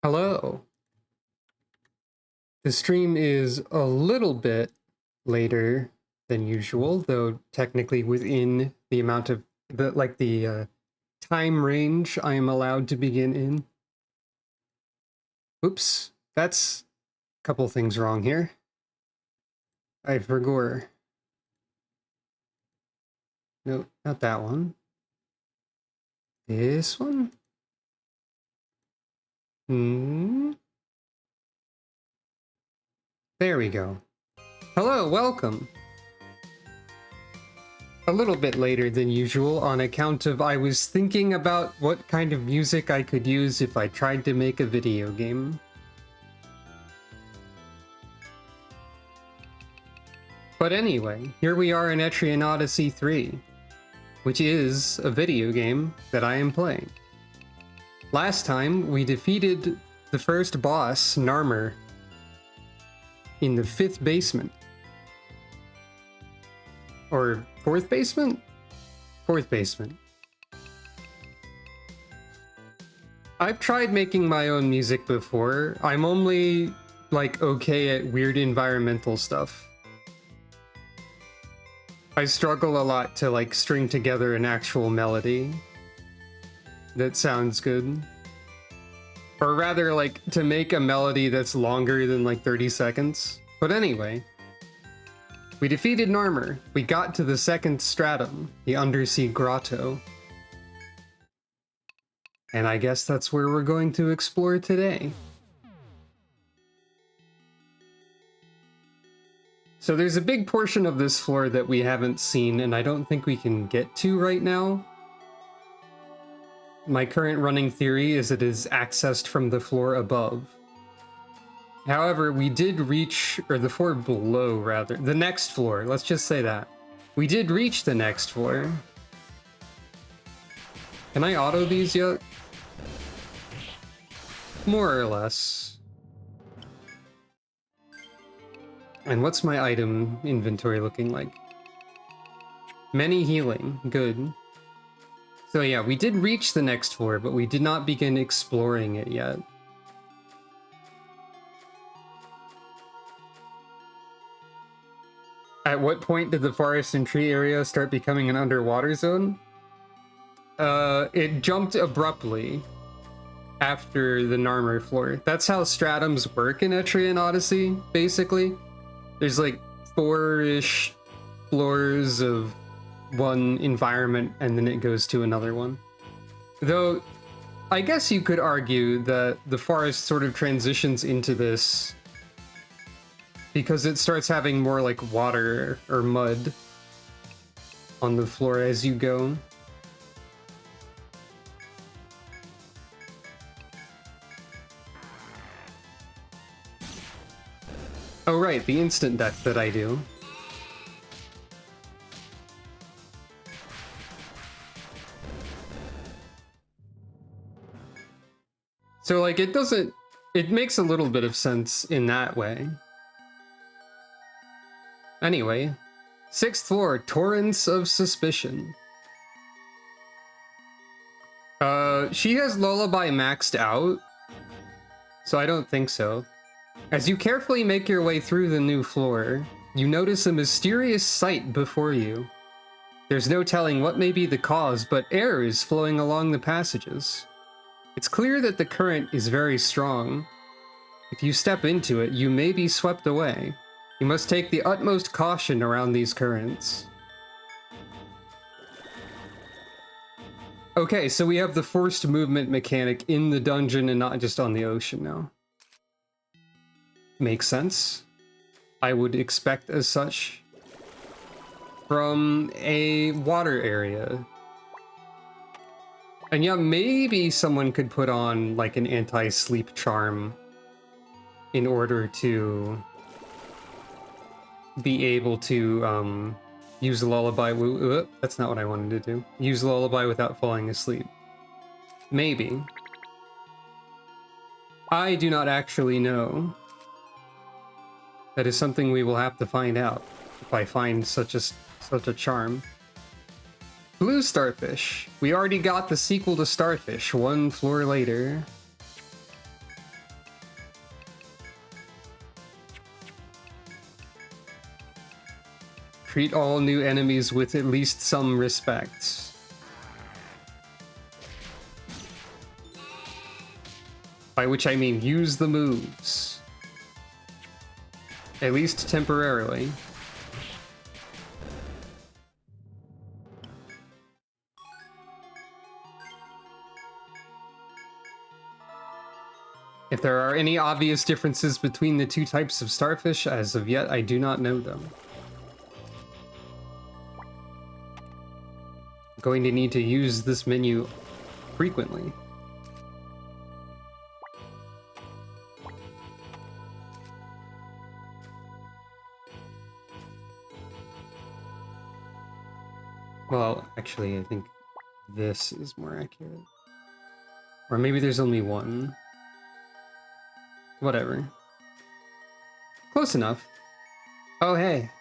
Hello. The stream is a little bit later than usual, though technically within the amount of the time range I am allowed to begin in. Oops, that's a couple things wrong here. I forgot. No, not that one. This one? There we go. Hello, welcome. A little bit later than usual on account of I was thinking about what kind of music I could use if I tried to make a video game. But anyway, here we are in Etrian Odyssey 3, which is a video game that I am playing. Last time, we defeated the first boss, Narmer, in the 5th basement. Or 4th basement? 4th basement. I've tried making my own music before. I'm only, okay at weird environmental stuff. I struggle a lot to, string together an actual melody that sounds good. Or rather, to make a melody that's longer than, 30 seconds. But anyway, we defeated Narmer. We got to the 2nd stratum, the undersea grotto. And I guess that's where we're going to explore today. So there's a big portion of this floor that we haven't seen, and I don't think we can get to right now. My current running theory is it is accessed from the floor above. However, we did reach, or the floor below rather, the next floor, let's just say that. We did reach the next floor. Can I auto these yet? More or less. And what's my item inventory looking like? Many healing, good. So yeah, we did reach the next floor, but we did not begin exploring it yet. At what point did the forest and tree area start becoming an underwater zone? It jumped abruptly after the Narmer floor. That's how stratums work in Etrian Odyssey, basically. There's 4-ish floors of one environment, and then it goes to another one. Though, I guess you could argue that the forest sort of transitions into this because it starts having more water or mud on the floor as you go. Oh right, the instant death that I do. So it makes a little bit of sense in that way. Anyway, 6th floor, Torrents of Suspicion. She has Lullaby maxed out, so I don't think so. As you carefully make your way through the new floor, you notice a mysterious sight before you. There's no telling what may be the cause, but air is flowing along the passages. It's clear that the current is very strong. If you step into it, you may be swept away. You must take the utmost caution around these currents. Okay, so we have the forced movement mechanic in the dungeon and not just on the ocean now. Makes sense. I would expect as such from a water area. And yeah, maybe someone could put on an anti-sleep charm in order to be able to use the lullaby. That's not what I wanted to do. Use the lullaby without falling asleep. Maybe. I do not actually know. That is something we will have to find out if I find such a charm. Blue Starfish. We already got the sequel to Starfish, 1 floor later. Treat all new enemies with at least some respect. By which I mean use the moves. At least temporarily. If there are any obvious differences between the two types of starfish, as of yet, I do not know them. I'm going to need to use this menu frequently. Well, actually, I think this is more accurate. Or maybe there's only one. Whatever. Close enough. Oh, hey.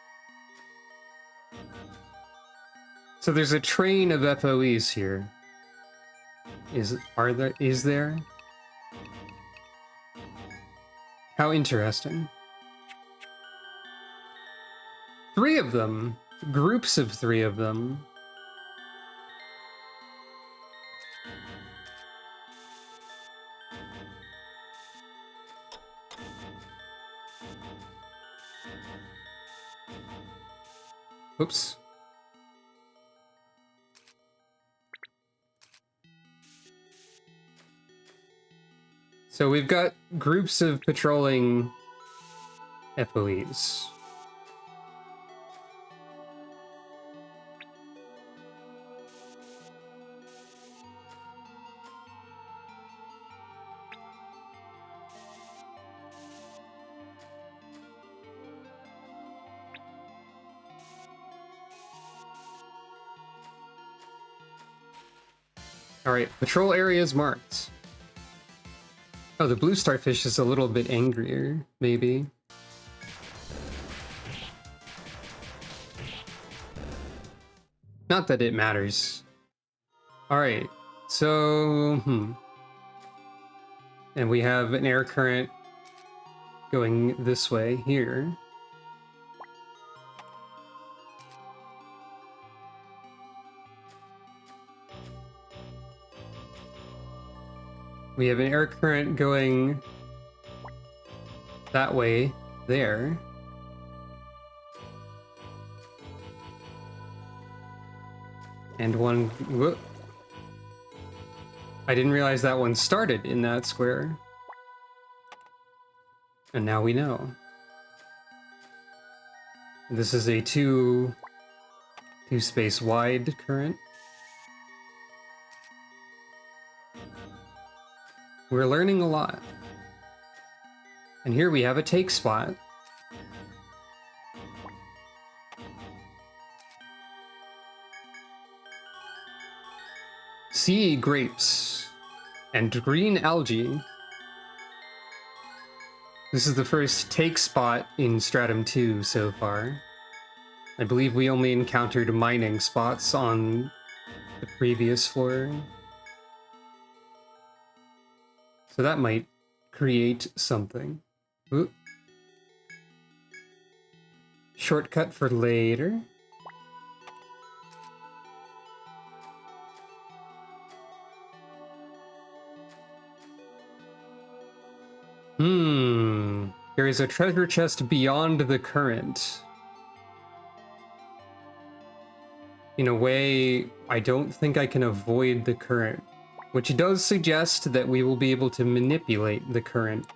So there's a train of FOEs here. Is there? How interesting. 3 of them. Groups of 3 of them. Oops. So we've got groups of patrolling FOEs. Alright, patrol areas marked. Oh, the blue starfish is a little bit angrier, maybe. Not that it matters. Alright, so... And we have an air current going this way here. We have an air current going that way, there. And one... Whoop. I didn't realize that one started in that square. And now we know. This is a two space wide current. We're learning a lot. And here we have a take spot. Sea grapes and green algae. This is the first take spot in Stratum 2 so far. I believe we only encountered mining spots on the previous floor. So that might create something. Ooh. Shortcut for later. There is a treasure chest beyond the current. In a way, I don't think I can avoid the current. Which does suggest that we will be able to manipulate the current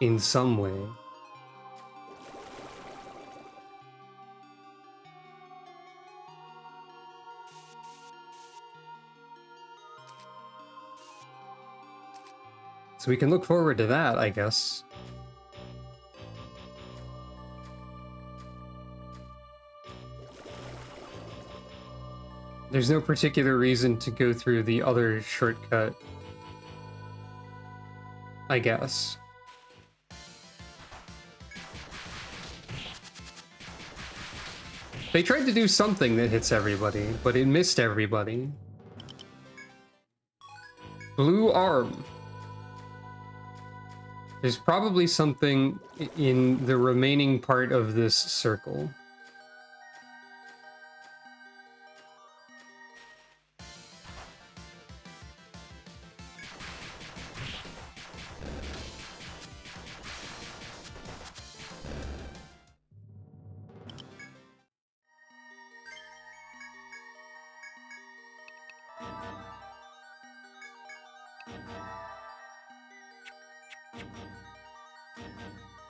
in some way. So we can look forward to that, I guess. There's no particular reason to go through the other shortcut, I guess. They tried to do something that hits everybody, but it missed everybody. Blue arm. There's probably something in the remaining part of this circle.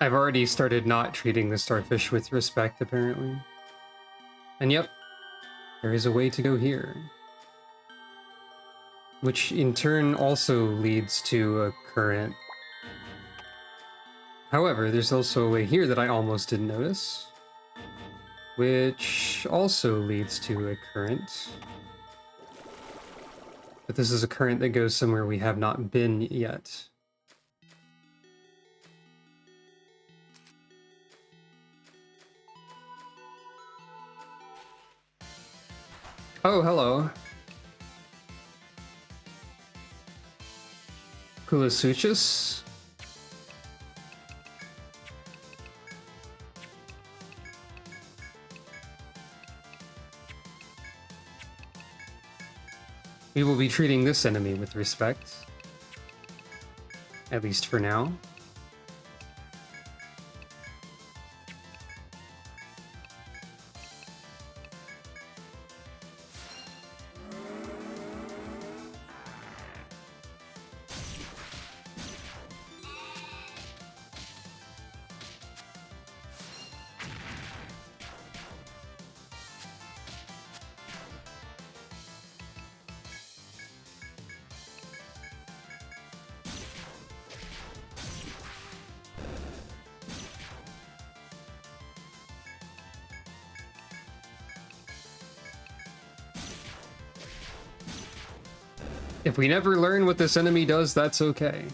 I've already started not treating the starfish with respect, apparently. And yep, there is a way to go here. Which in turn also leads to a current. However, there's also a way here that I almost didn't notice, which also leads to a current. But this is a current that goes somewhere we have not been yet. Oh, hello. Kulasuchus? We will be treating this enemy with respect. At least for now. If we never learn what this enemy does, that's okay.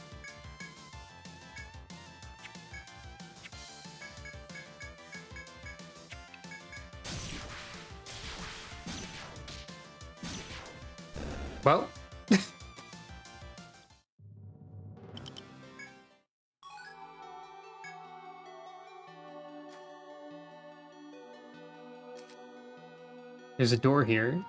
Well. There's a door here.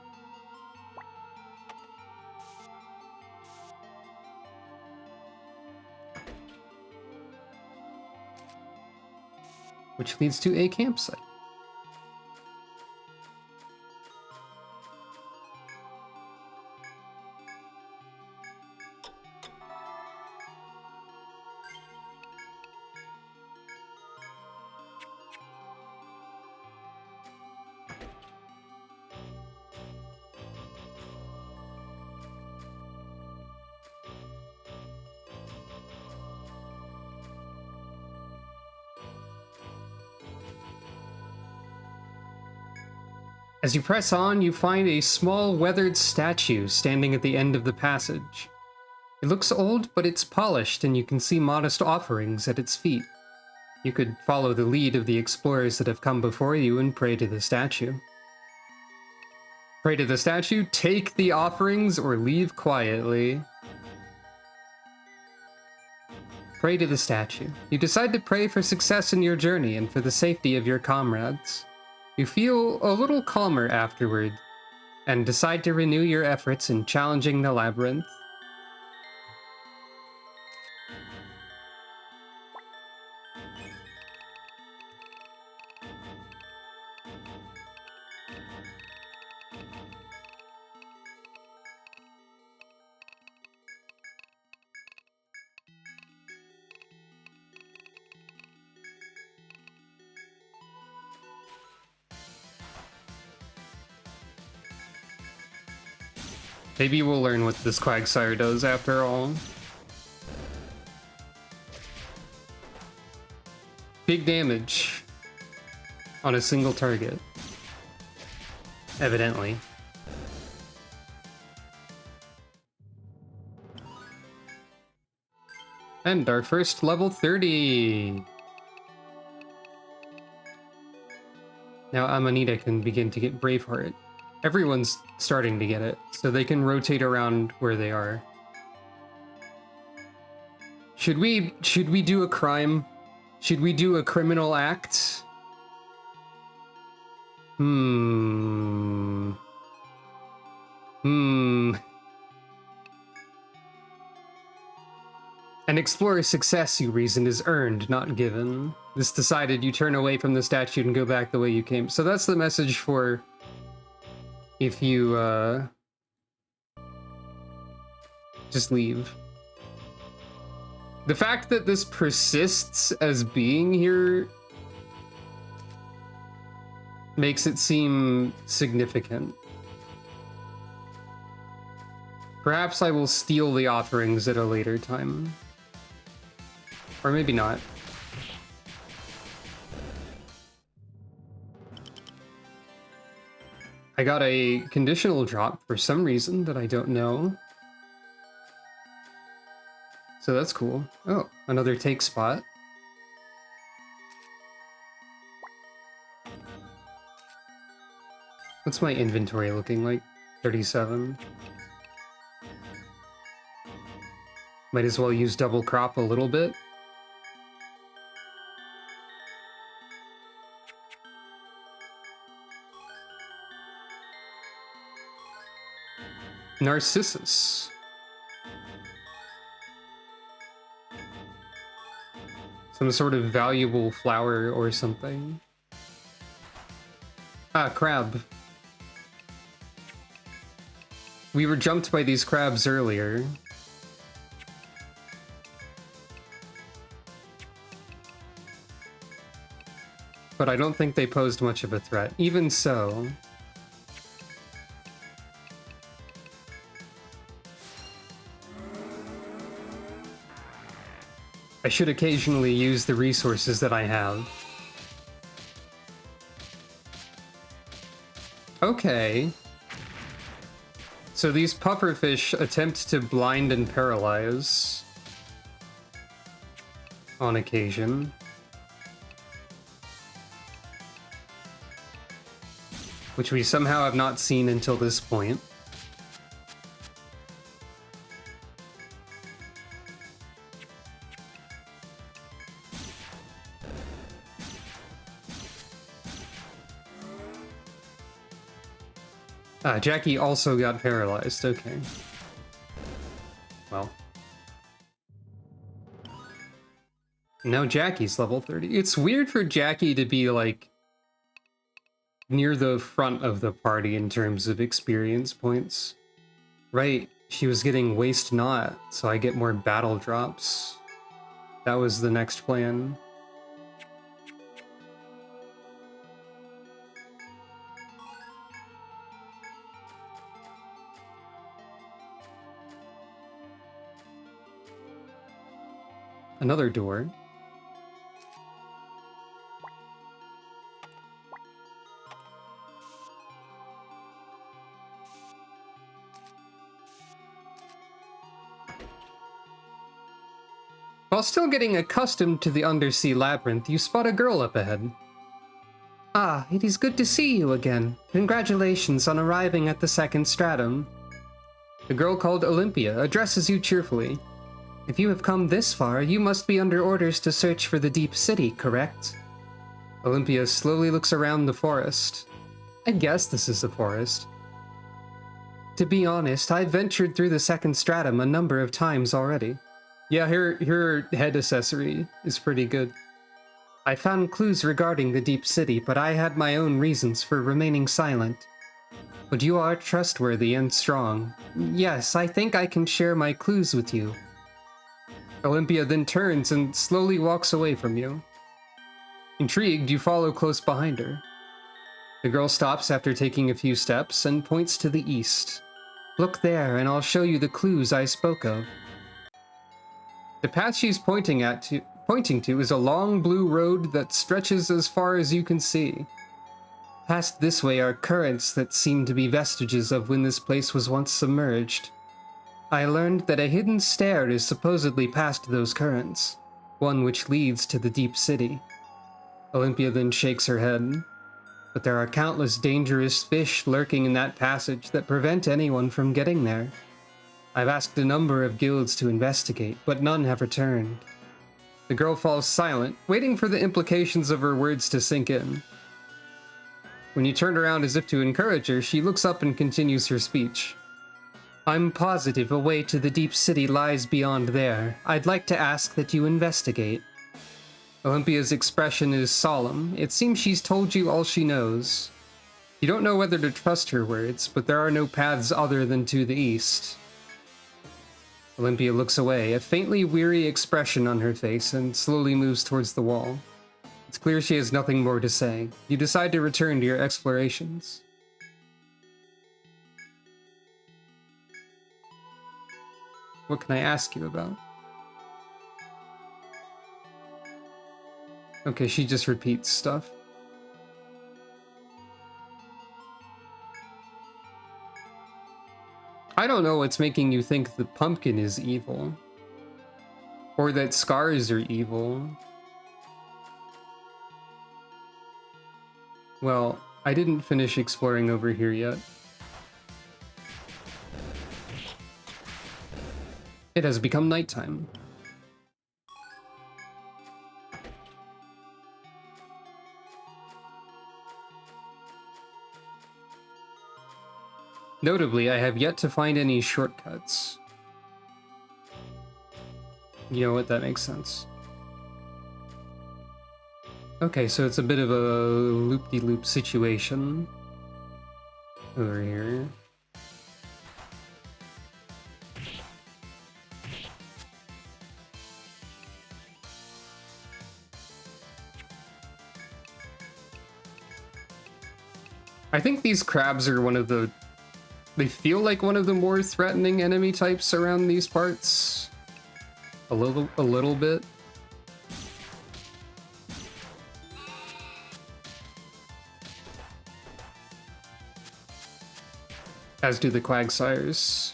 Which leads to a campsite. As you press on, you find a small weathered statue standing at the end of the passage. It looks old, but it's polished, and you can see modest offerings at its feet. You could follow the lead of the explorers that have come before you and pray to the statue. Pray to the statue, take the offerings, or leave quietly. Pray to the statue. You decide to pray for success in your journey and for the safety of your comrades. You feel a little calmer afterward, and decide to renew your efforts in challenging the labyrinth. Maybe we'll learn what this Quagsire does after all. Big damage on a single target. Evidently. And our first level 30! Now Amanita can begin to get Braveheart. Everyone's starting to get it, so they can rotate around where they are. Should we do a crime? Should we do a criminal act? An explorer's success, you reason, is earned, not given. This decided, you turn away from the statue and go back the way you came. So that's the message for if you, just leave. The fact that this persists as being here makes it seem significant. Perhaps I will steal the offerings at a later time. Or maybe not. I got a conditional drop for some reason that I don't know. So that's cool. Oh, another take spot. What's my inventory looking like? 37. Might as well use double crop a little bit. Narcissus. Some sort of valuable flower or something. Ah, crab. We were jumped by these crabs earlier. But I don't think they posed much of a threat. Even so... I should occasionally use the resources that I have. Okay. So these pufferfish attempt to blind and paralyze on occasion. Which we somehow have not seen until this point. Ah, Jackie also got paralyzed, okay. Well. Now Jackie's level 30. It's weird for Jackie to be, like, near the front of the party in terms of experience points. Right, she was getting Waste Not, so I get more battle drops. That was the next plan. Another door. While still getting accustomed to the undersea labyrinth, you spot a girl up ahead. Ah, it is good to see you again. Congratulations on arriving at the second stratum. The girl called Olympia addresses you cheerfully. If you have come this far, you must be under orders to search for the deep city, correct? Olympia slowly looks around the forest. I guess this is the forest. To be honest, I've ventured through the second stratum a number of times already. Yeah, her head accessory is pretty good. I found clues regarding the deep city, but I had my own reasons for remaining silent. But you are trustworthy and strong. Yes, I think I can share my clues with you. Olympia then turns and slowly walks away from you. Intrigued, you follow close behind her. The girl stops after taking a few steps and points to the east. Look there, and I'll show you the clues I spoke of. The path she's pointing to is a long blue road that stretches as far as you can see. Past this way are currents that seem to be vestiges of when this place was once submerged. I learned that a hidden stair is supposedly past those currents, one which leads to the deep city. Olympia then shakes her head. But there are countless dangerous fish lurking in that passage that prevent anyone from getting there. I've asked a number of guilds to investigate, but none have returned. The girl falls silent, waiting for the implications of her words to sink in. When you turn around as if to encourage her, she looks up and continues her speech. I'm positive a way to the deep city lies beyond there. I'd like to ask that you investigate. Olympia's expression is solemn. It seems she's told you all she knows. You don't know whether to trust her words, but there are no paths other than to the east. Olympia looks away, a faintly weary expression on her face, and slowly moves towards the wall. It's clear she has nothing more to say. You decide to return to your explorations. What can I ask you about? Okay, she just repeats stuff. I don't know what's making you think the pumpkin is evil. Or that scars are evil. Well, I didn't finish exploring over here yet. It has become nighttime. Notably, I have yet to find any shortcuts. You know what? That makes sense. Okay, so it's a bit of a loop-de-loop situation over here. I think these crabs are one of the... They feel like one of the more threatening enemy types around these parts. A little bit. As do the Quagsires.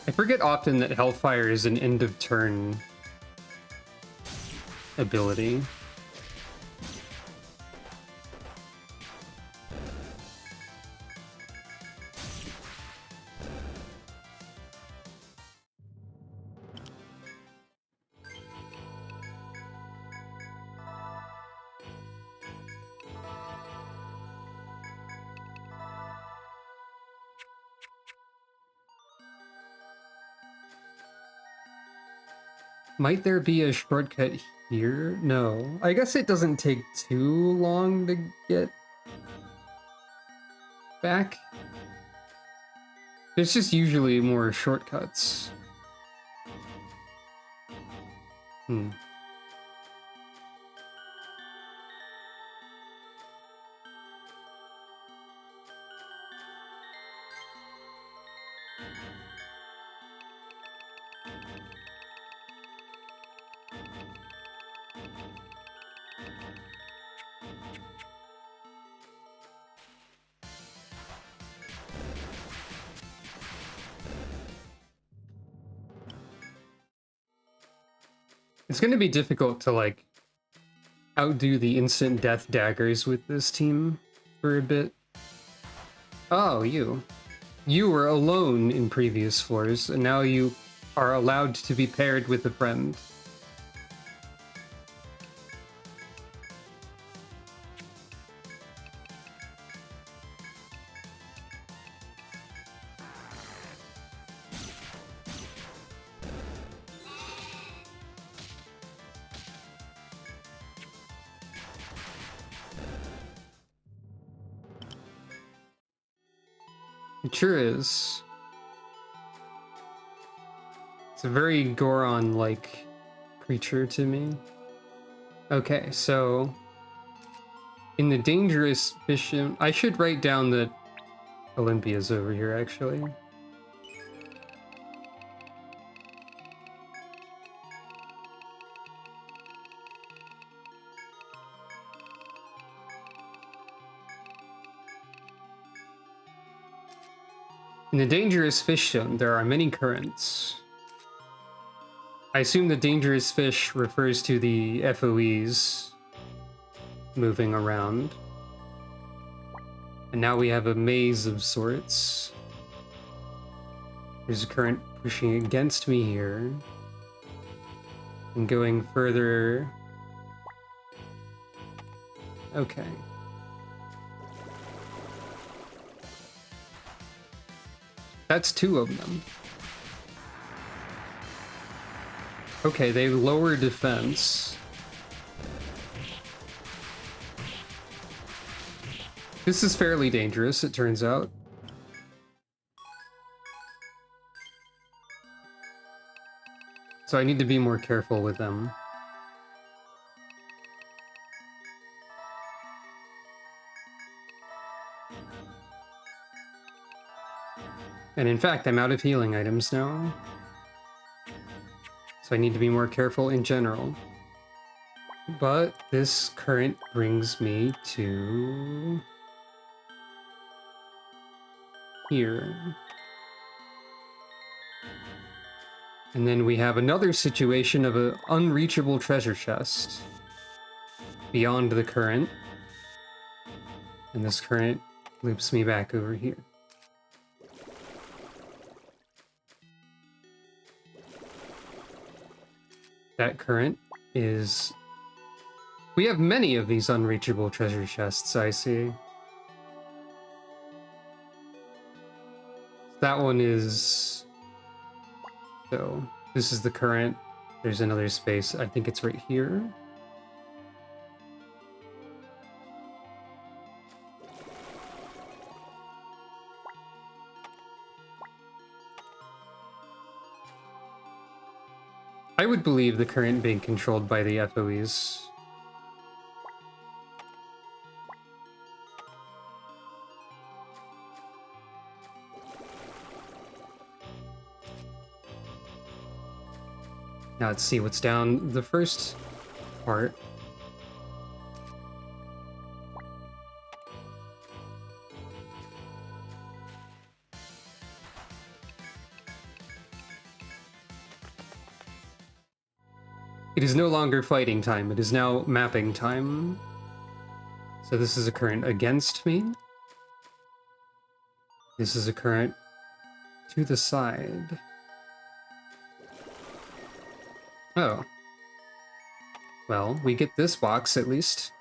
I forget often that Hellfire is an end of turn ability. Might there be a shortcut here? No. I guess it doesn't take too long to get back. There's just usually more shortcuts. It's going to be difficult to, like, outdo the instant death daggers with this team for a bit. Oh, you. You were alone in previous floors, and now you are allowed to be paired with a friend. It sure is. It's a very Goron-like creature to me. Okay, so in the dangerous fish, I should write down that Olympia's over here, actually. In the dangerous fish zone, there are many currents. I assume the dangerous fish refers to the FOEs. moving around. And now we have a maze of sorts. There's a current pushing against me here. And going further. Okay. That's two of them. Okay, they lower defense. This is fairly dangerous, it turns out. So I need to be more careful with them. And in fact, I'm out of healing items now. So I need to be more careful in general. But this current brings me to here. And then we have another situation of an unreachable treasure chest beyond the current. And this current loops me back over here. That current is... We have many of these unreachable treasure chests, I see. That one is... So, this is the current. There's another space. I think it's right here. I would believe the current being controlled by the FOEs. Now let's see what's down the first part. It is no longer fighting time, it is now mapping time. So this is a current against me. This is a current to the side. Oh. Well, we get this box at least.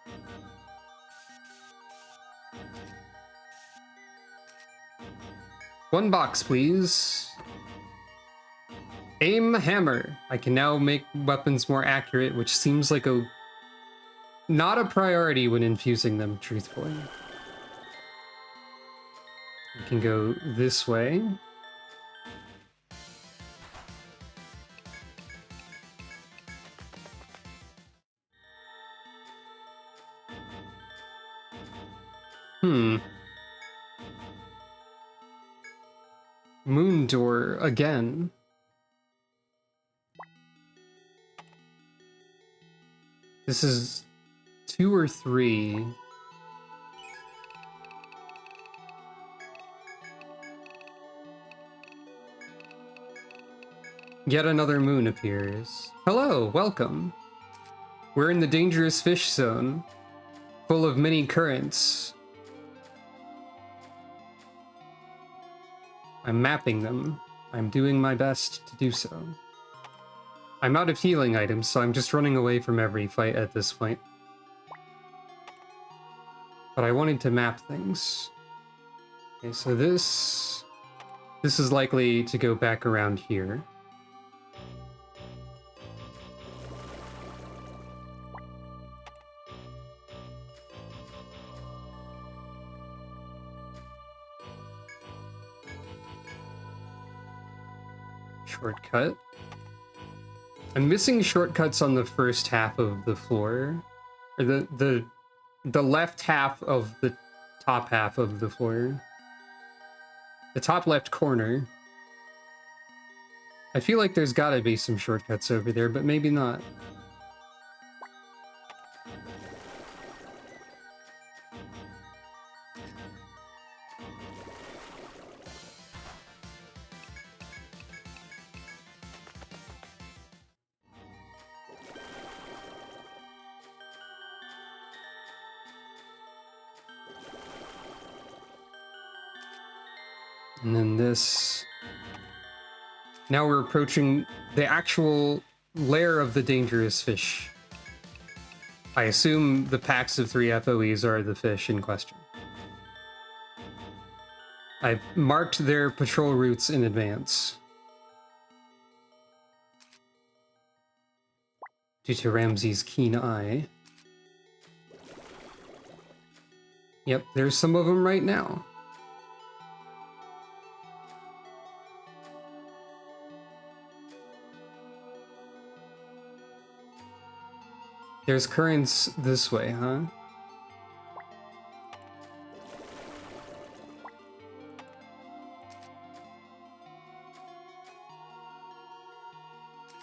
One box, please. Aim hammer. I can now make weapons more accurate, which seems like not a priority when infusing them, truthfully. I can go this way. Moon door again. This is 2 or 3. Yet another moon appears. Hello, welcome. We're in the dangerous fish zone, full of many currents. I'm mapping them. I'm doing my best to do so. I'm out of healing items, so I'm just running away from every fight at this point. But I wanted to map things. Okay, so this is likely to go back around here. Shortcut. I'm missing shortcuts on the first half of the floor. Or the left half of the top half of the floor. The top left corner. I feel like there's gotta be some shortcuts over there, but maybe not. And then this. Now we're approaching the actual lair of the dangerous fish. I assume the packs of 3 FOEs are the fish in question. I've marked their patrol routes in advance. Due to Ramsey's keen eye. Yep, there's some of them right now. There's currents this way, huh?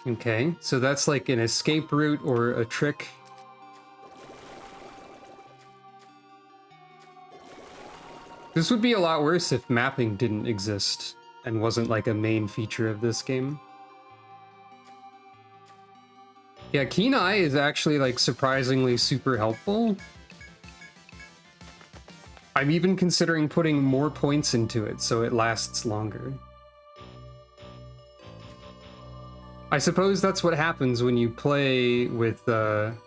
Okay, so that's like an escape route or a trick. This would be a lot worse if mapping didn't exist and wasn't like a main feature of this game. Yeah, Keen Eye is actually like surprisingly super helpful. I'm even considering putting more points into it so it lasts longer. I suppose that's what happens when you play with 5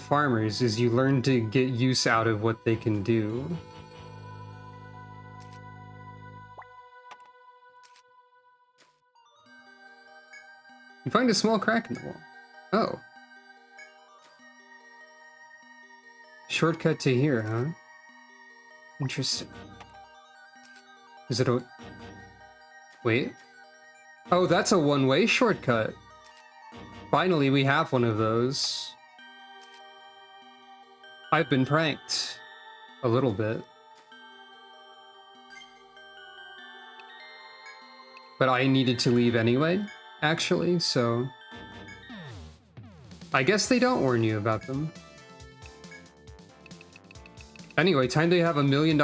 farmers, is you learn to get use out of what they can do. You find a small crack in the wall. Oh. Shortcut to here, huh? Interesting. Is it a... Wait. Oh, that's a one-way shortcut. Finally, we have one of those. I've been pranked. A little bit. But I needed to leave anyway, actually, so... I guess they don't warn you about them. Anyway, time to have $1 million.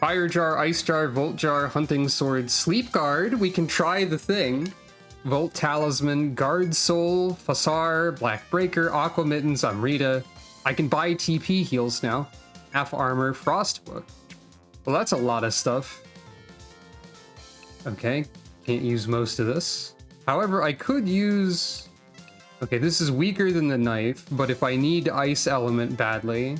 Fire jar, ice jar, volt jar, hunting sword, sleep guard. We can try the thing. Volt talisman, guard soul, Fasar, black breaker, aqua mittens, Amrita. I can buy TP heals now. Half armor, frost book. Well, that's a lot of stuff. Okay, can't use most of this. However, I could use... Okay, this is weaker than the knife, but if I need ice element badly...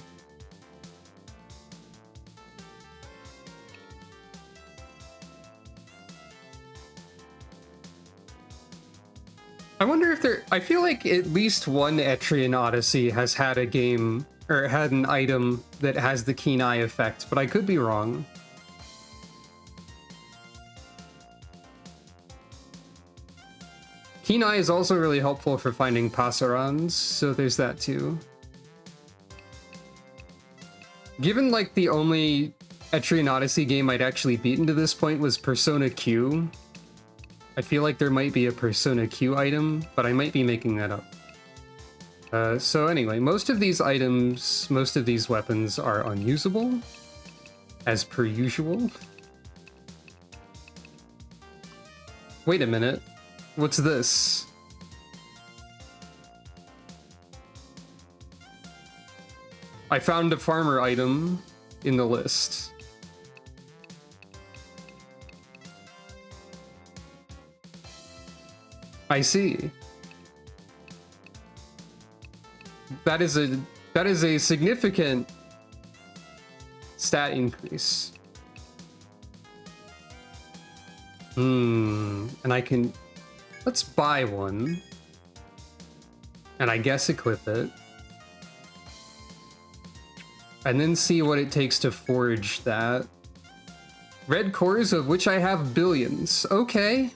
I wonder if there... I feel like at least one Etrian Odyssey has had a game, or had an item that has the keen eye effect, but I could be wrong. Keen eye is also really helpful for finding Passerans, so there's that too. Given like the only Etrian Odyssey game I'd actually beaten to this point was Persona Q, I feel like there might be a Persona Q item, but I might be making that up. So anyway, most of these items, most of these weapons are unusable, as per usual. Wait a minute. What's this? I found a farmer item in the list. I see. That is a significant stat increase. And I can... Let's buy one. And I guess equip it. And then see what it takes to forge that. Red cores, of which I have billions. Okay.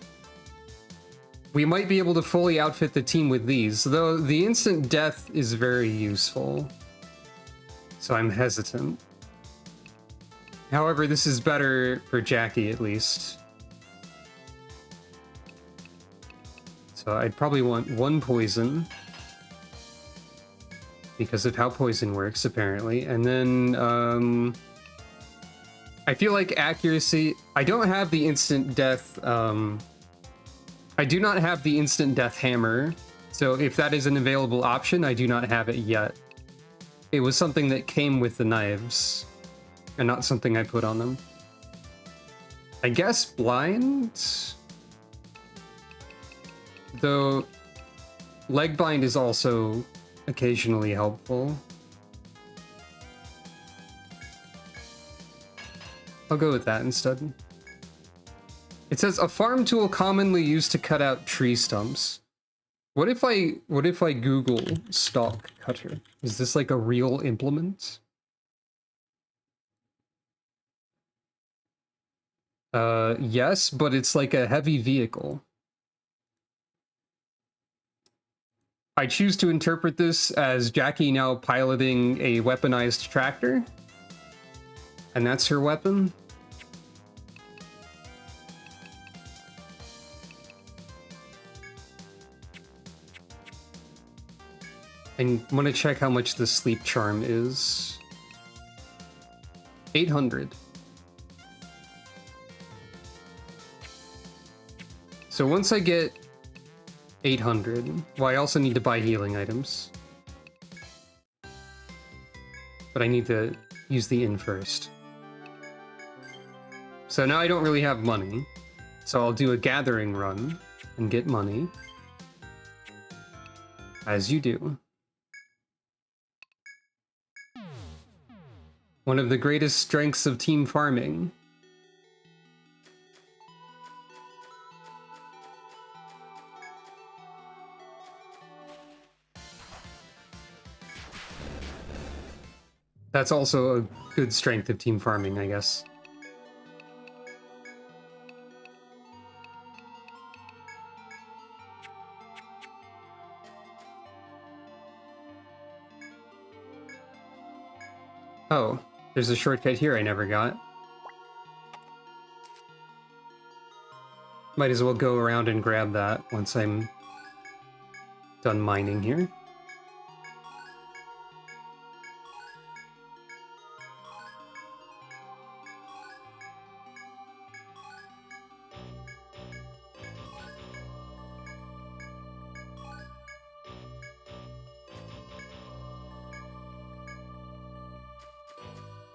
We might be able to fully outfit the team with these, though the instant death is very useful. So I'm hesitant. However, this is better for Jackie, at least. So I'd probably want 1 poison. Because of how poison works, apparently. And then, I feel like accuracy... I don't have the instant death, I do not have the instant death hammer. So if that is an available option, I do not have it yet. It was something that came with the knives, and not something I put on them. I guess blind? Though, leg bind is also occasionally helpful. I'll go with that instead. It says a farm tool commonly used to cut out tree stumps. What if I Google stalk cutter? Is this like a real implement? Yes, but it's like a heavy vehicle. I choose to interpret this as Jackie now piloting a weaponized tractor. And that's her weapon. I want to check how much the sleep charm is. 800. So once I get 800, well, I also need to buy healing items. But I need to use the inn first. So now I don't really have money. So I'll do a gathering run and get money. As you do. One of the greatest strengths of team farming. That's also a good strength of team farming, I guess. Oh, there's a shortcut here I never got. Might as well go around and grab that once I'm done mining here.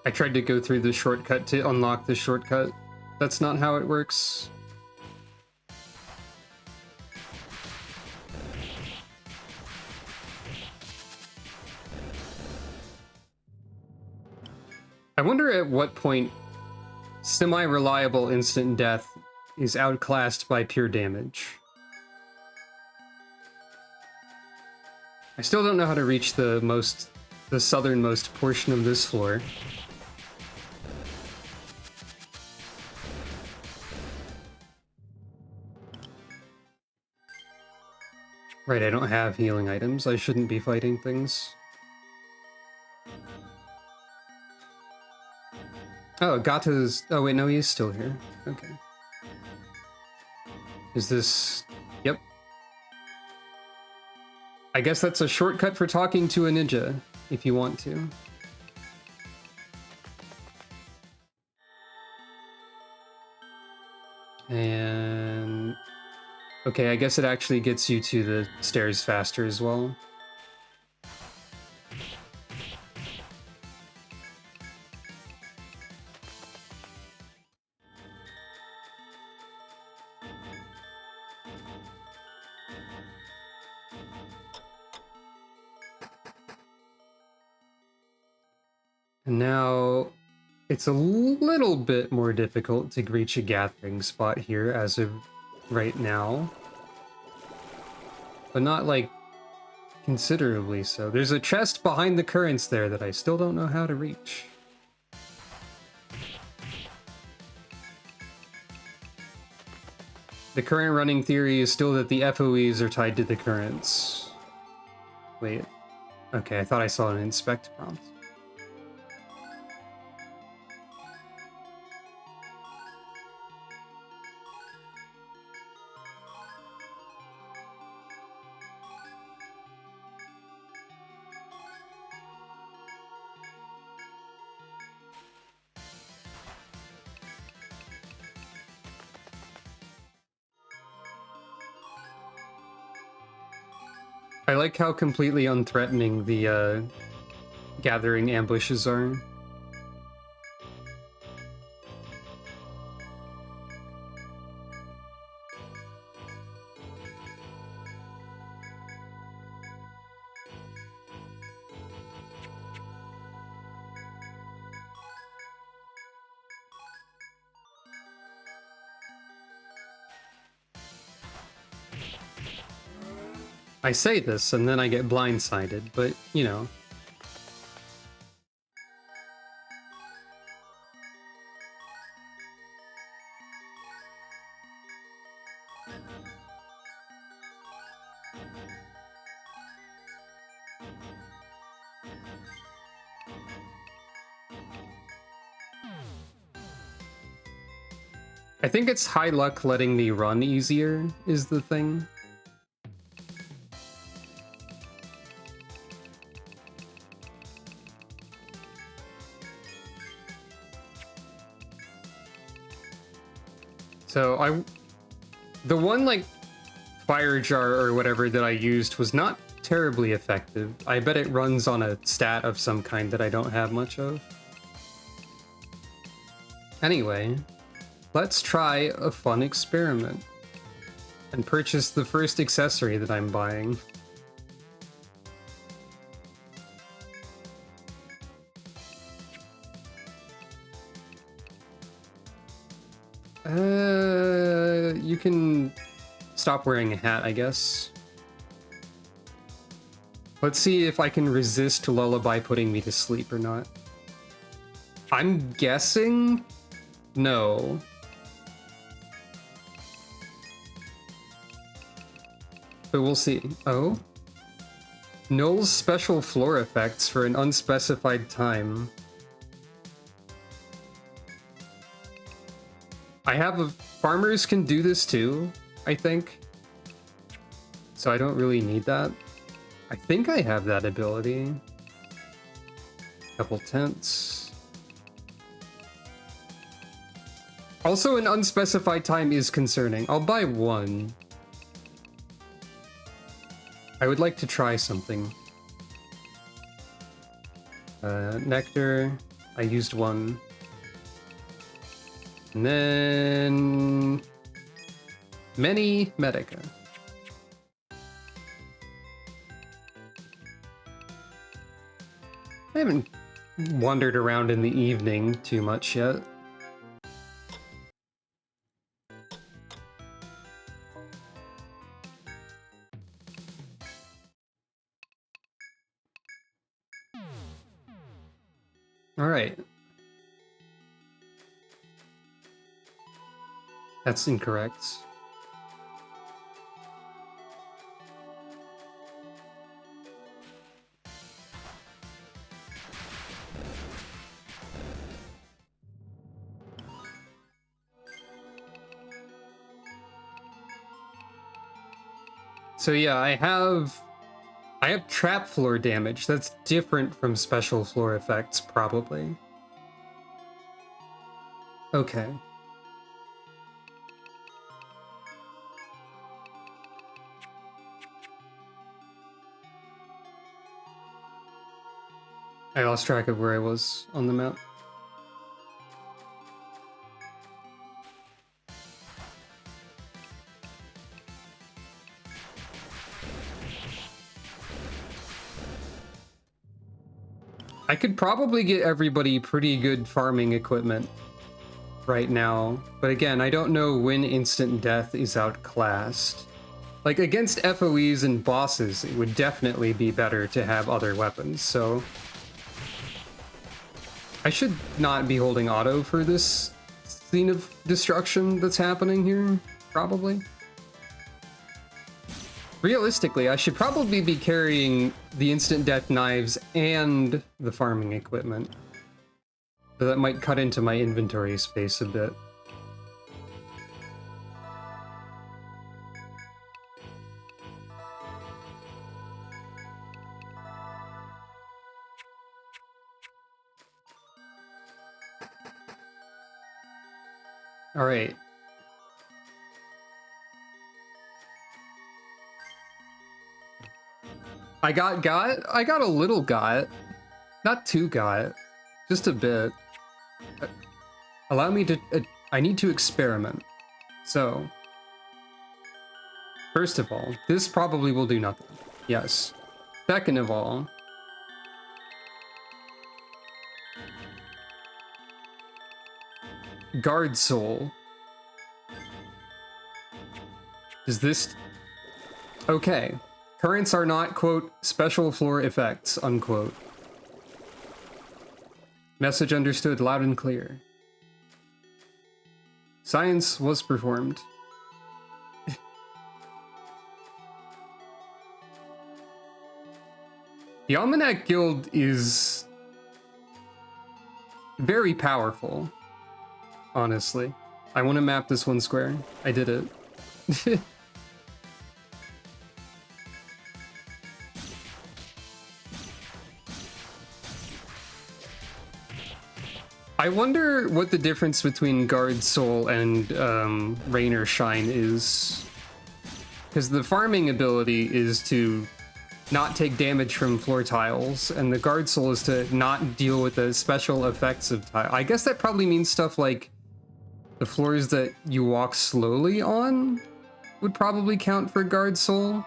I tried to go through the shortcut to unlock the shortcut. That's not how it works. I wonder at what point semi-reliable instant death is outclassed by pure damage. I still don't know how to reach the southernmost portion of this floor. Right, I don't have healing items. I shouldn't be fighting things. Oh, Gata's... Oh, wait, no, he's still here. Okay. Is this... Yep. I guess that's a shortcut for talking to a ninja, if you want to. And... Okay, I guess it actually gets you to the stairs faster as well. And now it's a little bit more difficult to reach a gathering spot here as of right now. But not, like, considerably so. There's a chest behind the currents there that I still don't know how to reach. The current running theory is still that the FOEs are tied to the currents. Wait. Okay, I thought I saw an inspect prompt. I like how completely unthreatening the gathering ambushes are. I say this and then I get blindsided, but you know. I think it's high luck letting me run easier is the thing. So the one like fire jar or whatever that I used was not terribly effective. I bet it runs on a stat of some kind that I don't have much of. Anyway, let's try a fun experiment and purchase the first accessory that I'm buying. You can stop wearing a hat, I guess. Let's see if I can resist Lullaby putting me to sleep or not. I'm guessing no. But we'll see. Oh? Null's special floor effects for an unspecified time. I have a... Farmers can do this too, I think. So I don't really need that. I think I have that ability. Couple tents. Also, an unspecified time is concerning. I'll buy one. I would like to try something. Nectar. I used one. And then... Many Medica. I haven't wandered around in the evening too much yet. All right. That's incorrect. So yeah, I have trap floor damage. That's different from special floor effects, probably. Okay. I lost track of where I was on the map. I could probably get everybody pretty good farming equipment right now, but again, I don't know when instant death is outclassed. Like, against FOEs and bosses, it would definitely be better to have other weapons, so... I should not be holding auto for this scene of destruction that's happening here, probably. Realistically, I should probably be carrying the instant death knives and the farming equipment. So that might cut into my inventory space a bit. All right. I got a little got. Not too got, just a bit. Allow me to... I need to experiment. So, first of all, this probably will do nothing. Yes. Second of all, Guard Soul. Is this... Okay. Currents are not, quote, special floor effects, unquote. Message understood loud and clear. Science was performed. The Almanac Guild is very powerful, honestly. I want to map this one square. I did it. I wonder what the difference between Guard Soul and Rain or Shine is. Because the farming ability is to not take damage from floor tiles, and the Guard Soul is to not deal with the special effects of tile. I guess that probably means stuff like the floors that you walk slowly on would probably count for Guard Soul.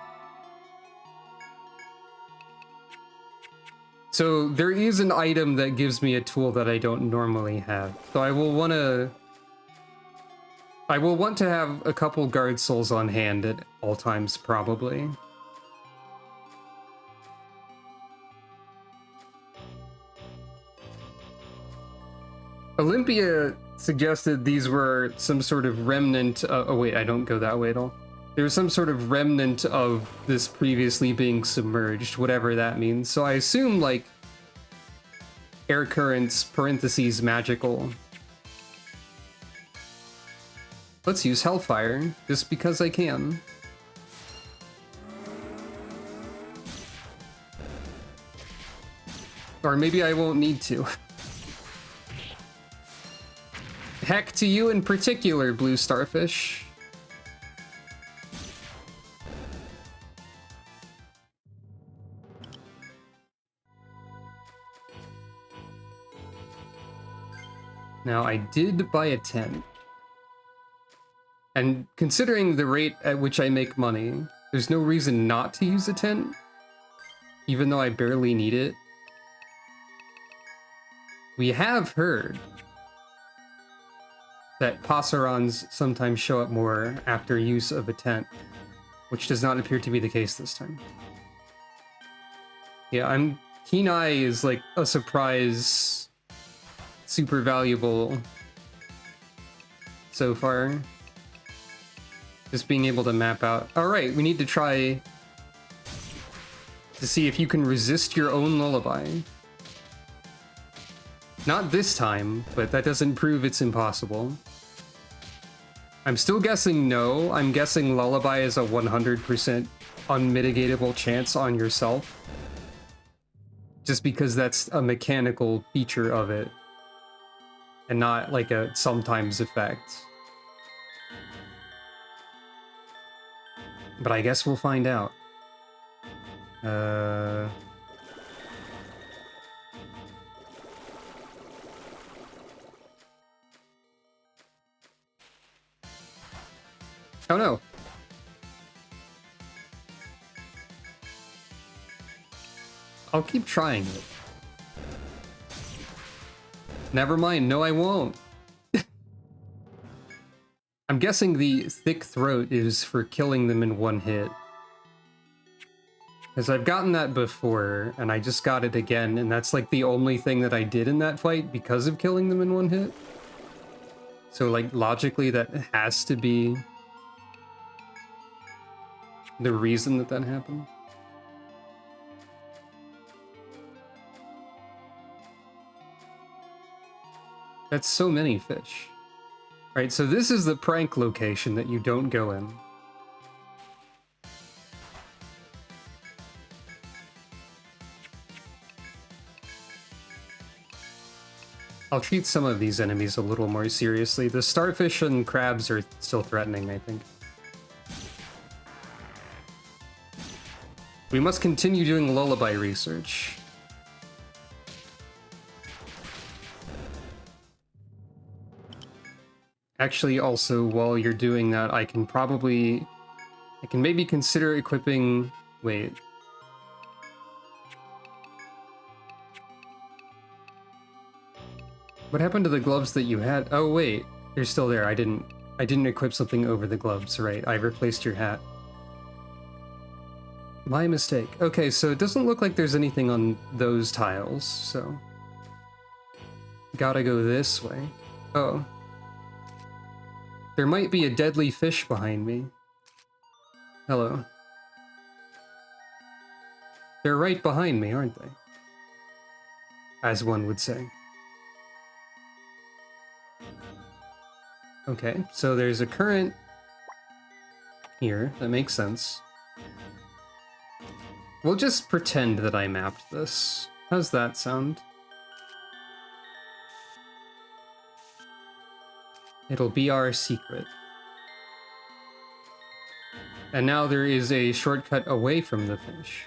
So there is an item that gives me a tool that I don't normally have. So I will want to have a couple Guard Souls on hand at all times, probably. Olympia suggested these were some sort of remnant. Oh wait, I don't go that way at all. There's some sort of remnant of this previously being submerged, whatever that means. So I assume, like, air currents, parentheses, magical. Let's use Hellfire, just because I can. Or maybe I won't need to. Heck to you in particular, Blue Starfish. Now, I did buy a tent. And considering the rate at which I make money, there's no reason not to use a tent, even though I barely need it. We have heard that Passerons sometimes show up more after use of a tent, which does not appear to be the case this time. Yeah, Keen Eye is like a surprise, super valuable so far. Just being able to map out. Alright, we need to try to see if you can resist your own lullaby. Not this time, but that doesn't prove it's impossible. I'm still guessing no. I'm guessing lullaby is a 100% unmitigatable chance on yourself. Just because that's a mechanical feature of it. And not like a sometimes effect. But I guess we'll find out. Oh no. I'll keep trying it. Never mind, no I won't. I'm guessing the thick throat is for killing them in one hit. Because I've gotten that before, and I just got it again, and that's like the only thing that I did in that fight because of killing them in one hit. So like logically that has to be the reason that that happened. That's so many fish. Right, so this is the prank location that you don't go in. I'll treat some of these enemies a little more seriously. The starfish and crabs are still threatening, I think. We must continue doing lullaby research. Actually, also, while you're doing that, I can maybe consider equipping... Wait. What happened to the gloves that you had? Oh, wait. You're still there. I didn't equip something over the gloves, right? I replaced your hat. My mistake. Okay, so it doesn't look like there's anything on those tiles, so... Gotta go this way. Oh. There might be a deadly fish behind me. Hello. They're right behind me, aren't they? As one would say. Okay, so there's a current here. That makes sense. We'll just pretend that I mapped this. How's that sound? It'll be our secret. And now there is a shortcut away from the fish.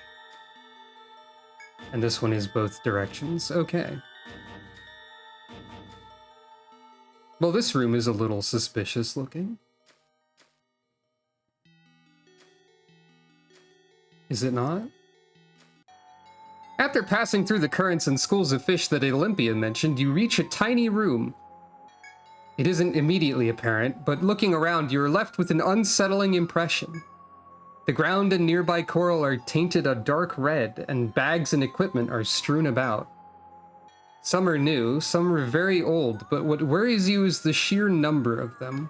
And this one is both directions. Okay. Well, this room is a little suspicious looking. Is it not? After passing through the currents and schools of fish that Olympia mentioned, you reach a tiny room. It isn't immediately apparent, but looking around, you're left with an unsettling impression. The ground and nearby coral are tainted a dark red, and bags and equipment are strewn about. Some are new, some are very old, but what worries you is the sheer number of them.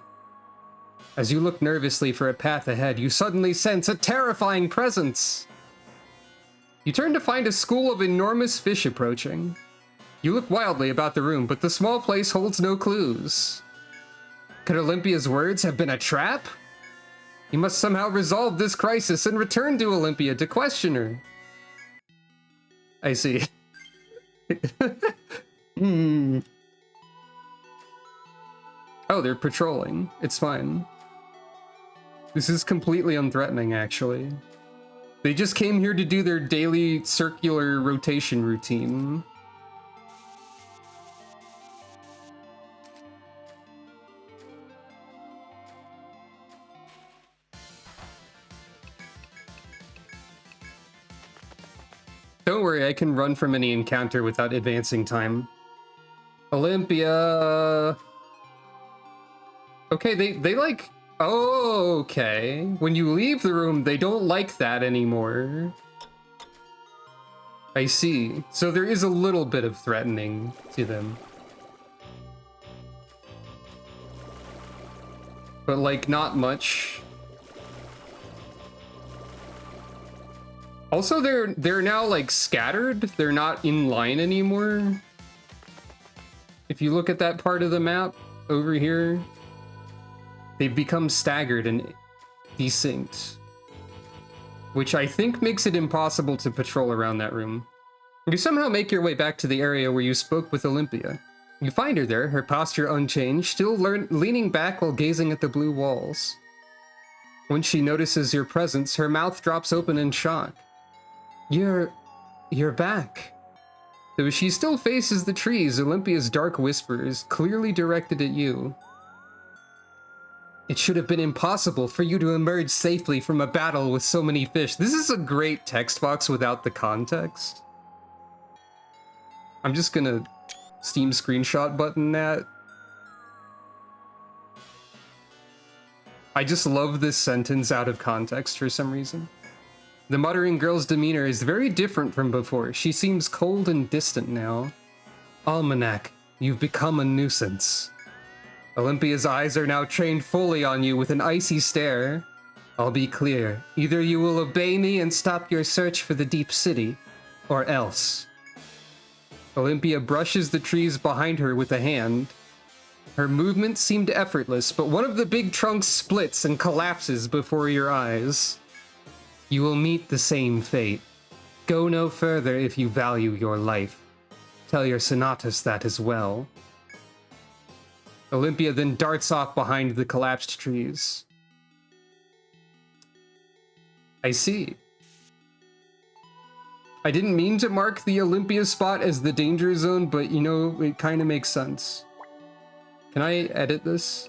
As you look nervously for a path ahead, you suddenly sense a terrifying presence. You turn to find a school of enormous fish approaching. You look wildly about the room, but the small place holds no clues. Could Olympia's words have been a trap? You must somehow resolve this crisis and return to Olympia to question her. I see. Oh, they're patrolling. It's fine. This is completely unthreatening, actually. They just came here to do their daily circular rotation routine. Don't worry, I can run from any encounter without advancing time. Olympia... Okay, they like... Oh, okay. When you leave the room, they don't like that anymore. I see. So there is a little bit of threatening to them. But, like, not much. Also, they're now, like, scattered. They're not in line anymore. If you look at that part of the map over here, they've become staggered and desynced, which I think makes it impossible to patrol around that room. You somehow make your way back to the area where you spoke with Olympia. You find her there, her posture unchanged, still leaning back while gazing at the blue walls. When she notices your presence, her mouth drops open in shock. You're back. Though she still faces the trees, Olympia's dark whisper is clearly directed at you. It should have been impossible for you to emerge safely from a battle with so many fish. This is a great text box without the context. I'm just gonna Steam screenshot button that. I just love this sentence out of context for some reason. The muttering girl's demeanor is very different from before. She seems cold and distant now. Almanac, you've become a nuisance. Olympia's eyes are now trained fully on you with an icy stare. I'll be clear. Either you will obey me and stop your search for the deep city, or else. Olympia brushes the trees behind her with a hand. Her movement seemed effortless, but one of the big trunks splits and collapses before your eyes. You will meet the same fate. Go no further if you value your life. Tell your Sonatus that as well. Olympia then darts off behind the collapsed trees. I see. I didn't mean to mark the Olympia spot as the danger zone, but you know, it kind of makes sense. Can I edit this?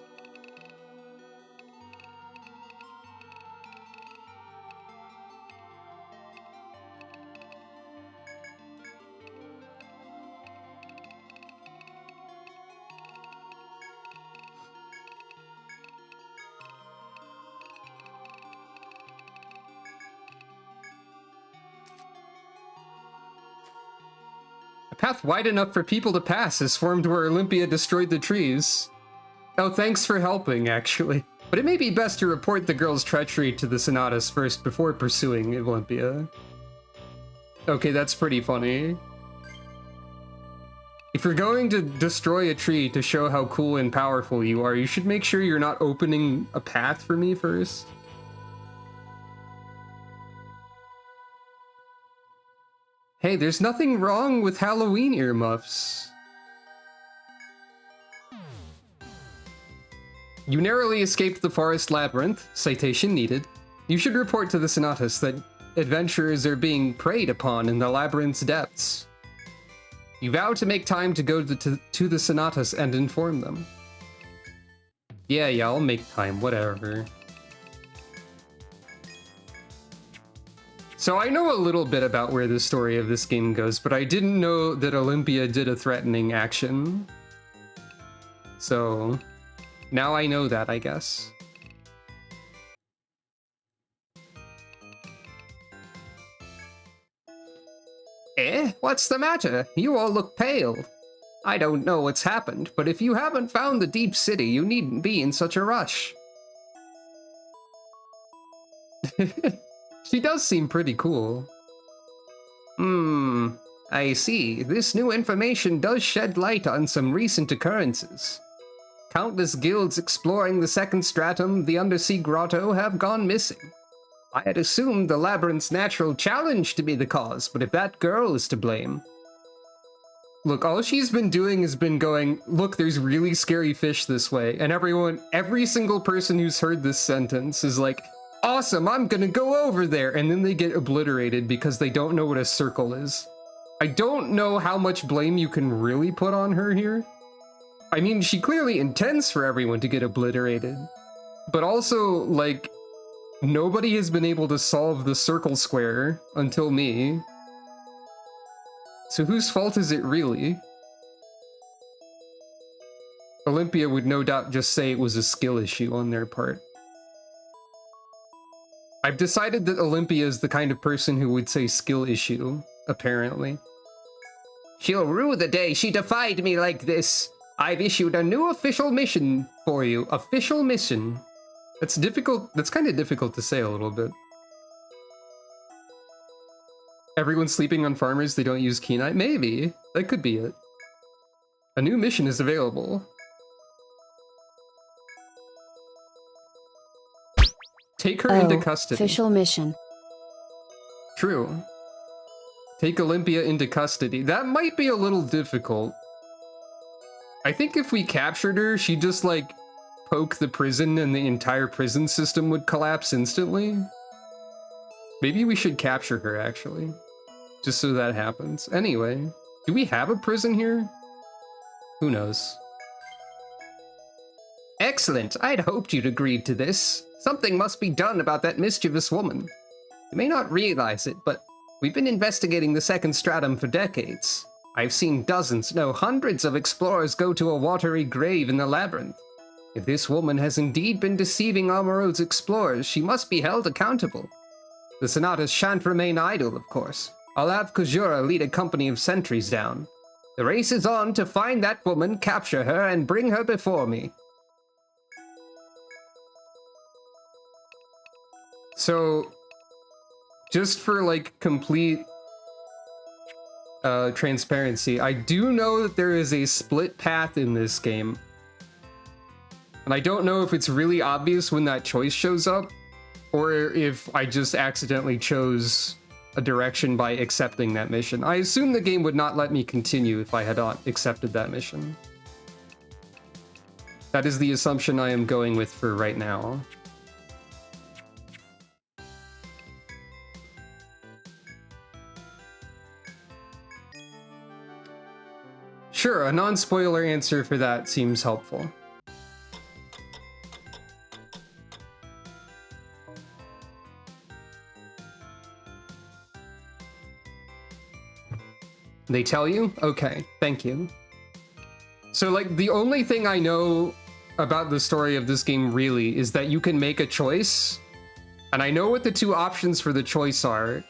path wide enough for people to pass is formed where Olympia destroyed the trees. Oh, thanks for helping, actually. But it may be best to report the girl's treachery to the Sonatas first before pursuing Olympia. Okay, that's pretty funny. If you're going to destroy a tree to show how cool and powerful you are, you should make sure you're not opening a path for me first. Hey, there's nothing wrong with Halloween earmuffs. You narrowly escaped the forest labyrinth. Citation needed. You should report to the Sonatas that adventurers are being preyed upon in the labyrinth's depths. You vow to make time to go to the Sonatas and inform them. Yeah, I'll make time, whatever. So I know a little bit about where the story of this game goes, but I didn't know that Olympia did a threatening action. So now I know that, I guess. Eh? What's the matter? You all look pale. I don't know what's happened, but if you haven't found the deep city, you needn't be in such a rush. She does seem pretty cool. I see. This new information does shed light on some recent occurrences. Countless guilds exploring the second stratum, the undersea grotto, have gone missing. I had assumed the labyrinth's natural challenge to be the cause, but if that girl is to blame... Look, all she's been doing has been going, look, there's really scary fish this way, and every single person who's heard this sentence is like, awesome, I'm gonna go over there, and then they get obliterated because they don't know what a circle is. I don't know how much blame you can really put on her here. I mean, she clearly intends for everyone to get obliterated, but also, like, nobody has been able to solve the circle square until me. So whose fault is it really? Olympia would no doubt just say it was a skill issue on their part. I've decided that Olympia is the kind of person who would say skill issue, apparently. She'll rue the day she defied me like this. I've issued a new official mission for you. Official mission. That's difficult. That's kind of difficult to say a little bit. Everyone's sleeping on farmers, they don't use Kenai? Maybe. That could be it. A new mission is available. Take her into custody. Official mission. True. Take Olympia into custody. That might be a little difficult. I think if we captured her, she'd just, like, poke the prison and the entire prison system would collapse instantly. Maybe we should capture her, actually. Just so that happens. Anyway, do we have a prison here? Who knows? Excellent. I'd hoped you'd agreed to this. Something must be done about that mischievous woman. You may not realize it, but we've been investigating the second stratum for decades. I've seen dozens, no, hundreds of explorers go to a watery grave in the labyrinth. If this woman has indeed been deceiving Armorode's explorers, she must be held accountable. The Sonatas shan't remain idle, of course. I'll have Kujura lead a company of sentries down. The race is on to find that woman, capture her, and bring her before me. So, just for, like, complete transparency, I do know that there is a split path in this game. And I don't know if it's really obvious when that choice shows up, or if I just accidentally chose a direction by accepting that mission. I assume the game would not let me continue if I had not accepted that mission. That is the assumption I am going with for right now. Sure, a non-spoiler answer for that seems helpful. They tell you? Okay, thank you. So, like, the only thing I know about the story of this game really is that you can make a choice, and I know what the two options for the choice are,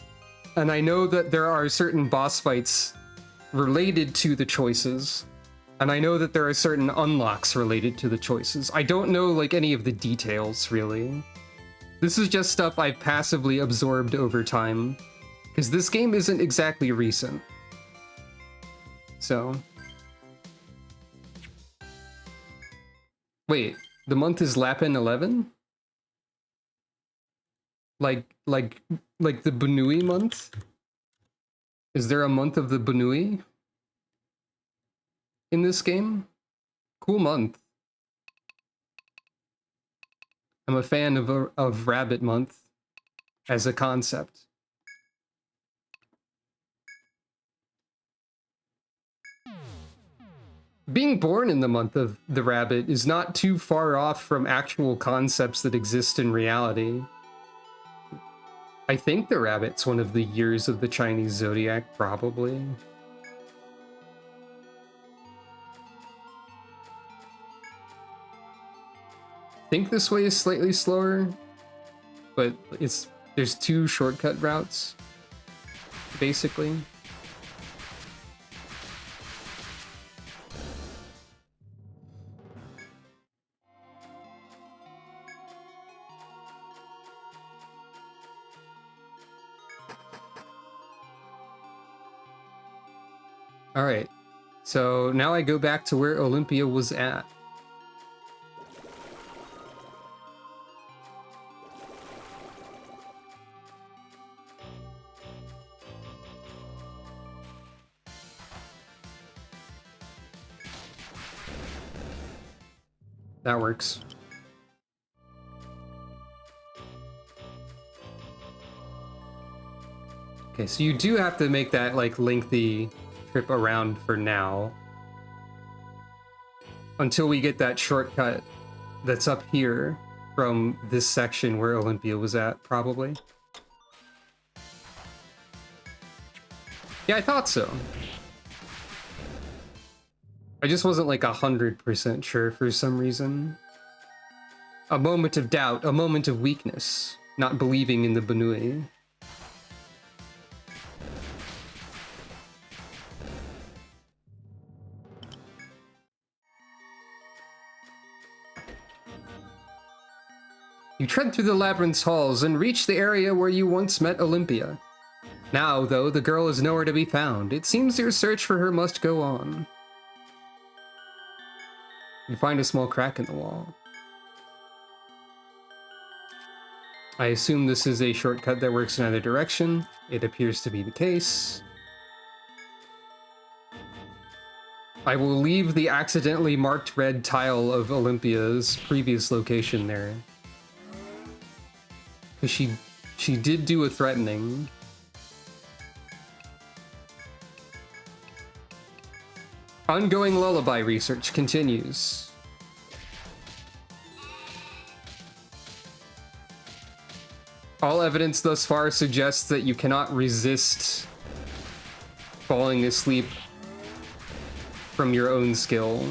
and I know that there are certain boss fights related to the choices. And I know that there are certain unlocks related to the choices. I don't know, like, any of the details, really. This is just stuff I've passively absorbed over time. Because this game isn't exactly recent. So... Wait, the month is Lapin 11? Like the Bunui month? Is there a month of the Bunui in this game? Cool month. I'm a fan of Rabbit Month as a concept. Being born in the month of the rabbit is not too far off from actual concepts that exist in reality. I think the rabbit's one of the years of the Chinese zodiac, probably. I think this way is slightly slower, but there's 2 shortcut routes, basically. All right, so now I go back to where Olympia was at. That works. Okay, so you do have to make that, like, lengthy trip around for now. Until we get that shortcut that's up here from this section where Olympia was at, probably. Yeah, I thought so. I just wasn't, like, 100% sure for some reason. A moment of doubt, a moment of weakness, not believing in the Bunui. You tread through the labyrinth's halls and reach the area where you once met Olympia. Now, though, the girl is nowhere to be found. It seems your search for her must go on. You find a small crack in the wall. I assume this is a shortcut that works in either direction. It appears to be the case. I will leave the accidentally marked red tile of Olympia's previous location there. Because she did do a threatening. Ongoing lullaby research continues. All evidence thus far suggests that you cannot resist falling asleep from your own skill.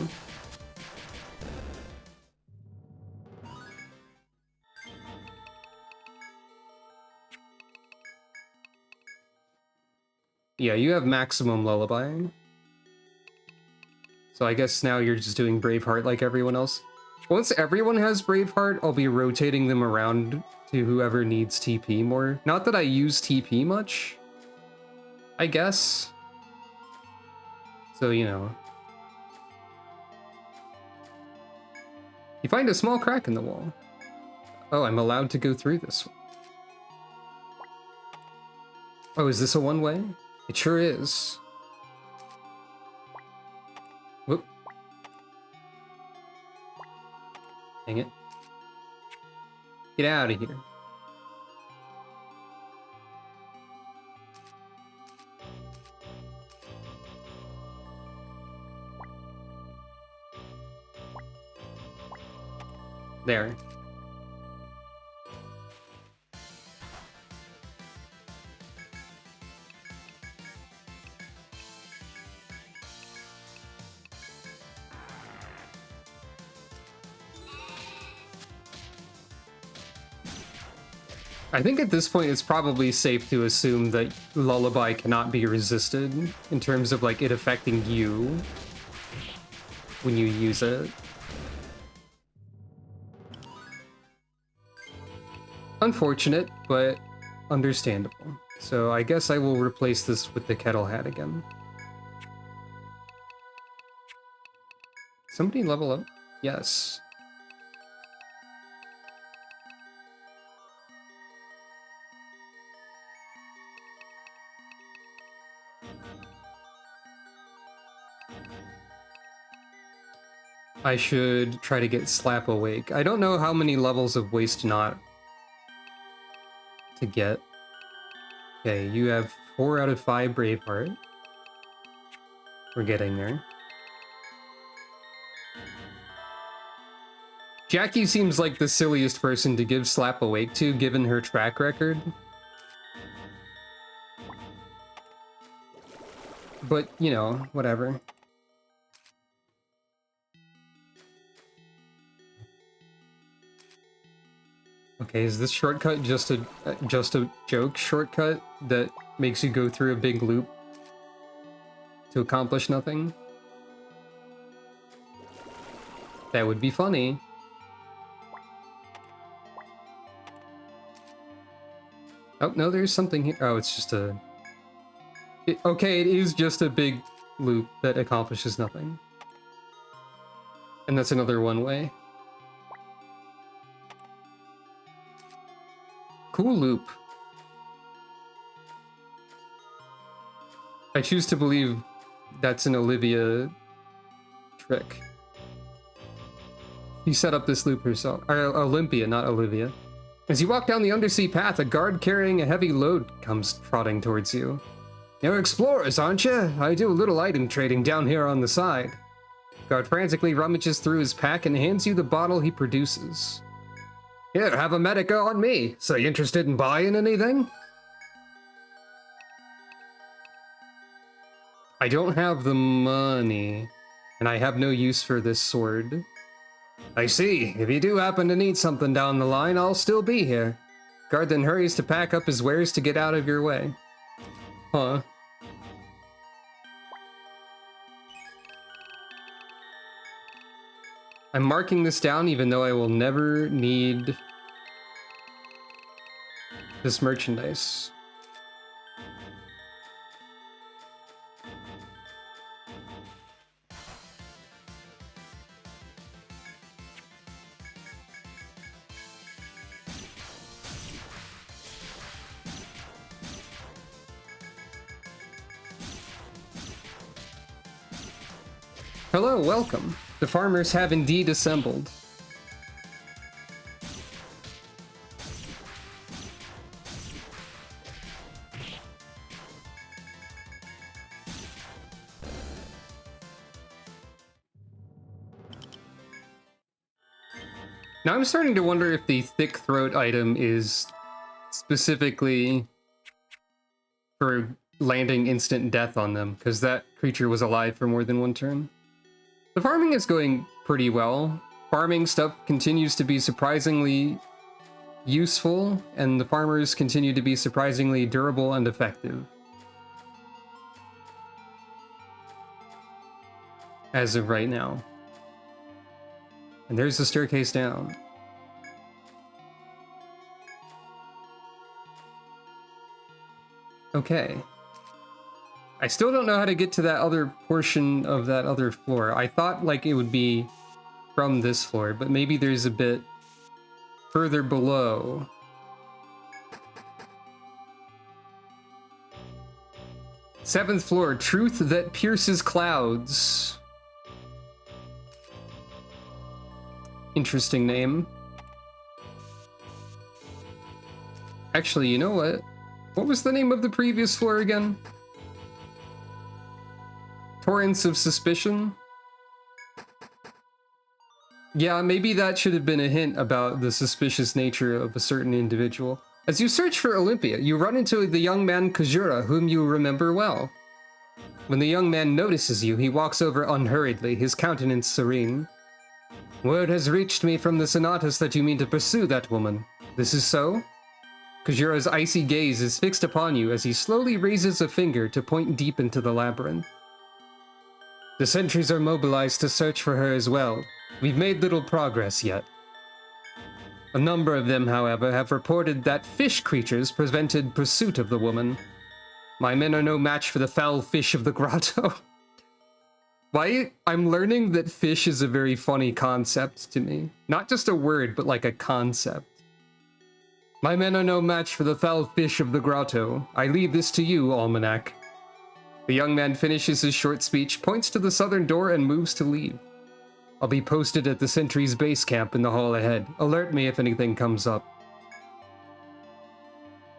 Yeah, you have maximum lullaby. So I guess now you're just doing Braveheart like everyone else. Once everyone has Braveheart, I'll be rotating them around to whoever needs TP more. Not that I use TP much, I guess. So, you know. You find a small crack in the wall. Oh, I'm allowed to go through this one. Oh, is this a one-way? It sure is. Whoop. Dang it. Get out of here. There. I think at this point it's probably safe to assume that Lullaby cannot be resisted in terms of like it affecting you when you use it. Unfortunate, but understandable. So I guess I will replace this with the kettle hat again. Somebody level up? Yes. I should try to get Slap Awake. I don't know how many levels of Waste Not to get. Okay, you have 4 out of 5 Braveheart. We're getting there. Jackie seems like the silliest person to give Slap Awake to, given her track record. But, you know, whatever. Okay, is this shortcut just a joke shortcut that makes you go through a big loop to accomplish nothing? That would be funny. Oh, no, there's something here. Oh, it's just a... okay, it is just a big loop that accomplishes nothing. And that's another one-way. Cool loop. I choose to believe that's an Olivia trick. You set up this loop herself. Olympia, not Olivia. As you walk down the undersea path, a guard carrying a heavy load comes trotting towards you. You're explorers, aren't you? I do a little item trading down here on the side. Guard frantically rummages through his pack and hands you the bottle he produces. Here, have a medica on me. So you interested in buying anything? I don't have the money, and I have no use for this sword. I see. If you do happen to need something down the line, I'll still be here. Guard then hurries to pack up his wares to get out of your way. Huh. I'm marking this down even though I will never need this merchandise. Hello, welcome. The farmers have indeed assembled. Now I'm starting to wonder if the thick throat item is specifically for landing instant death on them, because that creature was alive for more than one turn. The farming is going pretty well. Farming stuff continues to be surprisingly useful, and the farmers continue to be surprisingly durable and effective. As of right now. And there's the staircase down. Okay. I still don't know how to get to that other portion of that other floor. I thought like it would be from this floor, but maybe there's a bit further below. Seventh floor, truth that pierces clouds. Interesting name. Actually, you know what? What was the name of the previous floor again? Torrents of Suspicion? Yeah, maybe that should have been a hint about the suspicious nature of a certain individual. As you search for Olympia, you run into the young man Kajura, whom you remember well. When the young man notices you, he walks over unhurriedly, his countenance serene. Word has reached me from the Sonatas that you mean to pursue that woman. This is so? Kujira's icy gaze is fixed upon you as he slowly raises a finger to point deep into the labyrinth. The sentries are mobilized to search for her as well. We've made little progress yet. A number of them, however, have reported that fish creatures prevented pursuit of the woman. My men are no match for the foul fish of the grotto. Why? I'm learning that fish is a very funny concept to me. Not just a word, but like a concept. My men are no match for the foul fish of the grotto. I leave this to you, Almanac. The young man finishes his short speech, points to the southern door, and moves to leave. I'll be posted at the sentry's base camp in the hall ahead. Alert me if anything comes up.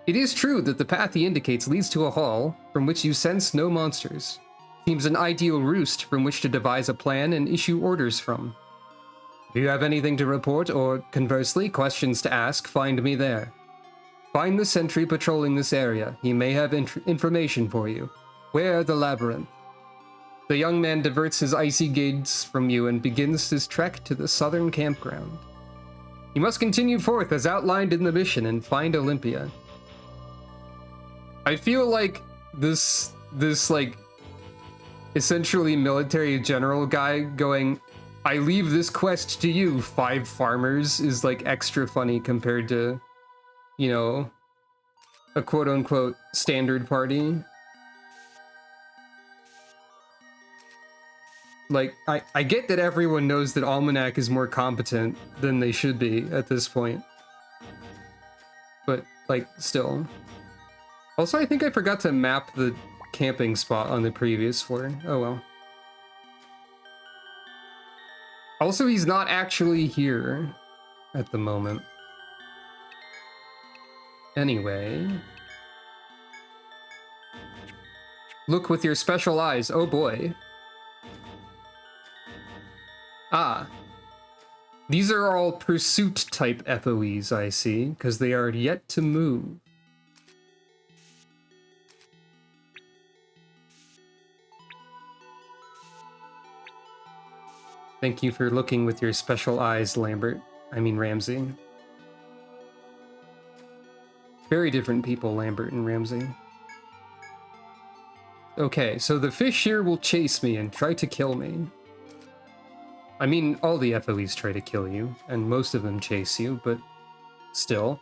It is true that the path he indicates leads to a hall from which you sense no monsters. Seems an ideal roost from which to devise a plan and issue orders from. If you have anything to report, or conversely, questions to ask, find me there. Find the sentry patrolling this area. He may have information for you. Where the labyrinth? The young man diverts his icy gaze from you and begins his trek to the southern campground. You must continue forth as outlined in the mission and find Olympia. I feel like this like essentially military general guy going, I leave this quest to you, 5 farmers, is like extra funny compared to, you know, a quote-unquote standard party. Like, I get that everyone knows that Almanac is more competent than they should be at this point. But, like, still. Also, I think I forgot to map the camping spot on the previous floor. Oh well. Also, he's not actually here at the moment. Anyway. Look with your special eyes. Oh boy. Ah. These are all pursuit type FOEs, I see, because they are yet to move. Thank you for looking with your special eyes, Lambert. I mean, Ramsey. Very different people, Lambert and Ramsey. Okay, so the fish here will chase me and try to kill me. I mean, all the FOEs try to kill you, and most of them chase you, but still.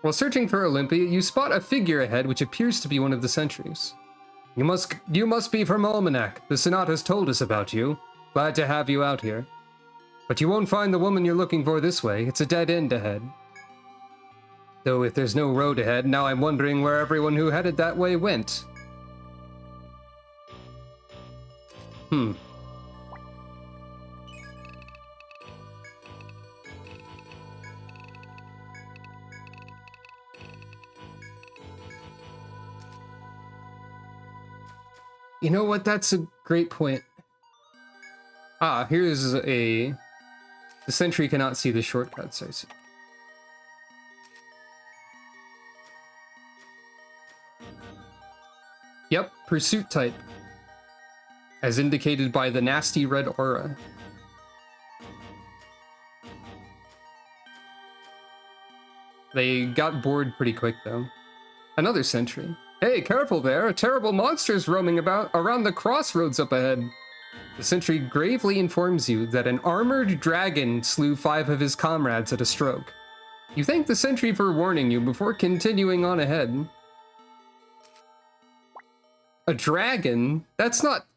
While searching for Olympia, you spot a figure ahead which appears to be one of the sentries. You must be from Almanac. The Sonatas told us about you. Glad to have you out here. But you won't find the woman you're looking for this way. It's a dead end ahead. Though if there's no road ahead, now I'm wondering where everyone who headed that way went. You know what? That's a great point. Ah, here's a... The sentry cannot see the shortcuts, I see. Yep, pursuit type. As indicated by the nasty red aura. They got bored pretty quick, though. Another sentry. Hey, careful there! Terrible monsters roaming about around the crossroads up ahead. The sentry gravely informs you that an armored dragon slew 5 of his comrades at a stroke. You thank the sentry for warning you before continuing on ahead. A dragon? That's not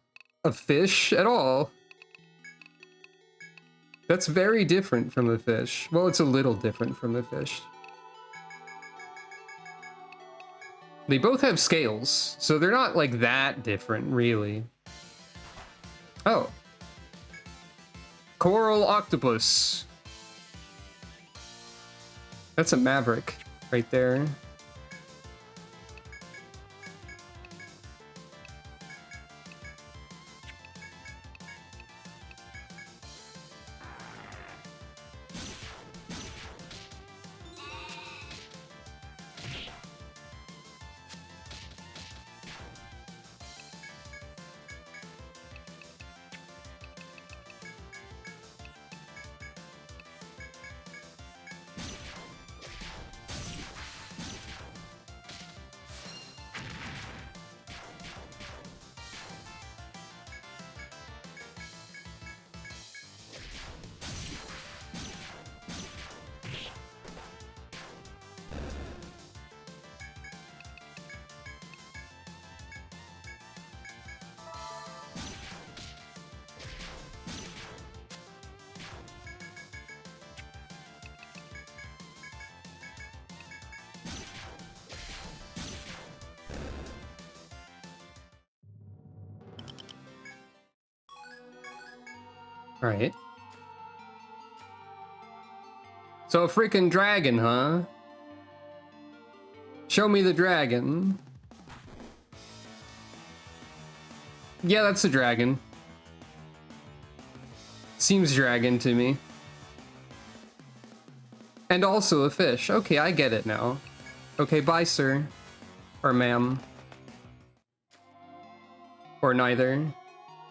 a fish at all. That's very different from a fish. Well, it's a little different from a fish. They both have scales, so they're not like that different, really. Oh. Coral octopus. That's a maverick right there. Alright. So a freaking dragon, huh? Show me the dragon. Yeah, that's a dragon. Seems dragon to me. And also a fish. Okay, I get it now. Okay, bye, sir. Or ma'am. Or neither.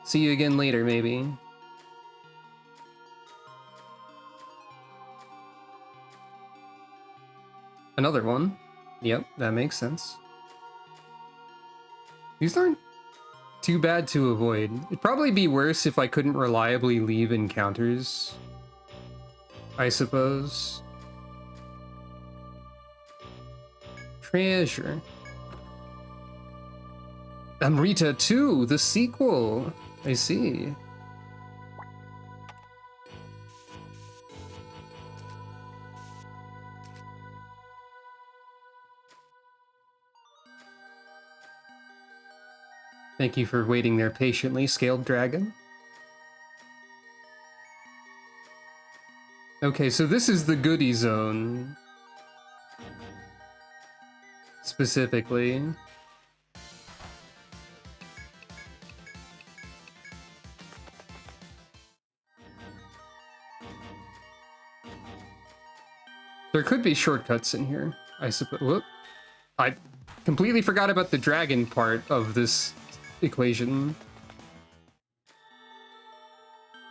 See you again later, maybe. Another one. Yep, that makes sense. These aren't too bad to avoid. It'd probably be worse if I couldn't reliably leave encounters, I suppose. Treasure. Amrita 2, the sequel. I see. Thank you for waiting there patiently, Scaled Dragon. Okay, so this is the goodie zone. Specifically. There could be shortcuts in here, I suppose. Whoop. I completely forgot about the dragon part of this equation.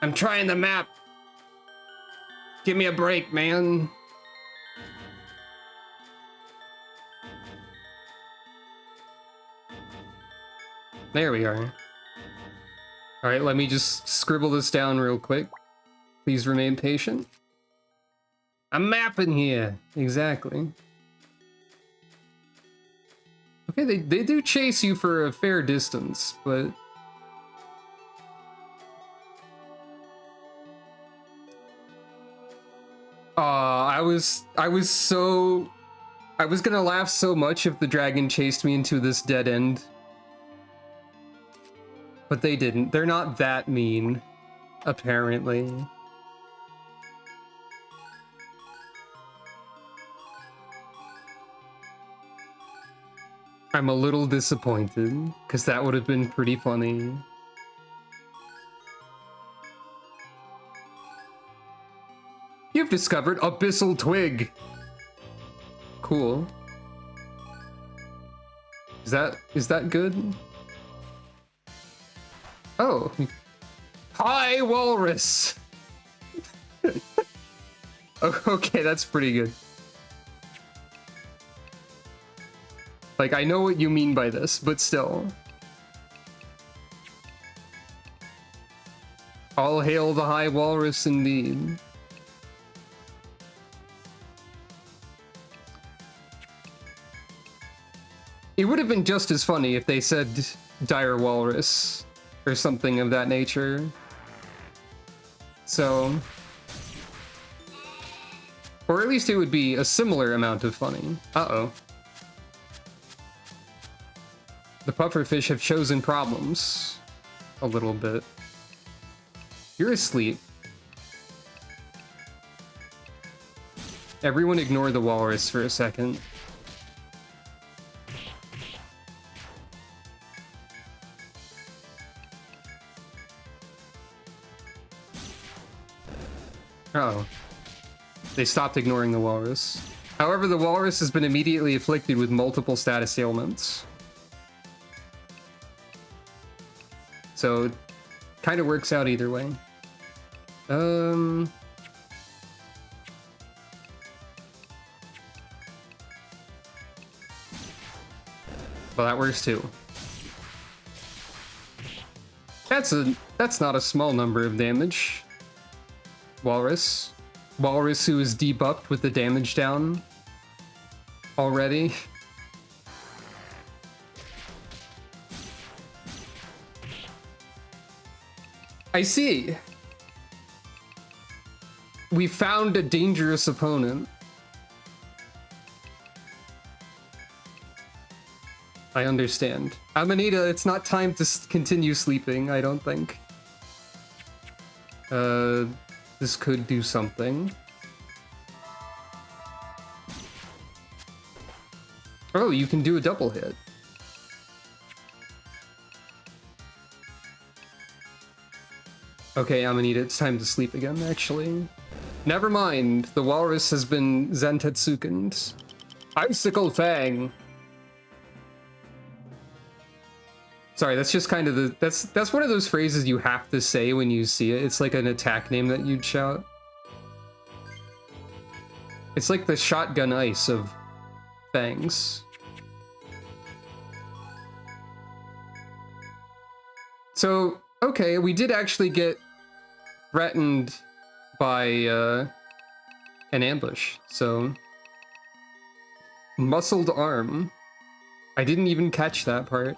I'm trying the map. Give me a break, man. There we are. All right, let me just scribble this down real quick. Please remain patient. I'm mapping here. Exactly. Okay, they do chase you for a fair distance, but... I was gonna laugh so much if the dragon chased me into this dead end. But they didn't. They're not that mean, apparently. I'm a little disappointed, because that would have been pretty funny. You've discovered Abyssal Twig! Cool. Is that good? Oh. Hi, Walrus! Okay, that's pretty good. Like, I know what you mean by this, but still. All hail the High Walrus indeed. It would have been just as funny if they said Dire Walrus or something of that nature. So... or at least it would be a similar amount of funny. Uh-oh. The pufferfish have chosen problems. A little bit. You're asleep. Everyone ignore the walrus for a second. Uh-oh. They stopped ignoring the walrus. However, the walrus has been immediately afflicted with multiple status ailments. So, kind of works out either way. Well, that works too. That's not a small number of damage. Walrus. Walrus who is debuffed with the damage down already. I see. We found a dangerous opponent. I understand. Amanita, it's not time to continue sleeping, I don't think. This could do something. Oh, you can do a double hit. Okay, Amanita, it's time to sleep again, actually. Never mind, the walrus has been Zentetsukened. Icicle Fang! Sorry, that's just kind of the... That's one of those phrases you have to say when you see it. It's like an attack name that you'd shout. It's like the shotgun ice of fangs. So, okay, we did actually get threatened by an ambush, so... Muscled arm. I didn't even catch that part.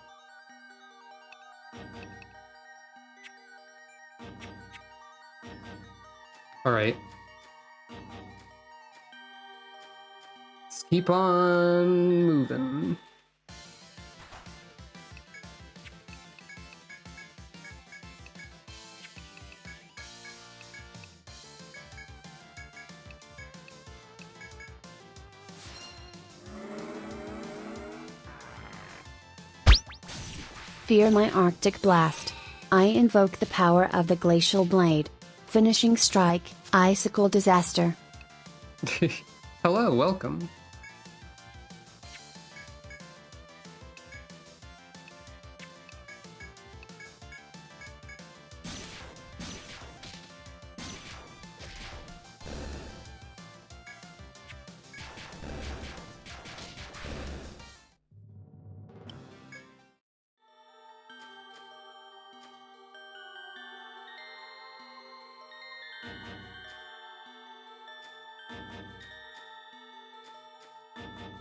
Alright. Let's keep on moving. Fear my Arctic blast. I invoke the power of the glacial blade. Finishing strike, icicle disaster. Hello, welcome.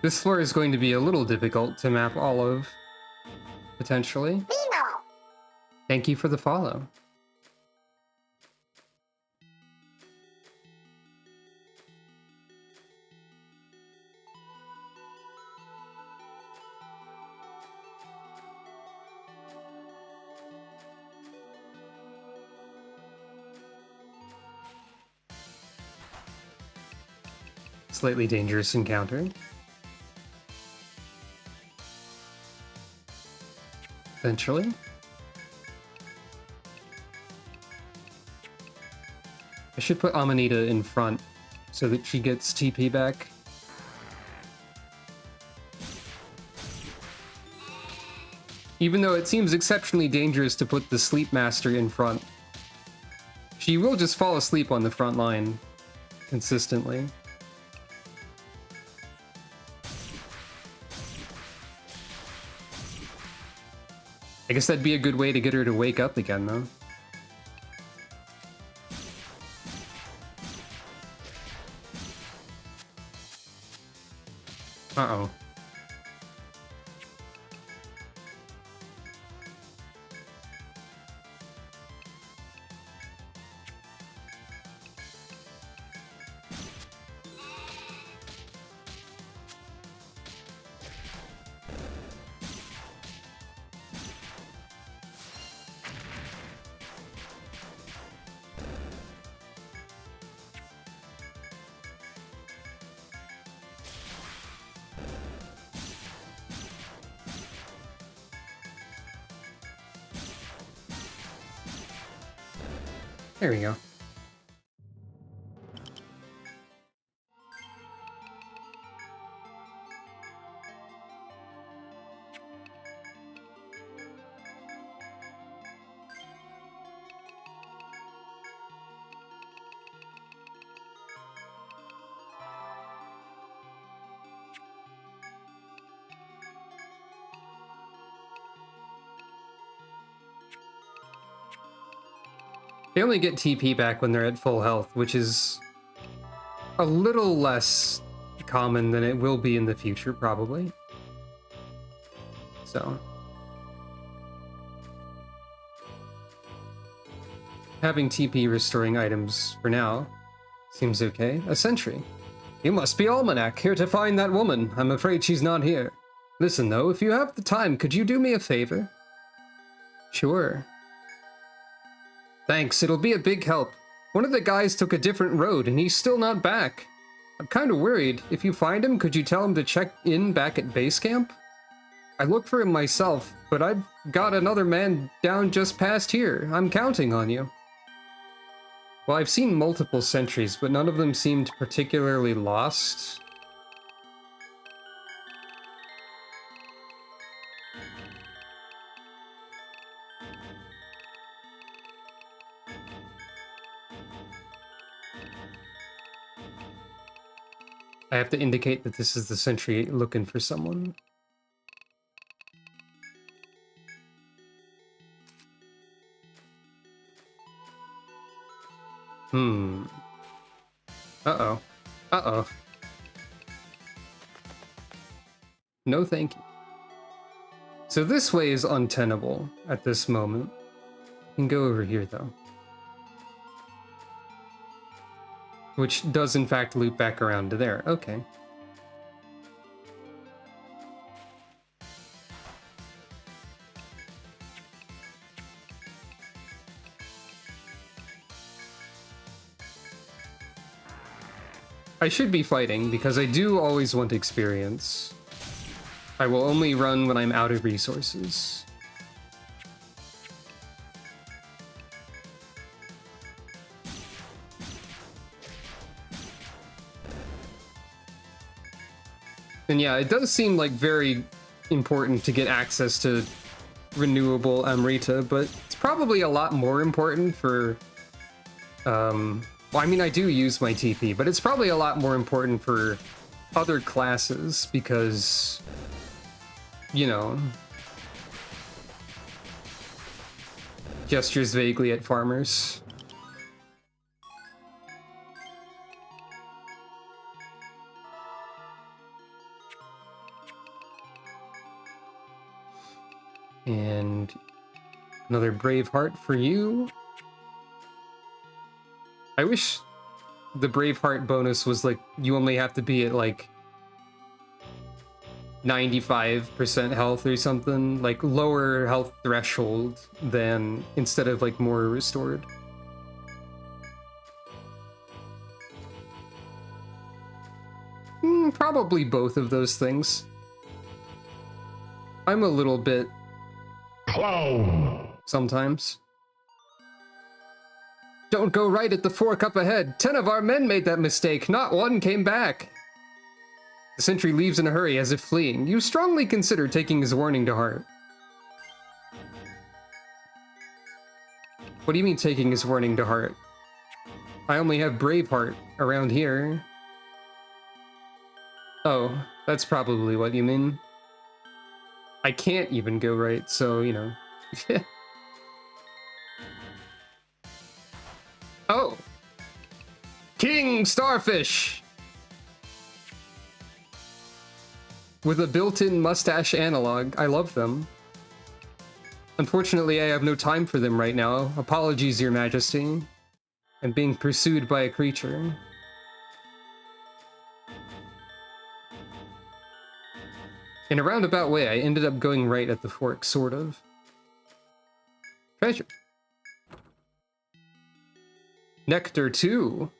This floor is going to be a little difficult to map all of, potentially. Thank you for the follow. Slightly dangerous encounter. Eventually. I should put Amanita in front so that she gets TP back. Even though it seems exceptionally dangerous to put the Sleep Master in front, she will just fall asleep on the front line consistently. I guess that'd be a good way to get her to wake up again, though. Uh-oh. There we go. They only get TP back when they're at full health, which is a little less common than it will be in the future, probably. So. Having TP restoring items for now seems okay. A sentry. You must be Almanac, here to find that woman. I'm afraid she's not here. Listen, though, if you have the time, could you do me a favor? Sure. Thanks, it'll be a big help. One of the guys took a different road, and he's still not back. I'm kind of worried. If you find him, could you tell him to check in back at base camp? I looked for him myself, but I've got another man down just past here. I'm counting on you. Well, I've seen multiple sentries, but none of them seemed particularly lost. I have to indicate that this is the sentry looking for someone. Uh-oh. Uh-oh. No thank you. So this way is untenable at this moment. You can go over here, though. Which does, in fact, loop back around to there. Okay. I should be fighting, because I do always want experience. I will only run when I'm out of resources. And yeah, it does seem like very important to get access to renewable Amrita, but it's probably a lot more important for... Well, I mean, I do use my TP, but it's probably a lot more important for other classes because, you know, gestures vaguely at farmers. And another brave heart for you. I wish the Braveheart bonus was like, you only have to be at like 95% health or something, like lower health threshold than instead of like more restored. Probably both of those things. I'm a little bit clown sometimes. Don't go right at the fork up ahead. 10 of our men made that mistake. Not one came back. The sentry leaves in a hurry as if fleeing. You strongly consider taking his warning to heart. What do you mean taking his warning to heart? I only have Braveheart around here. Oh, that's probably what you mean. I can't even go right, so, you know. Oh! King Starfish! With a built-in mustache analog. I love them. Unfortunately, I have no time for them right now. Apologies, Your Majesty. I'm being pursued by a creature. In a roundabout way, I ended up going right at the fork, sort of. Treasure. Nectar 2.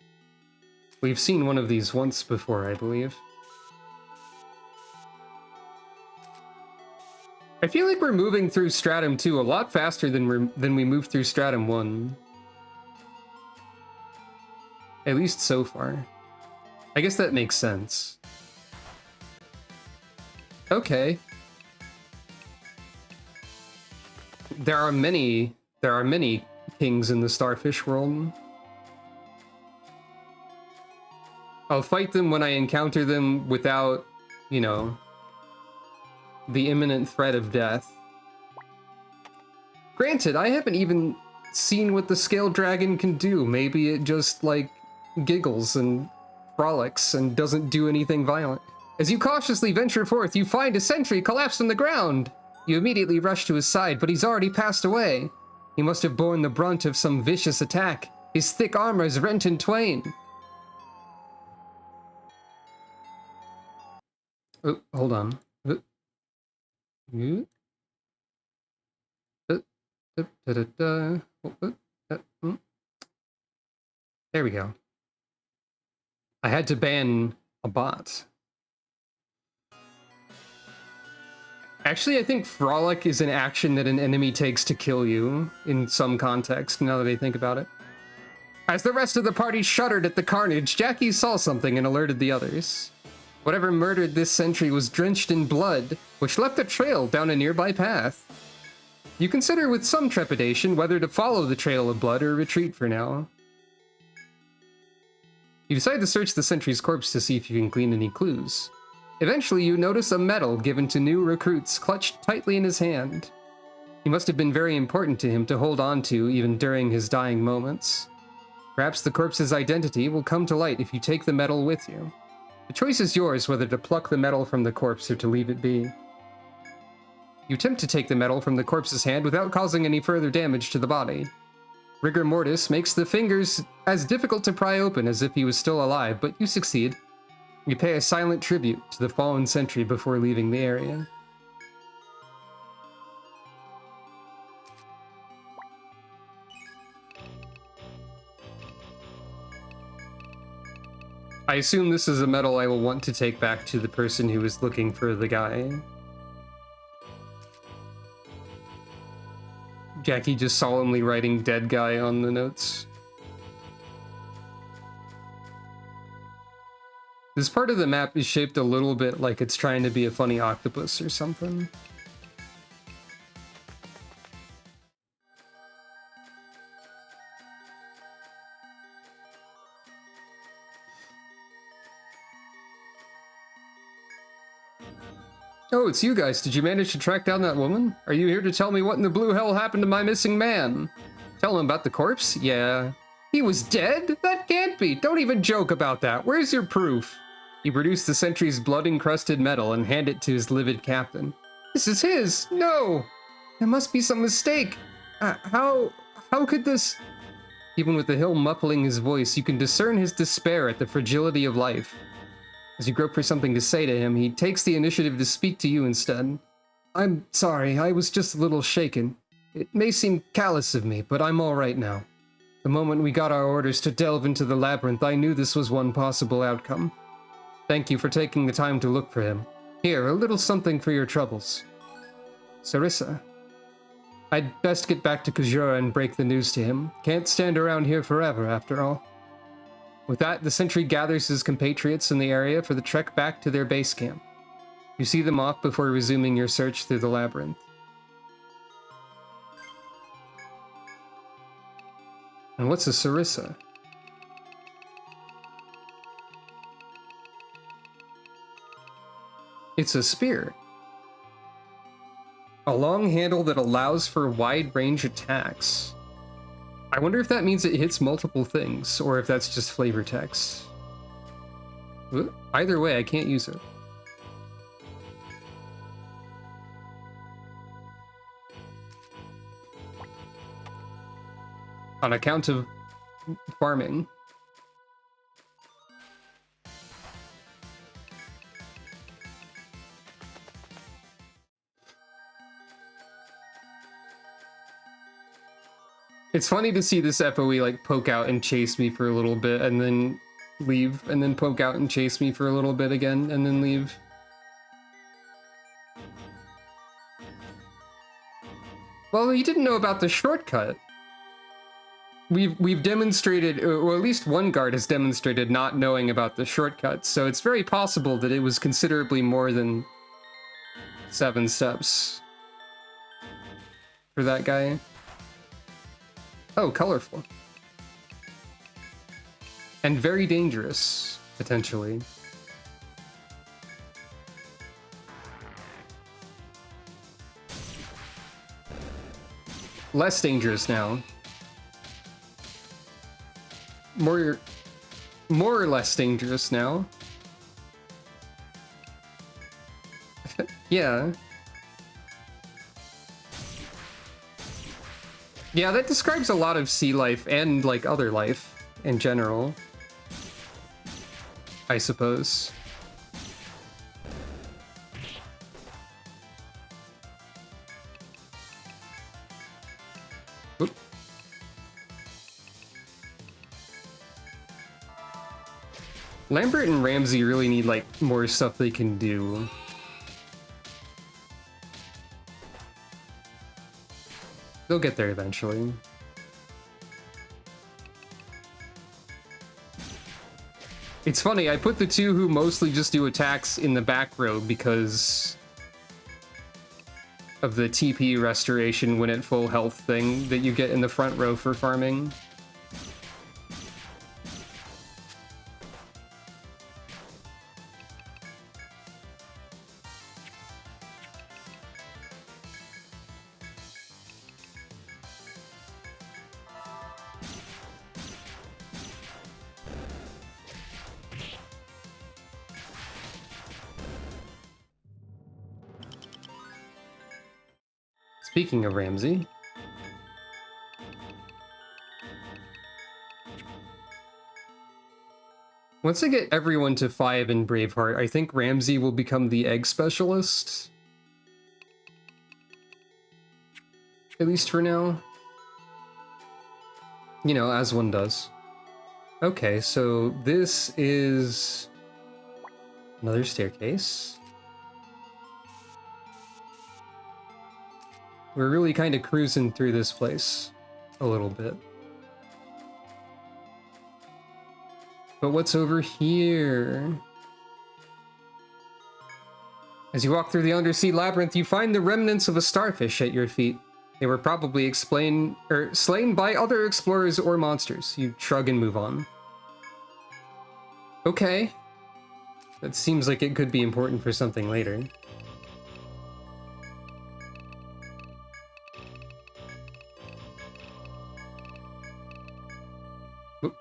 We've seen one of these once before, I believe. I feel like we're moving through Stratum 2 a lot faster than we moved through Stratum 1. At least so far. I guess that makes sense. Okay. There are many kings in the starfish world. I'll fight them when I encounter them without, you know, the imminent threat of death. Granted, I haven't even seen what the scale dragon can do. Maybe it just, like, giggles and frolics and doesn't do anything violent. As you cautiously venture forth, you find a sentry collapsed on the ground. You immediately rush to his side, but he's already passed away. He must have borne the brunt of some vicious attack. His thick armor is rent in twain. Oh, hold on. There we go. I had to ban a bot. Actually, I think Frolic is an action that an enemy takes to kill you in some context, now that I think about it. As the rest of the party shuddered at the carnage, Jackie saw something and alerted the others. Whatever murdered this sentry was drenched in blood, which left a trail down a nearby path. You consider with some trepidation whether to follow the trail of blood or retreat for now. You decide to search the sentry's corpse to see if you can glean any clues. Eventually, you notice a medal given to new recruits clutched tightly in his hand. He must have been very important to him to hold on to even during his dying moments. Perhaps the corpse's identity will come to light if you take the medal with you. The choice is yours whether to pluck the medal from the corpse or to leave it be. You attempt to take the medal from the corpse's hand without causing any further damage to the body. Rigor mortis makes the fingers as difficult to pry open as if he was still alive, but you succeed. You pay a silent tribute to the fallen sentry before leaving the area. I assume this is a medal I will want to take back to the person who was looking for the guy. Jackie just solemnly writing dead guy on the notes. This part of the map is shaped a little bit like it's trying to be a funny octopus or something. Oh, it's you guys. Did you manage to track down that woman? Are you here to tell me what in the blue hell happened to my missing man? Tell him about the corpse? Yeah. He was dead? That can't be. Don't even joke about that. Where's your proof? He produced the sentry's blood-encrusted medal and handed it to his livid captain. This is his! No! There must be some mistake! How could this... Even with the hill muffling his voice, you can discern his despair at the fragility of life. As you grope for something to say to him, he takes the initiative to speak to you instead. I'm sorry, I was just a little shaken. It may seem callous of me, but I'm all right now. The moment we got our orders to delve into the labyrinth, I knew this was one possible outcome. Thank you for taking the time to look for him. Here, a little something for your troubles. Sarissa. I'd best get back to Kajura and break the news to him. Can't stand around here forever, after all. With that, the sentry gathers his compatriots in the area for the trek back to their base camp. You see them off before resuming your search through the labyrinth. And what's a Sarissa? It's a spear. A long handle that allows for wide range attacks. I wonder if that means it hits multiple things, or if that's just flavor text. Either way, I can't use it. On account of farming. It's funny to see this FOE like poke out and chase me for a little bit and then leave, and then poke out and chase me for a little bit again and then leave. Well, you didn't know about the shortcut. We've demonstrated, or at least one guard has demonstrated not knowing about the shortcut, so it's very possible that it was considerably more than 7 steps for that guy. Oh, colorful. And very dangerous, potentially. Less dangerous now. More or less dangerous now. Yeah. Yeah, that describes a lot of sea life and, like, other life in general, I suppose. Oop. Lambert and Ramsey really need, like, more stuff they can do. They'll get there eventually. It's funny, I put the two who mostly just do attacks in the back row because of the TP restoration when at full health thing that you get in the front row for farming. Speaking of Ramsey, once I get everyone to 5 in Braveheart, I think Ramsey will become the egg specialist. At least for now. You know, as one does. Okay, so this is another staircase. We're really kind of cruising through this place a little bit. But what's over here? As you walk through the undersea labyrinth, you find the remnants of a starfish at your feet. They were probably slain by other explorers or monsters. You shrug and move on. Okay. That seems like it could be important for something later. Oop.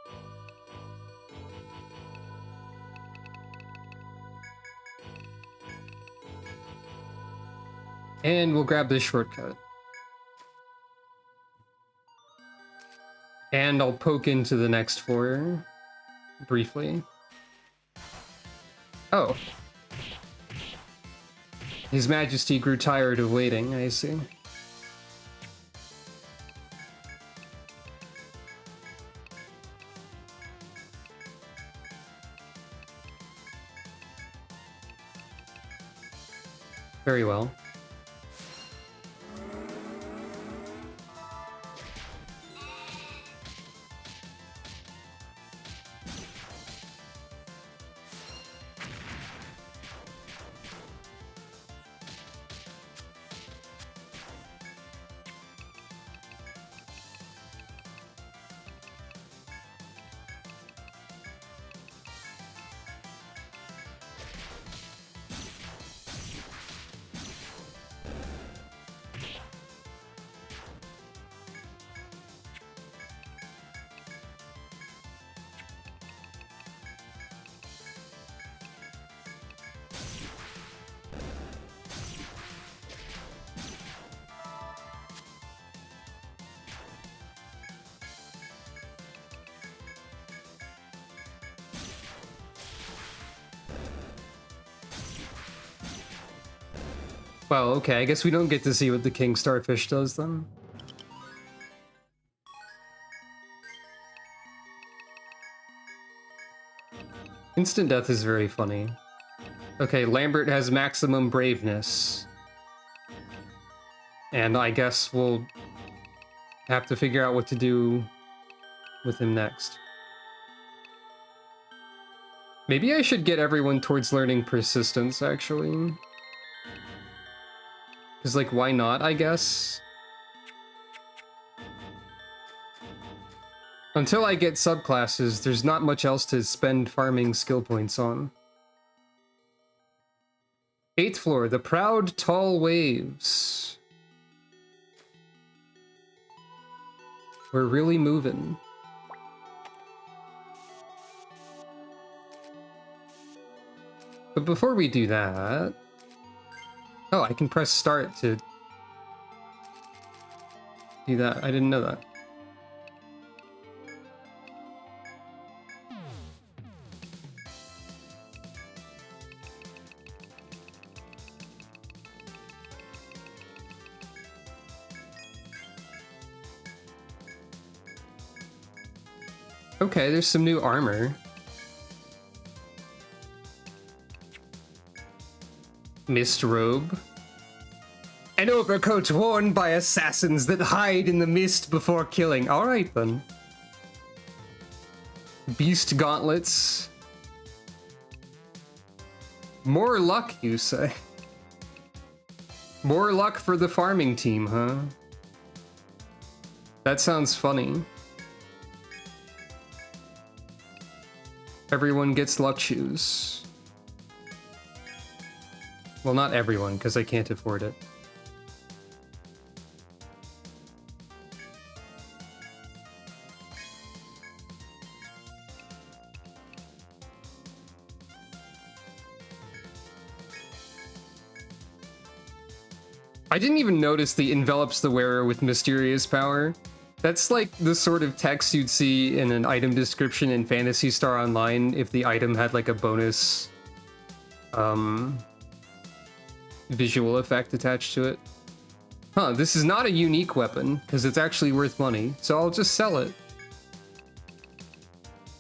And we'll grab this shortcut. And I'll poke into the next floor briefly. Oh. His Majesty grew tired of waiting, I see. Very well. Well, okay, I guess we don't get to see what the King Starfish does then. Instant death is very funny. Okay, Lambert has maximum braveness. And I guess we'll have to figure out what to do with him next. Maybe I should get everyone towards learning persistence, actually. Because, like, why not, I guess? Until I get subclasses, there's not much else to spend farming skill points on. 8th floor, the proud tall waves. We're really moving. But before we do that... Oh, I can press start to do that. I didn't know that. Okay, there's some new armor. Mist robe. An overcoat worn by assassins that hide in the mist before killing. Alright then. Beast gauntlets. More luck, you say? More luck for the farming team, huh? That sounds funny. Everyone gets luck shoes. Well, not everyone, because I can't afford it. I didn't even notice the envelops the wearer with mysterious power. That's like the sort of text you'd see in an item description in Phantasy Star Online if the item had like a bonus visual effect attached to it. Huh, this is not a unique weapon, because it's actually worth money, so I'll just sell it.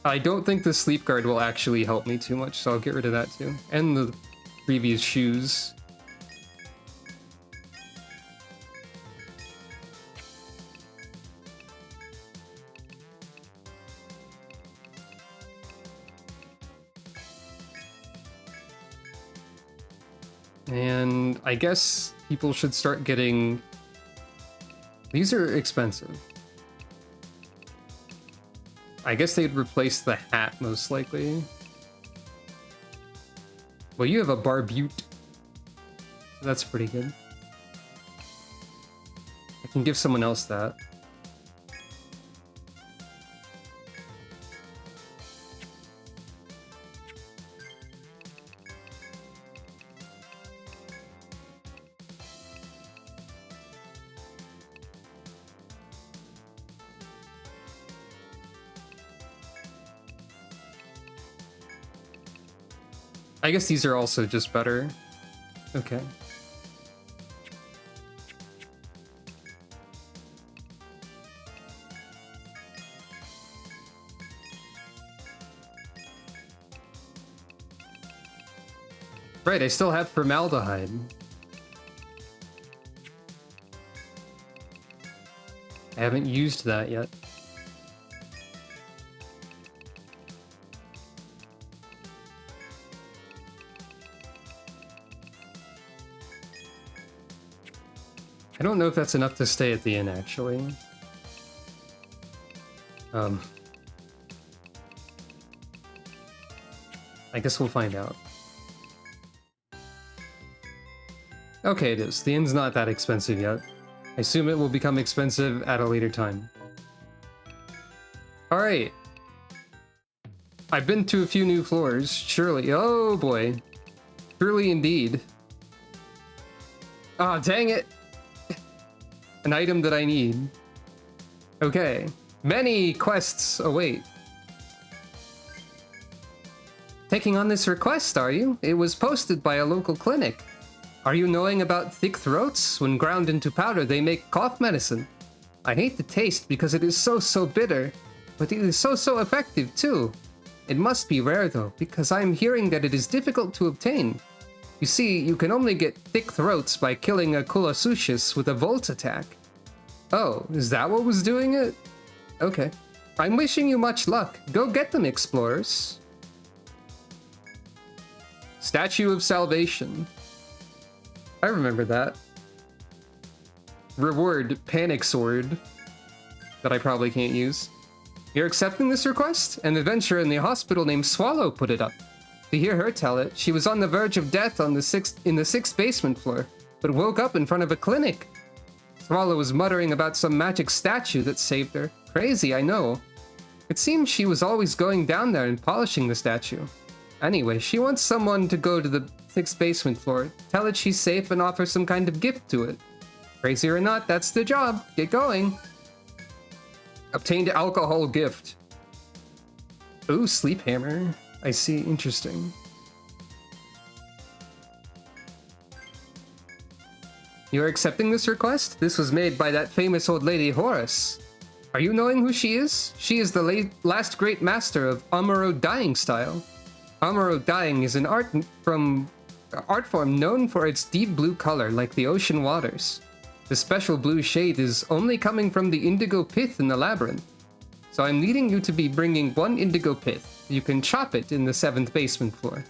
I don't think the sleep guard will actually help me too much, so I'll get rid of that too. And the previous shoes. And I guess people should start getting... These are expensive. I guess they'd replace the hat, most likely. Well, you have a barbute. So that's pretty good. I can give someone else that. I guess these are also just better. Okay. Right, I still have formaldehyde. I haven't used that yet. I don't know if that's enough to stay at the inn, actually. I guess we'll find out. Okay, it is. The inn's not that expensive yet. I assume it will become expensive at a later time. Alright. I've been to a few new floors, surely. Oh boy. Surely indeed. Ah, dang it! An item that I need. Okay. Many quests await. Taking on this request, are you? It was posted by a local clinic. Are you knowing about thick throats? When ground into powder, they make cough medicine. I hate the taste because it is so bitter, but it is so effective too. It must be rare though, because I'm hearing that it is difficult to obtain. You see, you can only get thick throats by killing a Colossus with a Volt attack. Oh, is that what was doing it? Okay. I'm wishing you much luck. Go get them, explorers. Statue of Salvation. I remember that. Reward, Panic Sword. That I probably can't use. You're accepting this request? An adventurer in the hospital named Swallow put it up. To hear her tell it, she was on the verge of death on the sixth basement floor, but woke up in front of a clinic. Swallow was muttering about some magic statue that saved her. Crazy, I know. It seems she was always going down there and polishing the statue. Anyway, she wants someone to go to the 6th basement floor, tell it she's safe, and offer some kind of gift to it. Crazy or not, that's the job. Get going. Obtained alcohol gift. Ooh, sleep hammer. I see. Interesting. You are accepting this request? This was made by that famous old lady, Horus. Are you knowing who she is? She is the last great master of Amuro dyeing style. Amuro dyeing is an art from art form known for its deep blue color like the ocean waters. The special blue shade is only coming from the indigo pith in the labyrinth. So I'm leading you to be bringing 1 indigo pith. You can chop it in the 7th basement floor.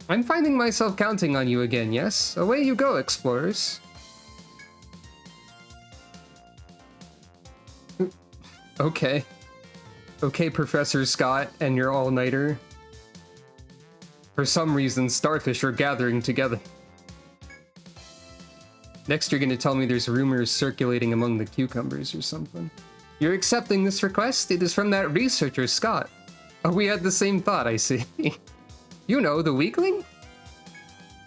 I'm finding myself counting on you again, yes? Away you go, explorers. Okay. Okay, Professor Scott and your all-nighter. For some reason, starfish are gathering together. Next, you're gonna tell me there's rumors circulating among the cucumbers or something. You're accepting this request? It is from that researcher, Scott. Oh, we had the same thought, I see. You know, the weakling?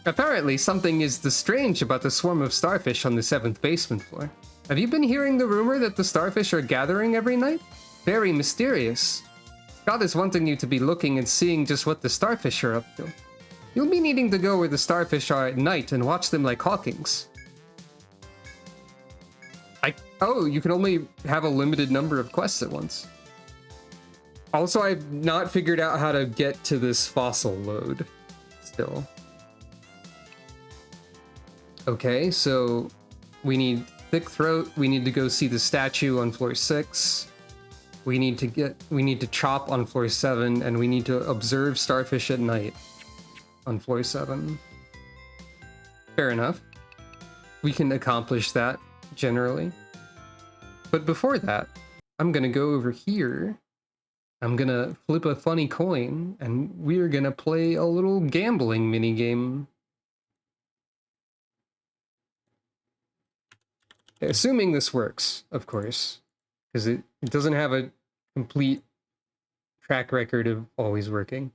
Apparently, something is strange about the swarm of starfish on the 7th basement floor. Have you been hearing the rumor that the starfish are gathering every night? Very mysterious. Scott is wanting you to be looking and seeing just what the starfish are up to. You'll be needing to go where the starfish are at night and watch them like Hawkings. Oh, you can only have a limited number of quests at once. Also, I've not figured out how to get to this fossil load still. Okay, so we need Thick Throat, we need to go see the statue on floor 6. We need to chop on floor 7, and we need to observe starfish at night on floor 7. Fair enough. We can accomplish that, generally. But before that, I'm gonna go over here. I'm gonna flip a funny coin, and we're gonna play a little gambling minigame. Assuming this works, of course, because it doesn't have a complete track record of always working.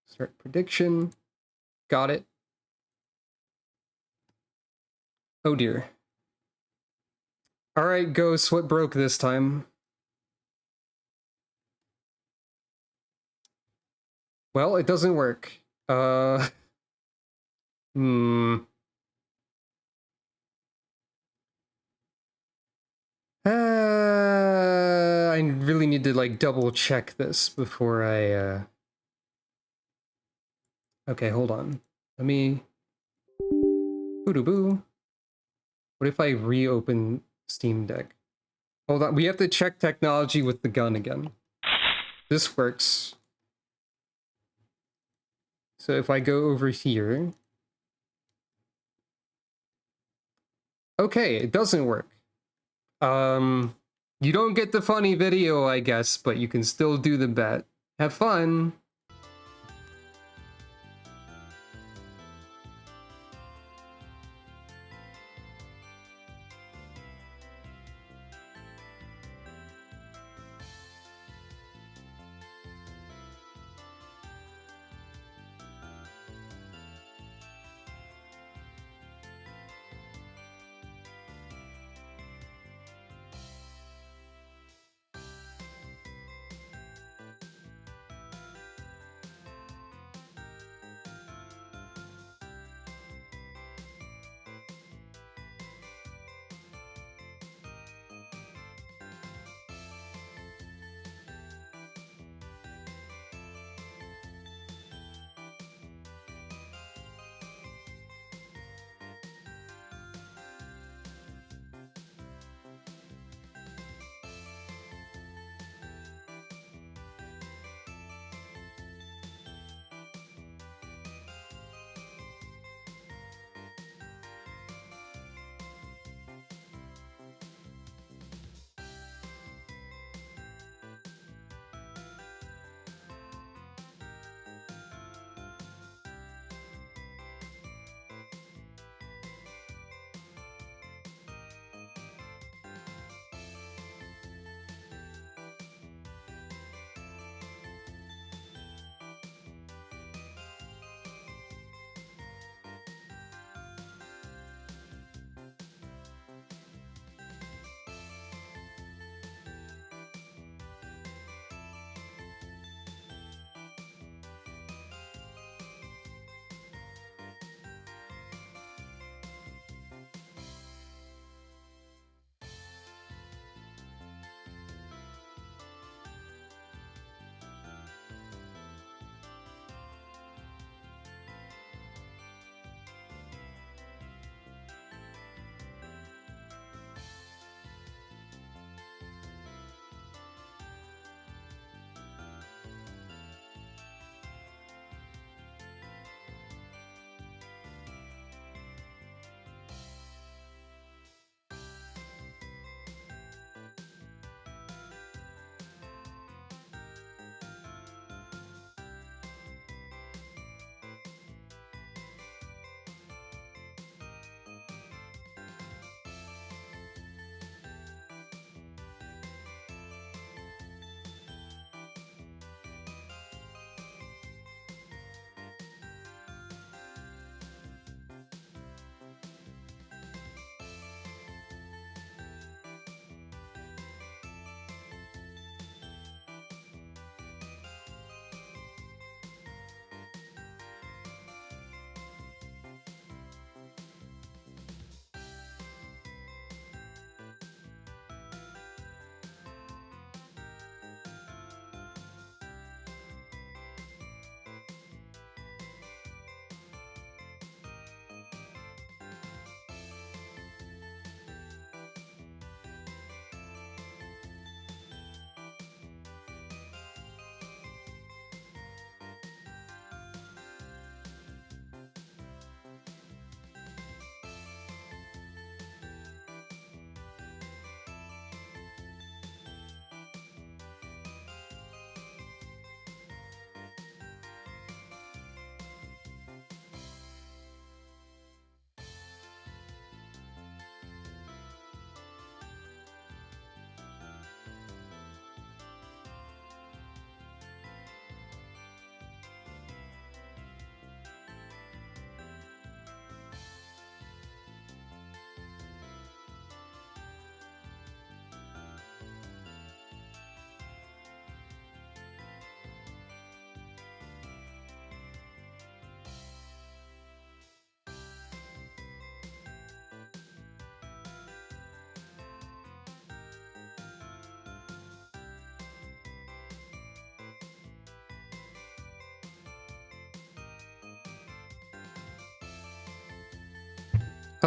Start prediction. Got it. Oh dear. Alright, Ghost, what broke this time? Well, it doesn't work. I really need to, like, double check this before I, Okay, hold on. Let me... Boo-doo-boo. What if I reopen Steam Deck? Hold on, we have to check technology with the gun again. This works. So if I go over here... Okay, it doesn't work. You don't get the funny video, I guess, but you can still do the bet. Have fun!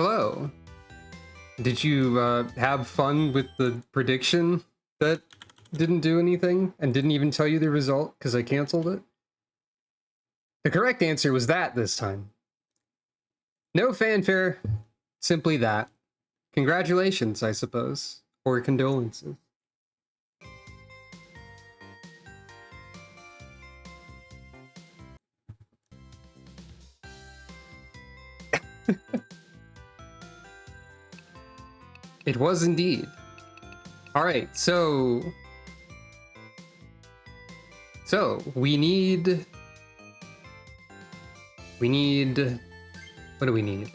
Hello. Did you have fun with the prediction that didn't do anything and didn't even tell you the result because I canceled it? The correct answer was that this time. No fanfare, simply that. Congratulations, I suppose, or condolences. It was indeed. Alright, so we need... What do we need?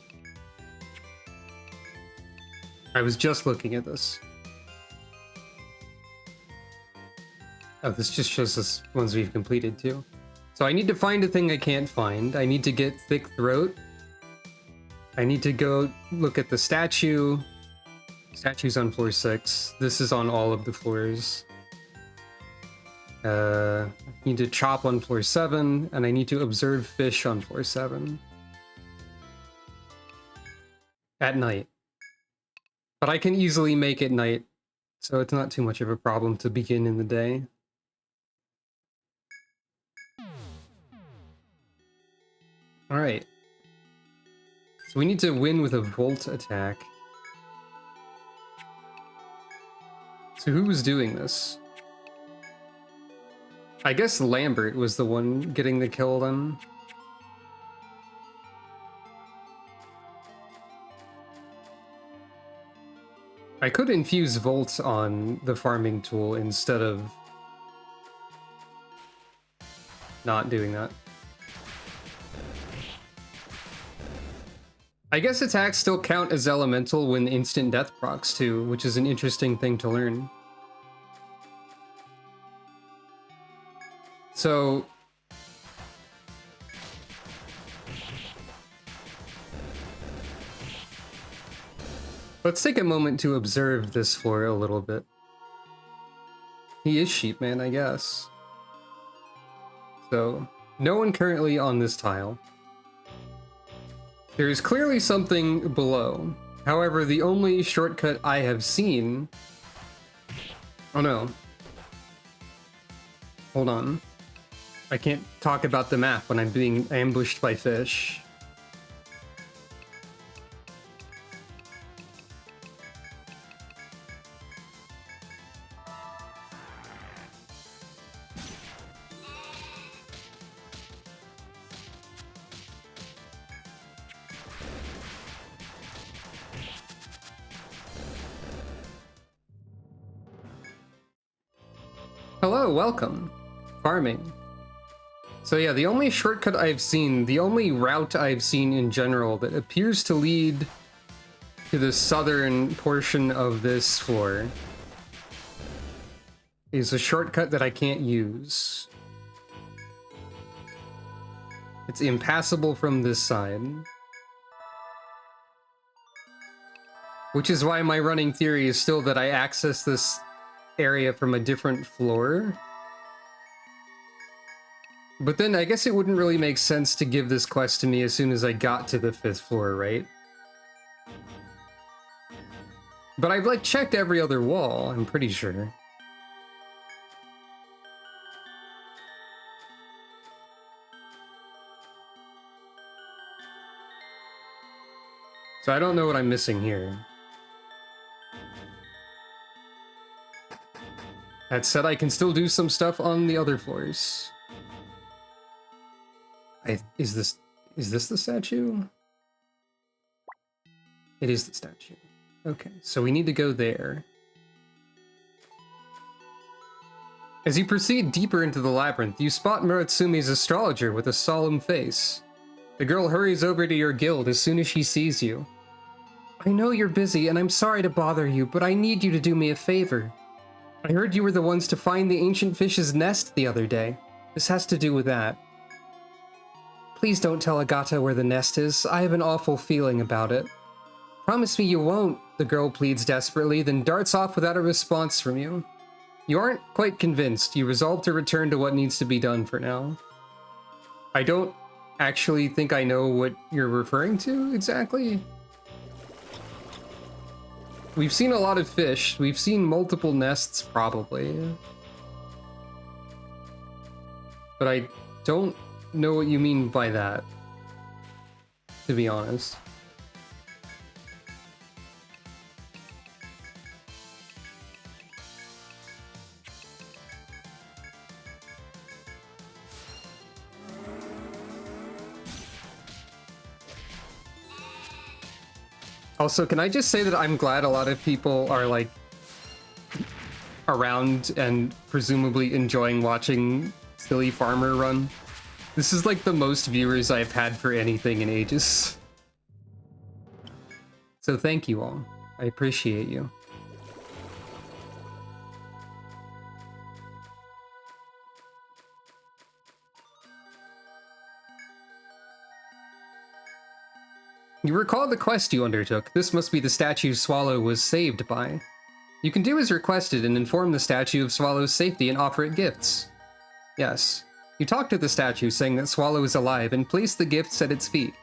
I was just looking at this. Oh, this just shows us ones we've completed too. So I need to find a thing I can't find. I need to get Thick Throat. I need to go look at the statue. Statue's on floor 6. This is on all of the floors. I need to chop on floor 7, and I need to observe fish on floor 7. At night. But I can easily make it night, so it's not too much of a problem to begin in the day. Alright. So we need to win with a Volt attack. So who was doing this? I guess Lambert was the one getting the kill then. I could infuse Volt on the farming tool instead of not doing that. I guess attacks still count as elemental when instant death procs too, which is an interesting thing to learn. So let's take a moment to observe this floor a little bit. He is Sheepman, I guess. So no one currently on this tile. There is clearly something below. However, the only shortcut I have seen... Oh no. Hold on. I can't talk about the map when I'm being ambushed by fish. Hello, welcome. Farming. So yeah, the only shortcut I've seen, the only route I've seen in general that appears to lead to the southern portion of this floor is a shortcut that I can't use. It's impassable from this side. Which is why my running theory is still that I access this area from a different floor. But then I guess it wouldn't really make sense to give this quest to me as soon as I got to the 5th floor, right? But I've like checked every other wall, I'm pretty sure. So I don't know what I'm missing here. That said, I can still do some stuff on the other floors. Is this the statue? It is the statue. Okay, so we need to go there. As you proceed deeper into the labyrinth, you spot Muratsumi's astrologer with a solemn face. The girl hurries over to your guild as soon as she sees you. I know you're busy, and I'm sorry to bother you, but I need you to do me a favor. I heard you were the ones to find the ancient fish's nest the other day. This has to do with that. Please don't tell Agata where the nest is. I have an awful feeling about it. Promise me you won't, the girl pleads desperately, then darts off without a response from you. You aren't quite convinced. You resolve to return to what needs to be done for now. I don't actually think I know what you're referring to exactly. We've seen a lot of fish. We've seen multiple nests, probably. But I don't know what you mean by that, to be honest. Also, can I just say that I'm glad a lot of people are, like, around and presumably enjoying watching Silly Farmer run? This is, like, the most viewers I've had for anything in ages. So thank you all. I appreciate you. You recall the quest you undertook. This must be the statue Swallow was saved by. You can do as requested and inform the statue of Swallow's safety and offer it gifts. Yes. You talk to the statue, saying that Swallow is alive, and place the gifts at its feet.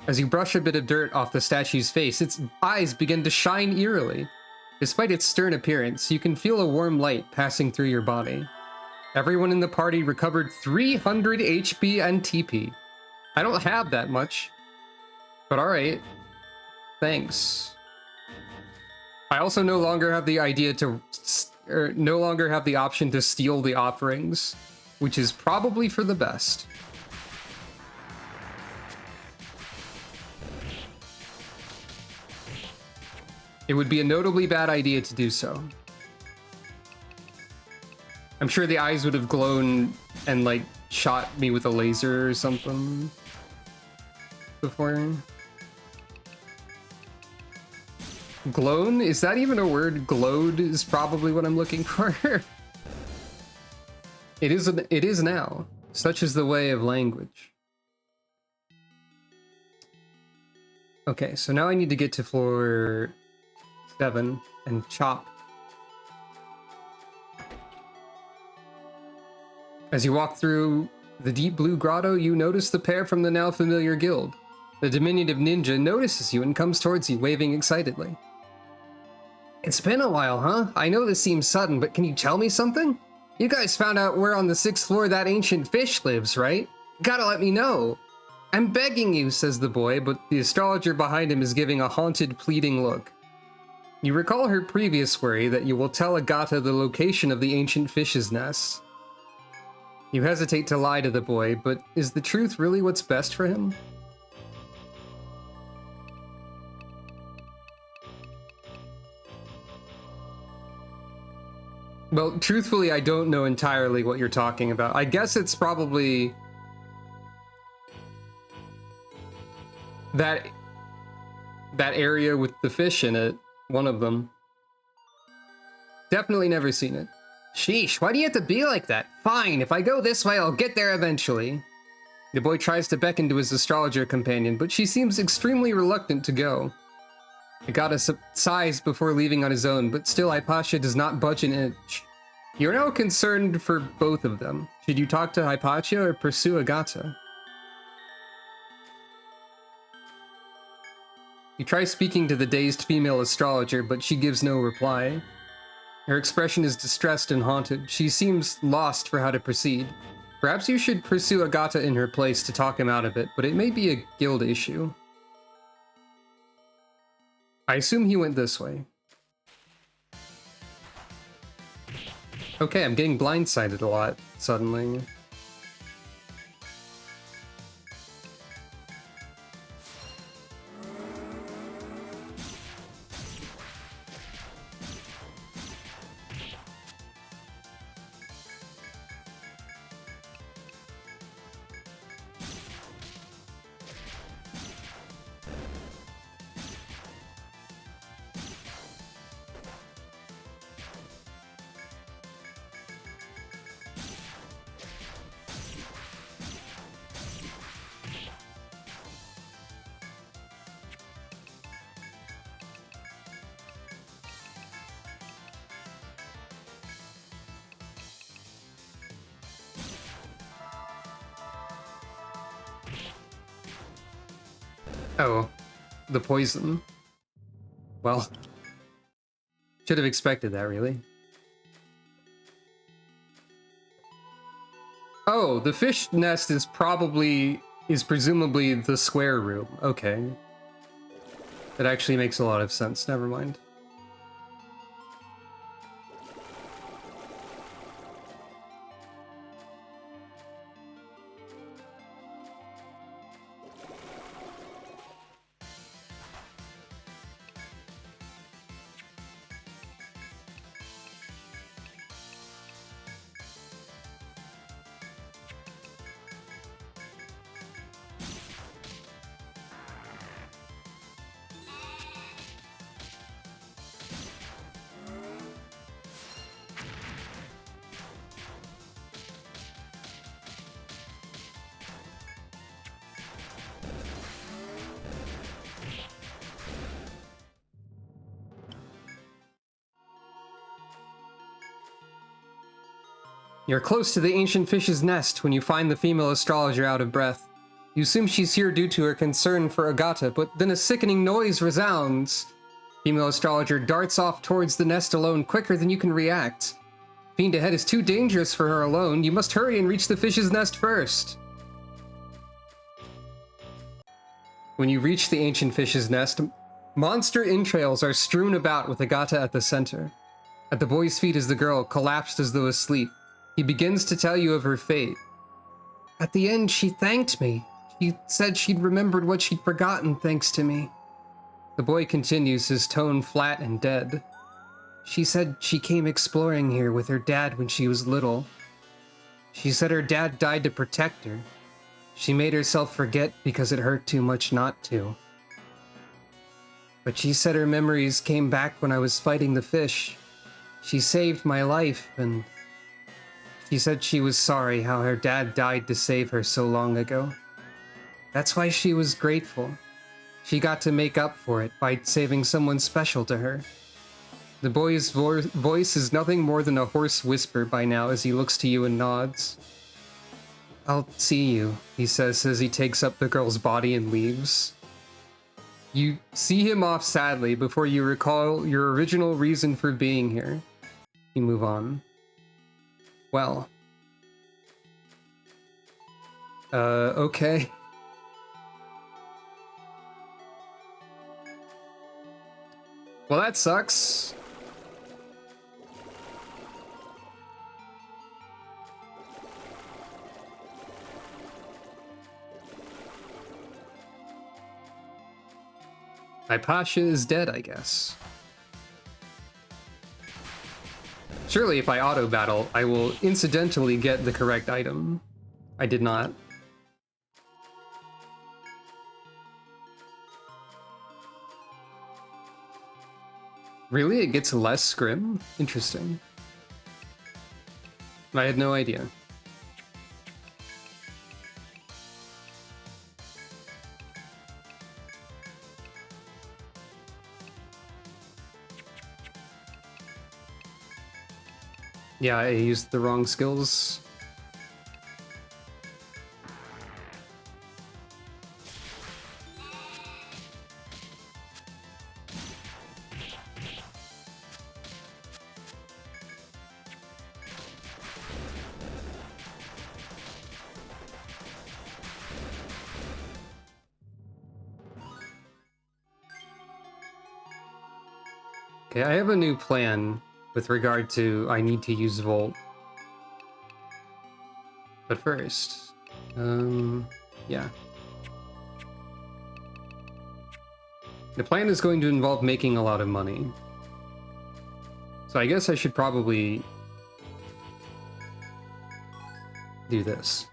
As you brush a bit of dirt off the statue's face, its eyes begin to shine eerily. Despite its stern appearance, you can feel a warm light passing through your body. Everyone in the party recovered 300 HP and TP. I don't have that much. But alright. Thanks. I also no longer have the no longer have the option to steal the offerings, which is probably for the best. It would be a notably bad idea to do so. I'm sure the eyes would have glowed and, like, shot me with a laser or something before. Glown? Is that even a word? Glowed is probably what I'm looking for. It is now. Such is the way of language. Okay, so now I need to get to floor 7 and chop. As you walk through the deep blue grotto, you notice the pair from the now familiar guild. The diminutive ninja notices you and comes towards you, waving excitedly. It's been a while, huh? I know this seems sudden, but can you tell me something? You guys found out where on the 6th floor that ancient fish lives, right? Gotta let me know. I'm begging you, says the boy, but the astrologer behind him is giving a haunted, pleading look. You recall her previous worry that you will tell Agata the location of the ancient fish's nest. You hesitate to lie to the boy, but is the truth really what's best for him? Well, truthfully, I don't know entirely what you're talking about. I guess it's probably that area with the fish in it, one of them. Definitely never seen it. Sheesh, why do you have to be like that? Fine, if I go this way, I'll get there eventually. The boy tries to beckon to his astrologer companion, but she seems extremely reluctant to go. Agata sighs before leaving on his own, but still Hypatia does not budge an inch. You're now concerned for both of them. Should you talk to Hypatia or pursue Agata? You try speaking to the dazed female astrologer, but she gives no reply. Her expression is distressed and haunted. She seems lost for how to proceed. Perhaps you should pursue Agata in her place to talk him out of it, but it may be a guild issue. I assume he went this way. Okay, I'm getting blindsided a lot, suddenly. Oh, the poison. Well, Should have expected that, really. Oh, the fish nest is presumably the square room. Okay. That actually makes a lot of sense. Never mind. You're close to the ancient fish's nest when you find the female astrologer out of breath. You assume she's here due to her concern for Agata, but then a sickening noise resounds. Female astrologer darts off towards the nest alone quicker than you can react. Fiend ahead is too dangerous for her alone. You must hurry and reach the fish's nest first. When you reach the ancient fish's nest, monster entrails are strewn about with Agata at the center. At the boy's feet is the girl, collapsed as though asleep. He begins to tell you of her fate. At the end, she thanked me. She said she'd remembered what she'd forgotten thanks to me. The boy continues, his tone flat and dead. She said she came exploring here with her dad when she was little. She said her dad died to protect her. She made herself forget because it hurt too much not to. But she said her memories came back when I was fighting the fish. She saved my life, and she said she was sorry how her dad died to save her so long ago. That's why she was grateful. She got to make up for it by saving someone special to her. The boy's voice is nothing more than a hoarse whisper by now as he looks to you and nods. I'll see you, he says as he takes up the girl's body and leaves. You see him off sadly before you recall your original reason for being here. You move on. Well. Okay. Well, that sucks. Hypatia is dead, I guess. Surely if I auto-battle, I will incidentally get the correct item. I did not. Really? It gets less scrim? Interesting. I had no idea. Yeah, I used the wrong skills. Okay, I have a new plan with regard to I need to use Volt. But first, yeah. The plan is going to involve making a lot of money. So I guess I should probably do this.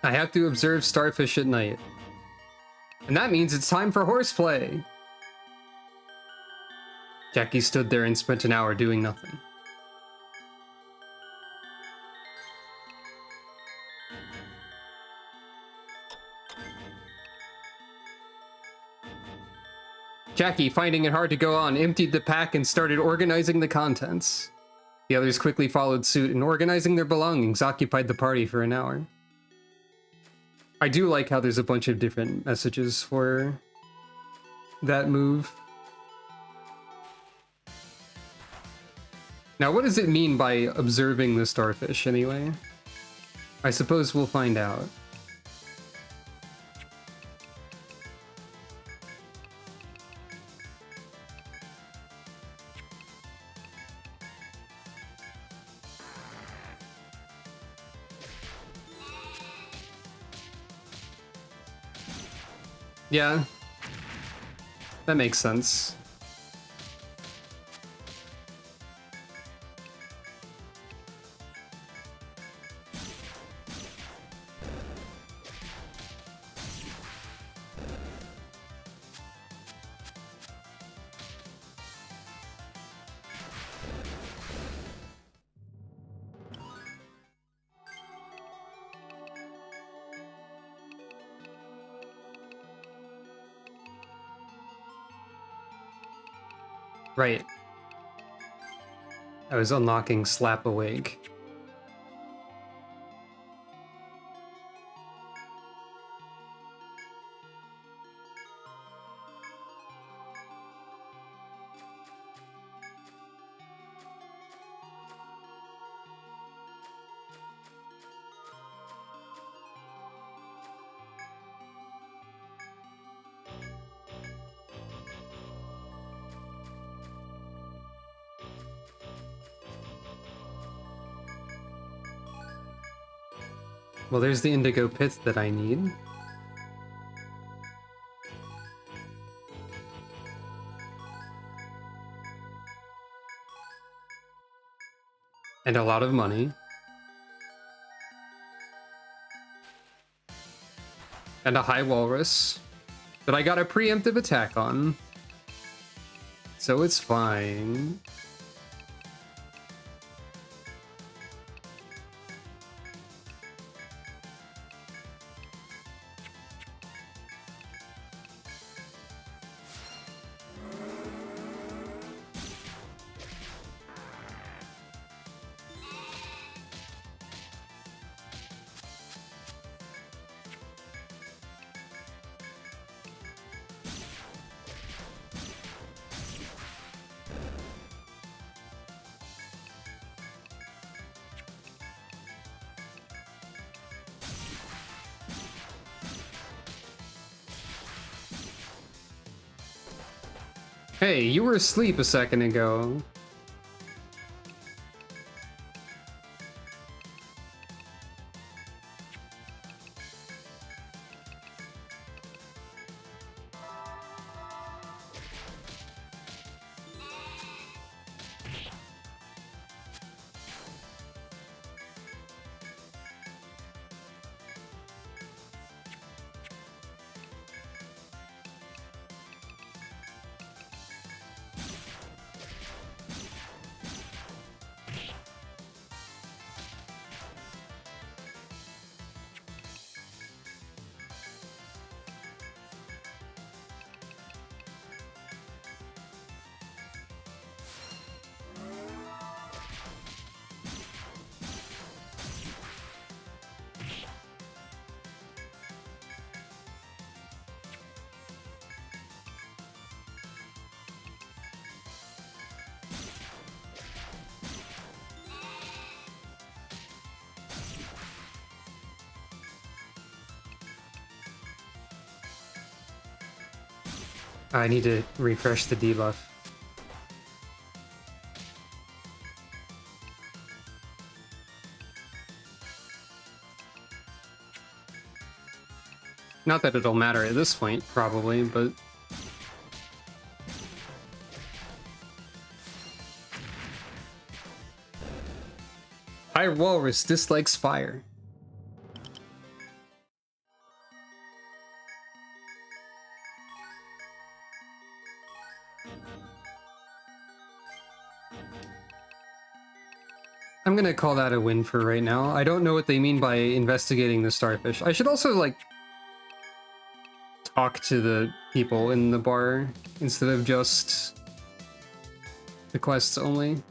I have to observe starfish at night. And that means it's time for horseplay! Jackie stood there and spent an hour doing nothing. Jackie, finding it hard to go on, emptied the pack and started organizing the contents. The others quickly followed suit, and organizing their belongings occupied the party for an hour. I do like how there's a bunch of different messages for that move. Now, what does it mean by observing the starfish, anyway? I suppose we'll find out. Yeah, that makes sense. Right. I was unlocking Slap Awake. Well, there's the indigo pit that I need. And a lot of money. And a high walrus that I got a preemptive attack on. So it's fine. Hey, you were asleep a second ago. I need to refresh the debuff. Not that it'll matter at this point, probably, but... High Walrus dislikes fire. I'm gonna call that a win for right now. I don't know what they mean by investigating the starfish. I should also, like, talk to the people in the bar instead of just the quests only.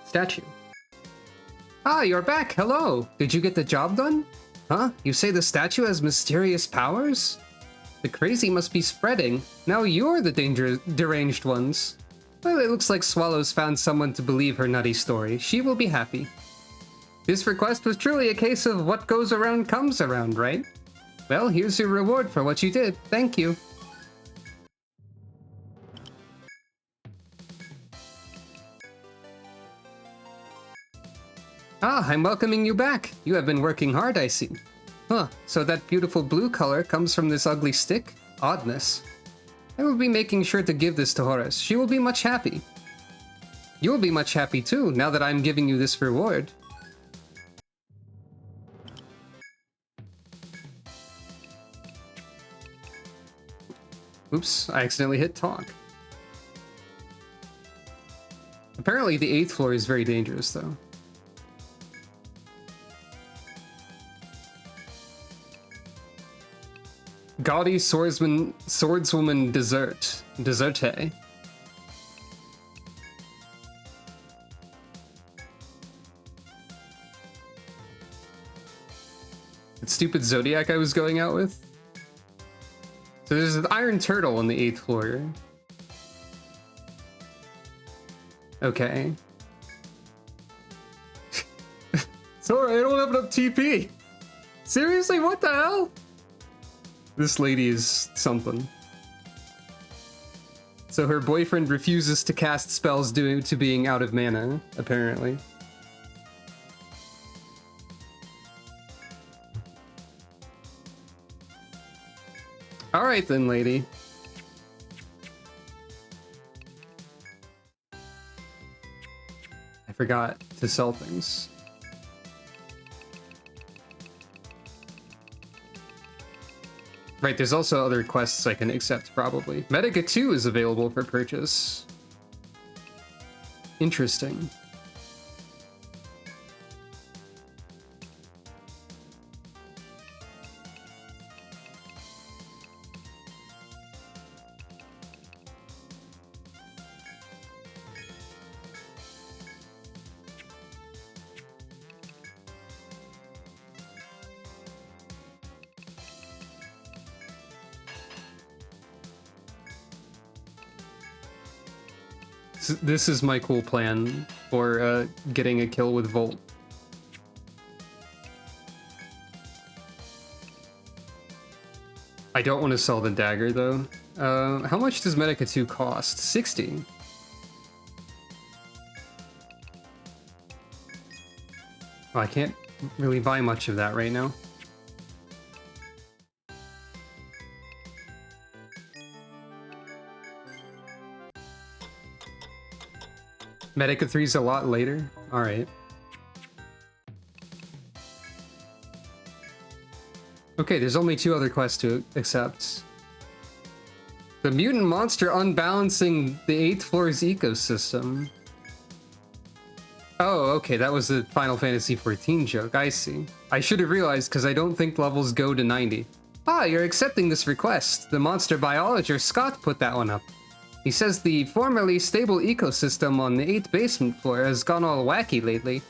Statue. Ah, you're back. Hello. Did you get the job done? Huh? You say the statue has mysterious powers? The crazy must be spreading. Now you're the deranged ones. Well, it looks like Swallow's found someone to believe her nutty story. She will be happy. This request was truly a case of what goes around comes around, right? Well, here's your reward for what you did. Thank you. Ah, I'm welcoming you back. You have been working hard, I see. Huh, so that beautiful blue color comes from this ugly stick? Oddness. I will be making sure to give this to Horace. She will be much happy. You will be much happy too, now that I'm giving you this reward. Oops, I accidentally hit talk. Apparently the 8th floor is very dangerous though. Gaudy swordswoman deserte. That stupid Zodiac I was going out with. So there's an iron turtle on the 8th floor. Okay. Sorry, I don't have enough TP. Seriously, what the hell? This lady is something. So her boyfriend refuses to cast spells due to being out of mana, apparently. Alright then, lady. I forgot to sell things. Right, there's also other quests I can accept, probably. Medica 2 is available for purchase. Interesting. This is my cool plan for getting a kill with Volt. I don't want to sell the dagger though. How much does Medica 2 cost? 60. Oh, I can't really buy much of that right now. Medica 3's a lot later? Alright. Okay, there's only 2 other quests to accept. The mutant monster unbalancing the 8th floor's ecosystem. Oh, okay, that was the Final Fantasy XIV joke, I see. I should have realized because I don't think levels go to 90. Ah, you're accepting this request. The monster biologist Scott put that one up. He says the formerly stable ecosystem on the 8th basement floor has gone all wacky lately.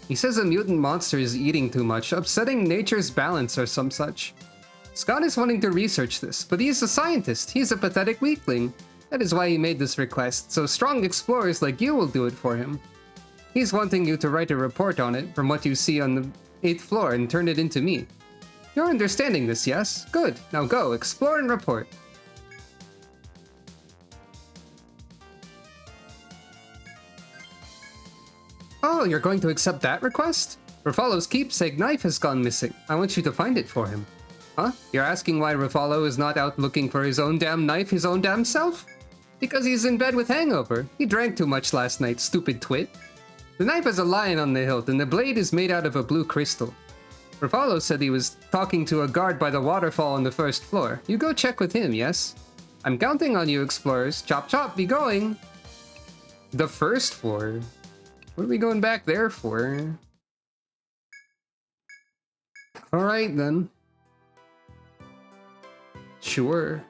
He says a mutant monster is eating too much, upsetting nature's balance or some such. Scott is wanting to research this, but he's a scientist. He's a pathetic weakling. That is why he made this request, so strong explorers like you will do it for him. He's wanting you to write a report on it from what you see on the 8th floor and turn it into me. You're understanding this, yes? Good. Now go, explore and report. Oh, you're going to accept that request? Rafalo's keepsake knife has gone missing. I want you to find it for him. Huh? You're asking why Rafalo is not out looking for his own damn knife his own damn self? Because he's in bed with hangover. He drank too much last night, stupid twit. The knife has a lion on the hilt, and the blade is made out of a blue crystal. Rafalo said he was talking to a guard by the waterfall on the 1st floor. You go check with him, yes? I'm counting on you, explorers. Chop chop, be going! The 1st floor? What are we going back there for? Alright then. Sure.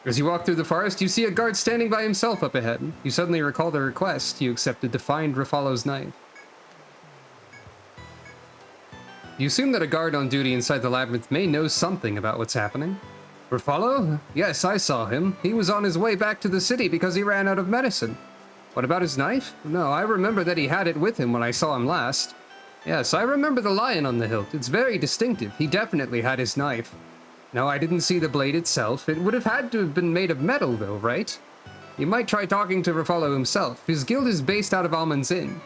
As you walk through the forest, you see a guard standing by himself up ahead. You suddenly recall the request you accepted to find Rafalo's knife. You assume that a guard on duty inside the labyrinth may know something about what's happening. Rafalo? Yes, I saw him. He was on his way back to the city because he ran out of medicine. What about his knife? No, I remember that he had it with him when I saw him last. Yes, I remember the lion on the hilt. It's very distinctive. He definitely had his knife. No, I didn't see the blade itself. It would have had to have been made of metal, though, right? You might try talking to Rafalo himself. His guild is based out of Alman's Inn.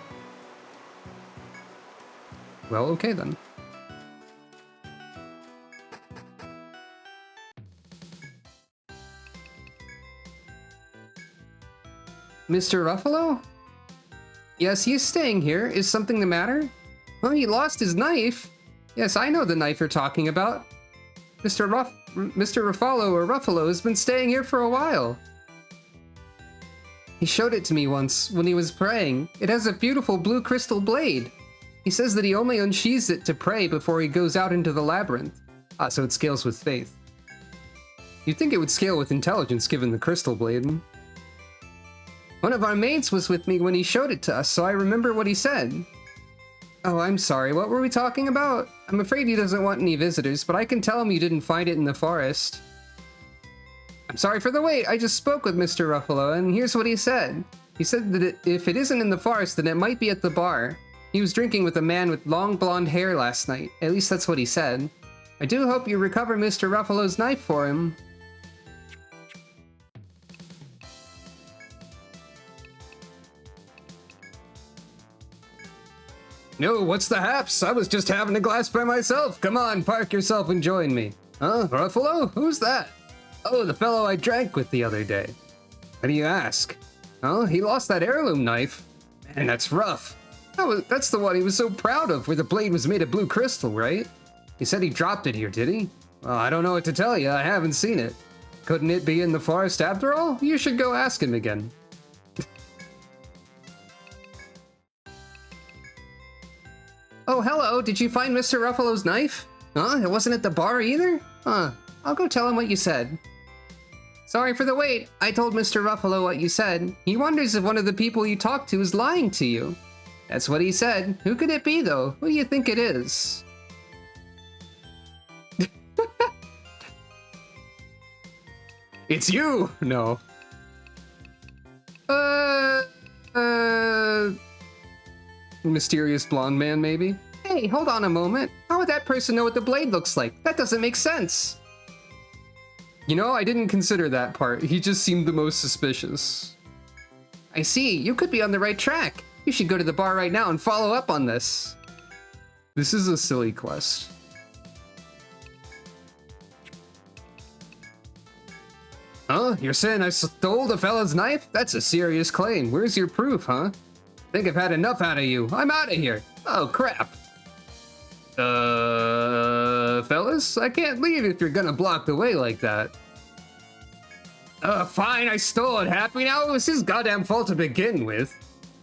Well, okay then. Mr. Ruffalo? Yes, he's staying here. Is something the matter? Well, he lost his knife. Yes, I know the knife you're talking about. Mr. Ruffalo or Ruffalo has been staying here for a while. He showed it to me once when he was praying. It has a beautiful blue crystal blade. He says that he only unsheathes it to pray before he goes out into the labyrinth. Ah, so it scales with faith. You'd think it would scale with intelligence given the crystal blade. One of our mates was with me when he showed it to us, so I remember what he said. Oh, I'm sorry, what were we talking about? I'm afraid he doesn't want any visitors, but I can tell him you didn't find it in the forest. I'm sorry for the wait, I just spoke with Mr. Ruffalo, and here's what he said. He said that if it isn't in the forest, then it might be at the bar. He was drinking with a man with long blonde hair last night. At least that's what he said. I do hope you recover Mr. Ruffalo's knife for him. No, what's the haps? I was just having a glass by myself. Come on, park yourself and join me. Huh? Ruffalo? Who's that? Oh, the fellow I drank with the other day. How do you ask? Oh, he lost that heirloom knife. Man, that's rough. That's the one he was so proud of, where the blade was made of blue crystal, right? He said he dropped it here, did he? Well, I don't know what to tell you. I haven't seen it. Couldn't it be in the forest after all? You should go ask him again. Oh, hello. Did you find Mr. Ruffalo's knife? Huh? It wasn't at the bar either? Huh. I'll go tell him what you said. Sorry for the wait. I told Mr. Ruffalo what you said. He wonders if one of the people you talked to is lying to you. That's what he said. Who could it be, though? Who do you think it is? It's you! No. Mysterious blonde man, maybe? Hey, hold on a moment. How would that person know what the blade looks like? That doesn't make sense. You know, I didn't consider that part. He just seemed the most suspicious. I see. You could be on the right track. You should go to the bar right now and follow up on this. This is a silly quest. Huh? You're saying I stole the fella's knife? That's a serious claim. Where's your proof, huh? Think I've had enough out of you. I'm out of here. Oh, crap. Fellas? I can't leave if you're gonna block the way like that. Fine, I stole it, Happy. Now it was his goddamn fault to begin with.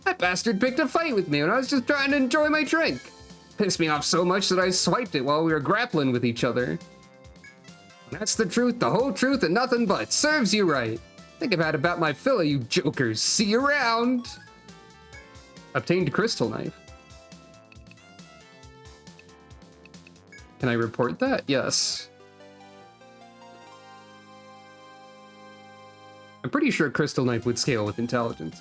That bastard picked a fight with me when I was just trying to enjoy my drink. Pissed me off so much that I swiped it while we were grappling with each other. That's the truth, the whole truth, and nothing but. Serves you right. Think about my filla, you jokers. See you around. Obtained crystal knife. Can I report that? Yes. I'm pretty sure crystal knife would scale with intelligence.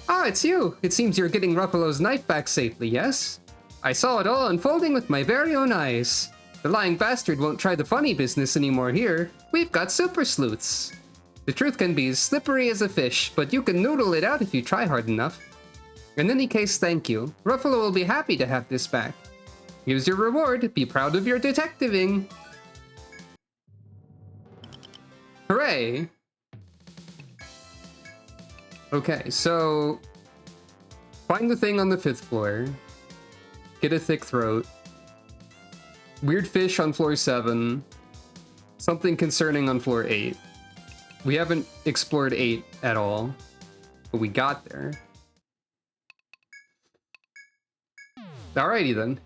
Ah, it's you. It seems you're getting Ruffalo's knife back safely, yes? I saw it all unfolding with my very own eyes. The lying bastard won't try the funny business anymore here. We've got super sleuths. The truth can be as slippery as a fish, but you can noodle it out if you try hard enough. In any case, thank you. Ruffalo will be happy to have this back. Here's your reward. Be proud of your detectiving. Hooray! Okay, so find the thing on the 5th floor. Get a thick throat. Weird fish on floor 7. Something concerning on floor 8. We haven't explored 8 at all, but we got there. Alrighty then.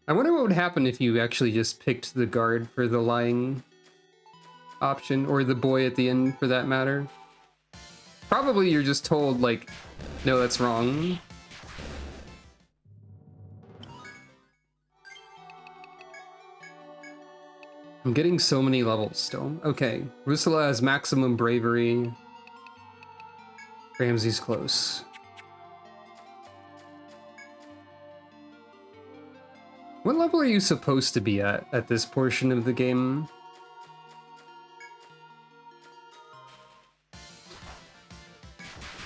I wonder what would happen if you actually just picked the guard for the lying option, or the boy at the end for that matter. Probably you're just told, like, no, that's wrong. I'm getting so many levels still. Okay, Rusula has maximum bravery. Ramsey's close. What level are you supposed to be at this portion of the game?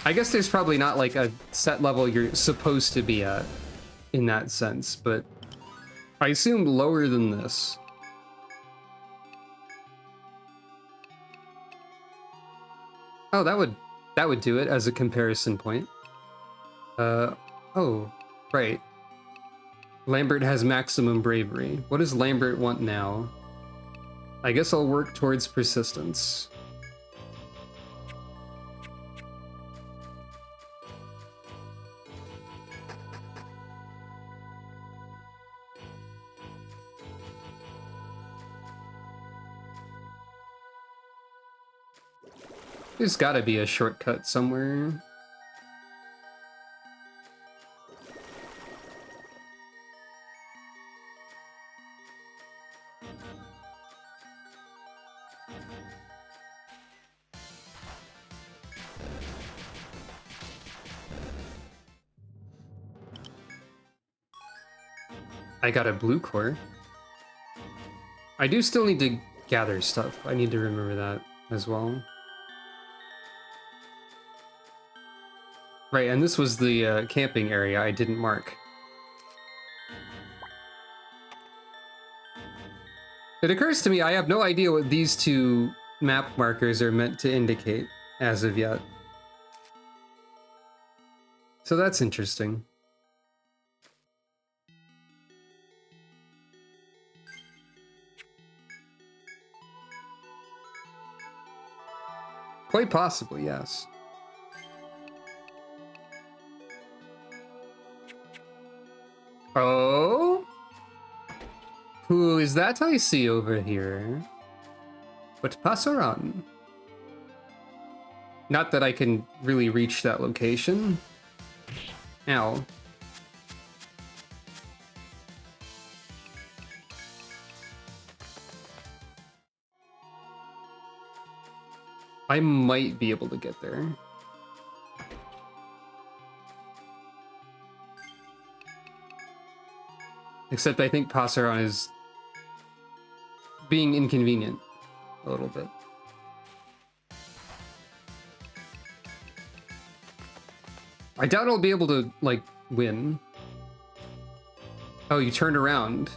I guess there's probably not like a set level you're supposed to be at in that sense, but I assume lower than this. Oh, that would do it as a comparison point. Oh, right. Lambert has maximum bravery. What does Lambert want now? I guess I'll work towards persistence. There's gotta be a shortcut somewhere. I got a blue core. I do still need to gather stuff. I need to remember that as well. Right, and this was the camping area I didn't mark. It occurs to me I have no idea what these two map markers are meant to indicate as of yet. So that's interesting. Quite possibly, yes. Oh? Who is that I see over here? But Passaran. Not that I can really reach that location. Ow. I might be able to get there. Except I think Passaran is being inconvenient a little bit. I doubt I'll be able to, like, win. Oh, you turned around.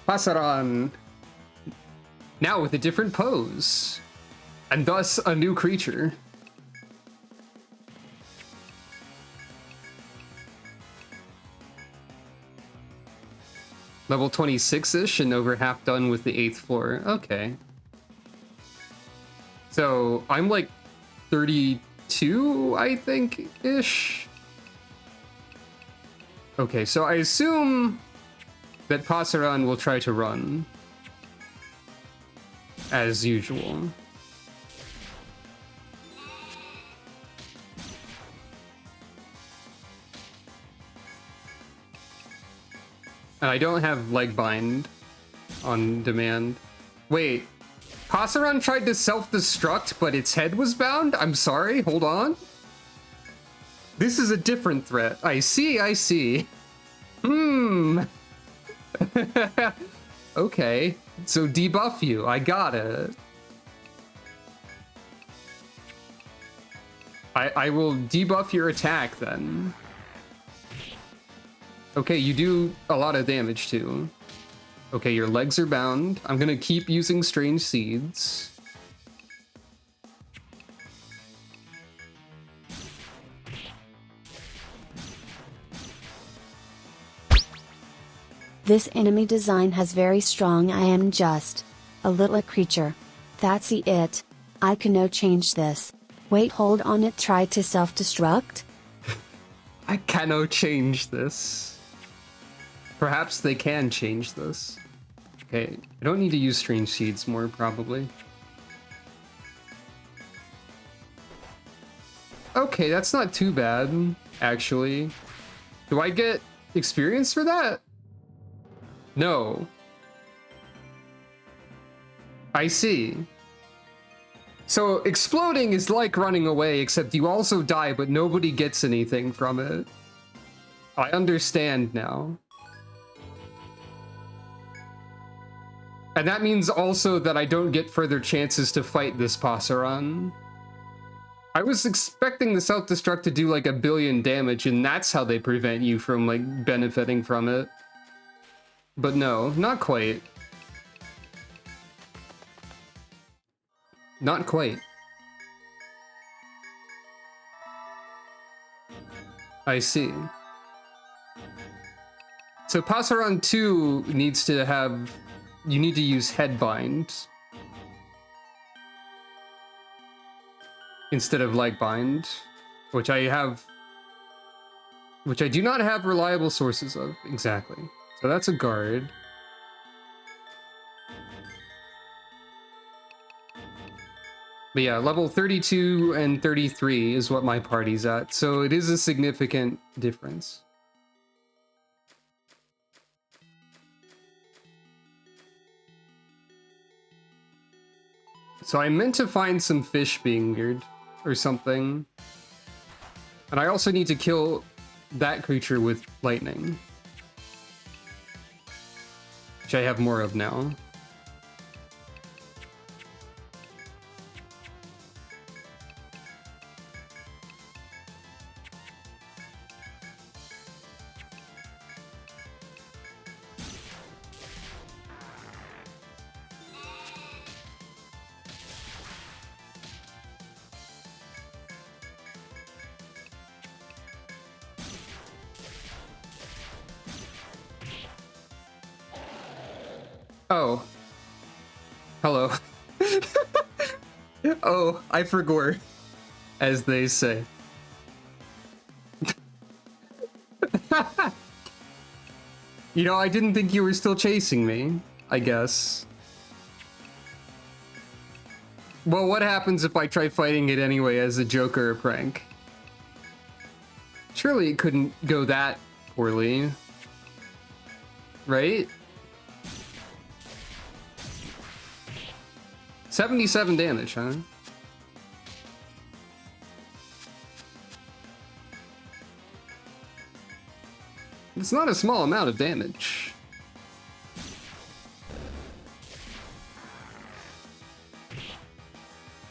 Passaran. Now with a different pose. And thus a new creature. Level 26-ish and over half done with the 8th floor. Okay. So I'm like 32, I think-ish. Okay, so I assume that Passaran will try to run. As usual. And I don't have leg bind on demand. Wait, Passaran tried to self-destruct, but its head was bound? I'm sorry, hold on. This is a different threat. I see, I see. Okay, so debuff you, I got it. I will debuff your attack then. Okay, you do a lot of damage too. Okay, your legs are bound. I'm gonna keep using strange seeds. This enemy design has very strong. I am just a little creature. That's it. I cannot change this. Wait, hold on, it tried to self-destruct? I cannot change this. Perhaps they can change this. Okay, I don't need to use strange seeds more, probably. Okay, that's not too bad, actually. Do I get experience for that? No. I see. So exploding is like running away, except you also die, but nobody gets anything from it. I understand now. And that means also that I don't get further chances to fight this Passaran. I was expecting the self-destruct to do like 1 billion damage, and that's how they prevent you from like benefiting from it. But no, not quite. Not quite. I see. So Passaran 2 needs to have... You need to use Headbind instead of Legbind, which I have... Which I do not have reliable sources of, exactly. So that's a guard. But yeah, level 32 and 33 is what my party's at, so it is a significant difference. So I meant to find some fish being weird or something. And I also need to kill that creature with lightning, which I have more of now. Oh. Hello. Oh, I forgot, as they say. You know, I didn't think you were still chasing me, I guess. Well, what happens if I try fighting it anyway as a joke or a prank? Surely it couldn't go that poorly. Right? 77 damage, huh? It's not a small amount of damage.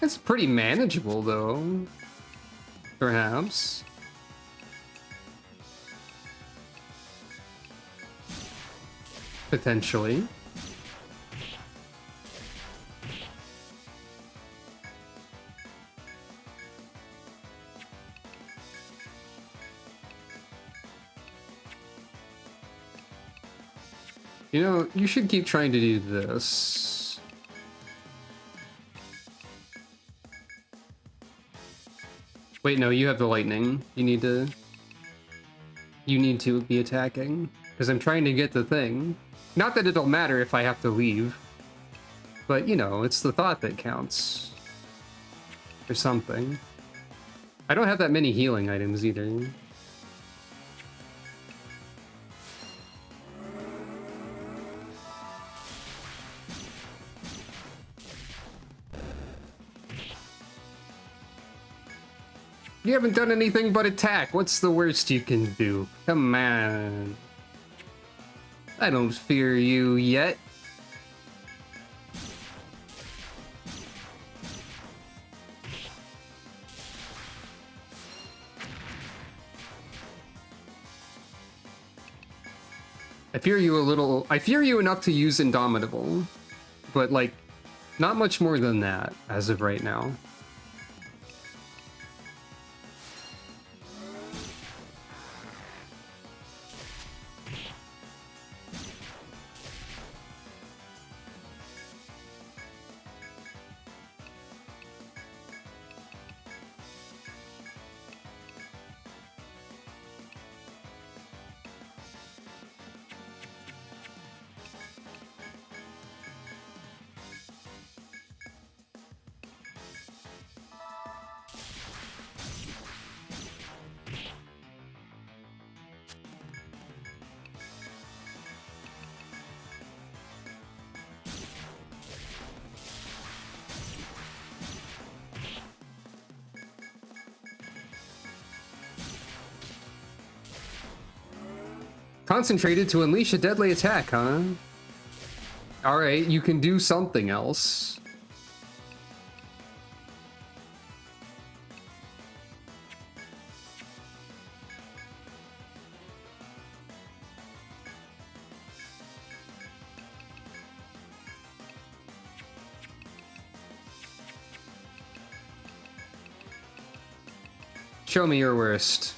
It's pretty manageable, though. Perhaps. Potentially. You know, you should keep trying to do this. Wait, no, you have the lightning. You need to be attacking. Because I'm trying to get the thing. Not that it'll matter if I have to leave. But, you know, it's the thought that counts. Or something. I don't have that many healing items either. You haven't done anything but attack. What's the worst you can do? Come on. I don't fear you yet. I fear you a little. I fear you enough to use Indomitable, but like, not much more than that as of right now. Concentrated to unleash a deadly attack, huh? Alright, you can do something else. Show me your worst.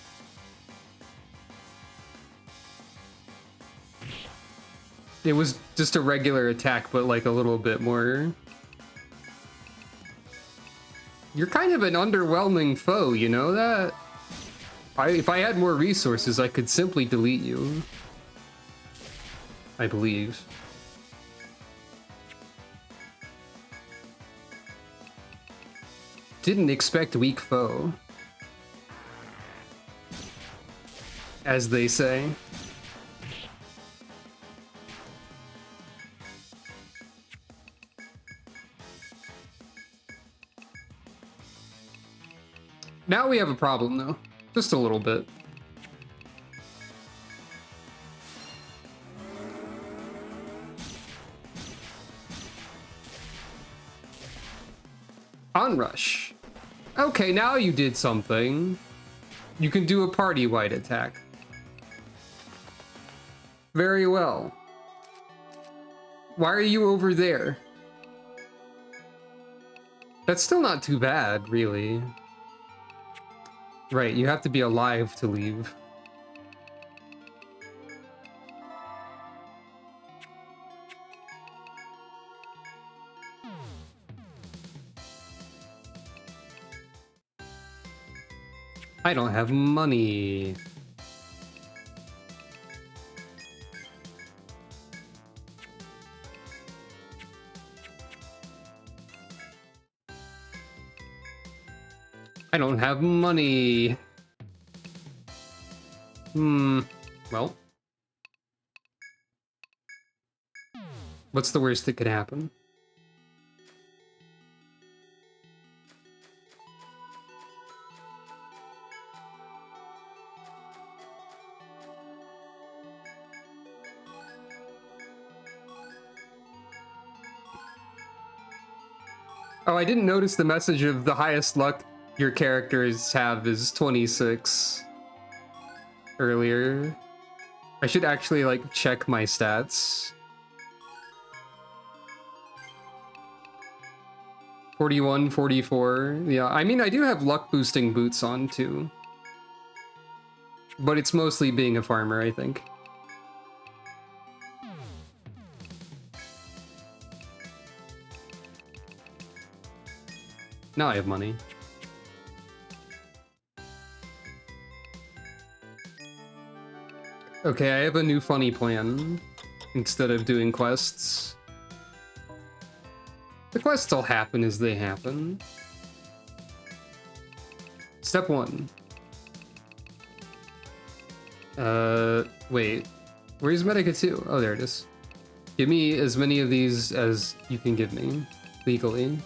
It was just a regular attack, but like a little bit more. You're kind of an underwhelming foe, you know that? If I had more resources, I could simply delete you. I believe. Didn't expect weak foe. As they say. Now we have a problem, though. Just a little bit. Onrush. Okay, now you did something. You can do a party-wide attack. Very well. Why are you over there? That's still not too bad, really. Right, you have to be alive to leave. I don't have money. I don't have money. Well. What's the worst that could happen? Oh, I didn't notice the message of the highest luck your characters have is 26 earlier. I should actually like check my stats. 41, 44. Yeah, I mean, I do have luck boosting boots on too. But it's mostly being a farmer, I think. Now I have money. Okay, I have a new funny plan. Instead of doing quests. The quests will happen as they happen. Step 1. Wait. Where's Medica 2? Oh, there it is. Give me as many of these as you can give me, legally.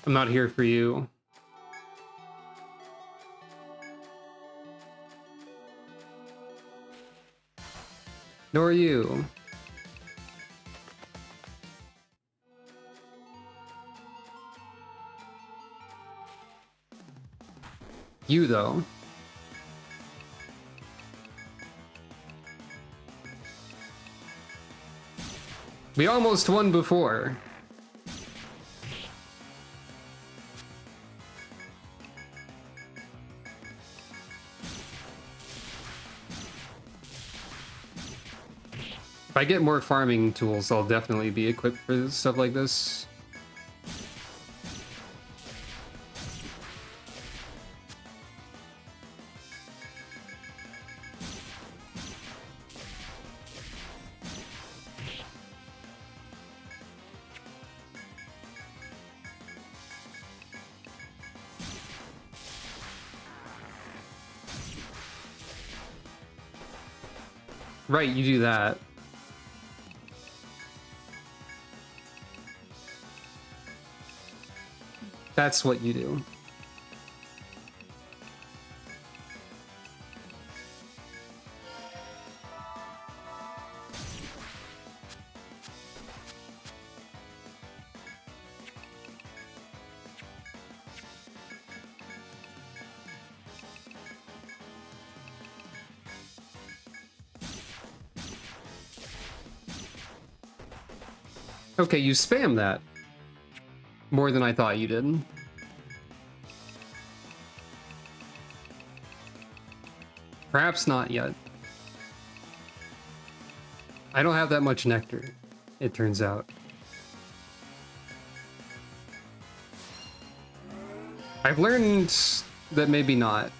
I'm not here for you. Nor you. You, though. We almost won before. If I get more farming tools, I'll definitely be equipped for stuff like this. Right, you do that. That's what you do. Okay, you spam that. More than I thought you did. Perhaps not yet. I don't have that much nectar, it turns out. I've learned that maybe not.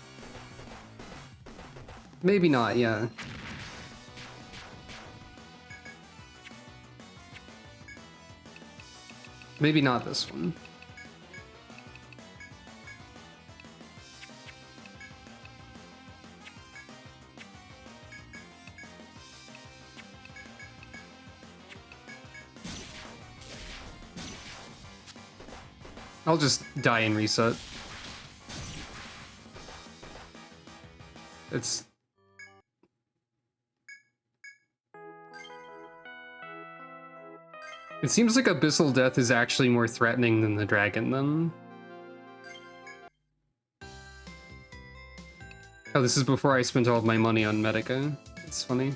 Maybe not, yeah. Maybe not this one. I'll just die and reset. It's... It seems like Abyssal Death is actually more threatening than the dragon, then. Oh, this is before I spent all of my money on Medica. It's funny.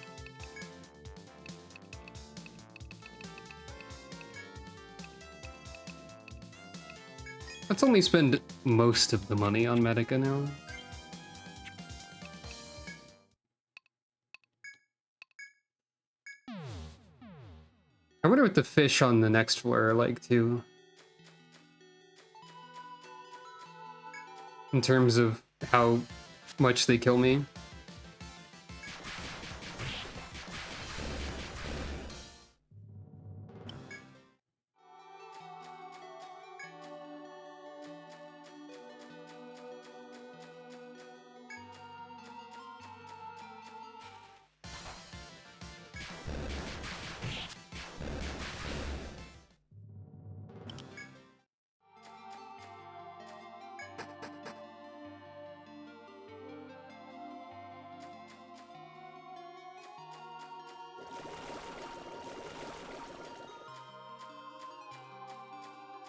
Let's only spend most of the money on Medica now. I wonder what the fish on the next floor are like, too. In terms of how much they kill me.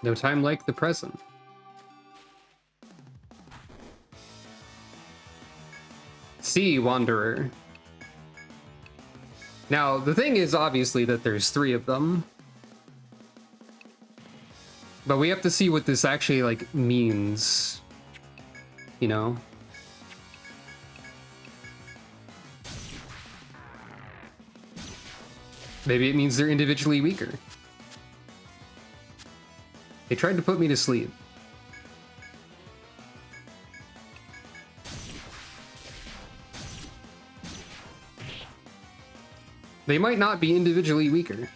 No time like the present. Sea Wanderer. Now, the thing is obviously that there's 3 of them. But we have to see what this actually, like, means. You know? Maybe it means they're individually weaker. They tried to put me to sleep. They might not be individually weaker.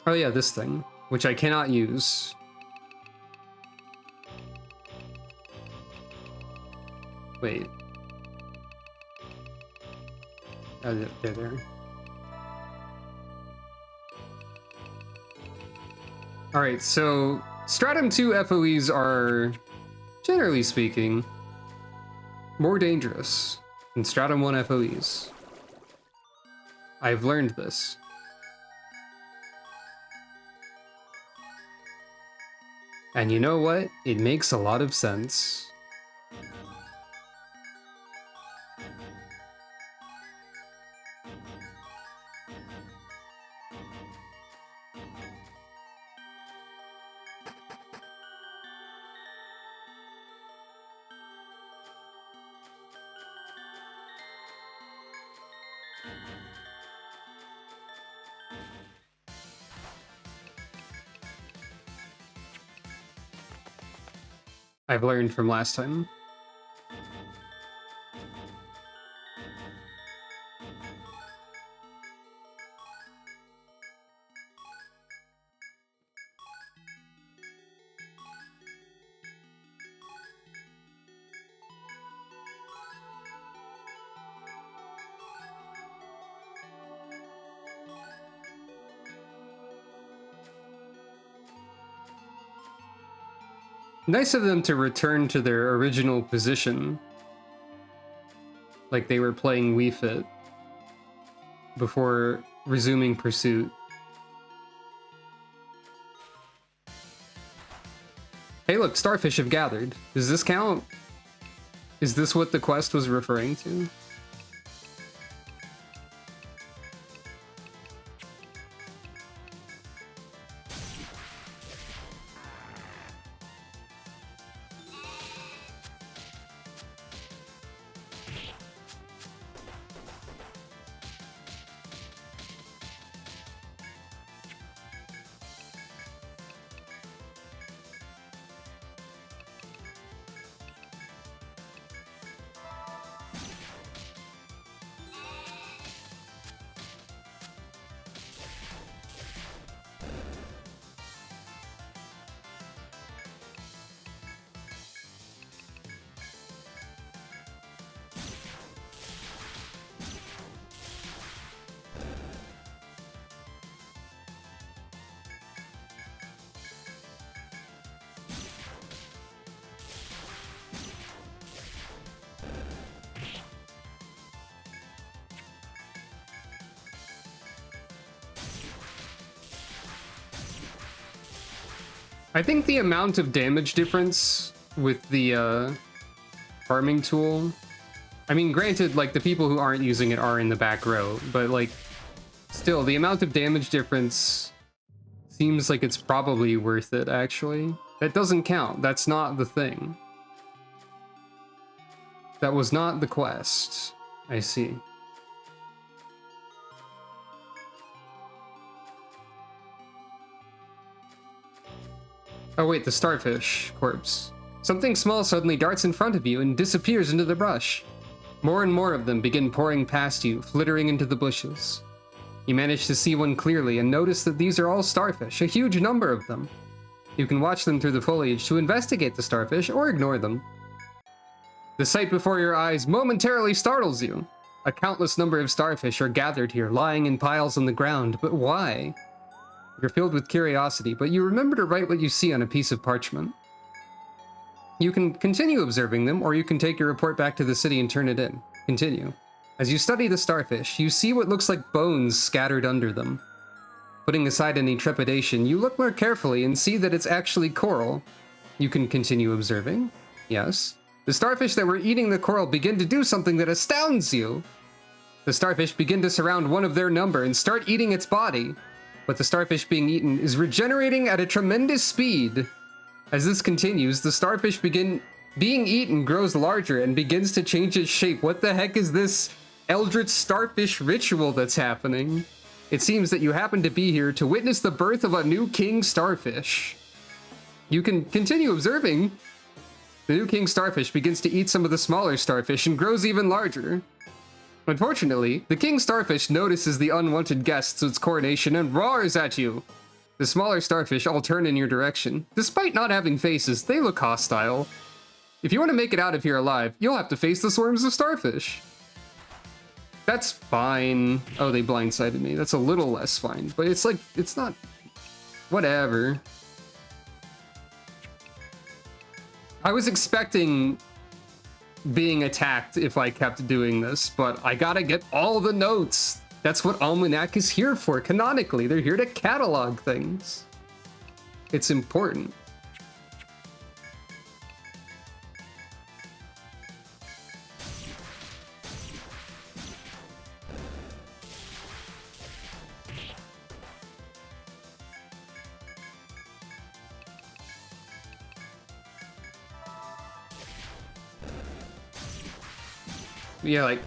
Oh yeah, this thing, which I cannot use. Wait. Oh, there. Alright, so Stratum 2 FOEs are, generally speaking, more dangerous than Stratum 1 FOEs. I've learned this. And you know what? It makes a lot of sense. I've learned from last time. Nice of them to return to their original position. Like they were playing Wii Fit before resuming pursuit. Hey look, starfish have gathered. Does this count? Is this what the quest was referring to? I think the amount of damage difference with the farming tool, I mean, granted, like the people who aren't using it are in the back row, but like still the amount of damage difference seems like it's probably worth it, actually. That doesn't count. That's not the thing. That was not the quest. I see. Oh wait, the starfish corpse. Something small suddenly darts in front of you and disappears into the brush. More and more of them begin pouring past you, flittering into the bushes. You manage to see one clearly and notice that these are all starfish, a huge number of them. You can watch them through the foliage to investigate the starfish or ignore them. The sight before your eyes momentarily startles you. A countless number of starfish are gathered here, lying in piles on the ground, but why? You're filled with curiosity, but you remember to write what you see on a piece of parchment. You can continue observing them, or you can take your report back to the city and turn it in. Continue. As you study the starfish, you see what looks like bones scattered under them. Putting aside any trepidation, you look more carefully and see that it's actually coral. You can continue observing. Yes. The starfish that were eating the coral begin to do something that astounds you. The starfish begin to surround one of their number and start eating its body. But the starfish being eaten is regenerating at a tremendous speed. As this continues, the starfish being eaten grows larger and begins to change its shape. What the heck is this eldritch starfish ritual that's happening? It seems that you happen to be here to witness the birth of a new king starfish. You can continue observing. The new king starfish begins to eat some of the smaller starfish and grows even larger. Unfortunately, the king starfish notices the unwanted guests of its coronation and roars at you. The smaller starfish all turn in your direction. Despite not having faces, they look hostile. If you want to make it out of here alive, you'll have to face the swarms of starfish. That's fine. Oh, they blindsided me. That's a little less fine, but it's like, it's not... Whatever. I was expecting being attacked if I kept doing this, but I gotta get all the notes. That's what Almanac is here for, canonically. They're here to catalog things. It's important. Yeah, like,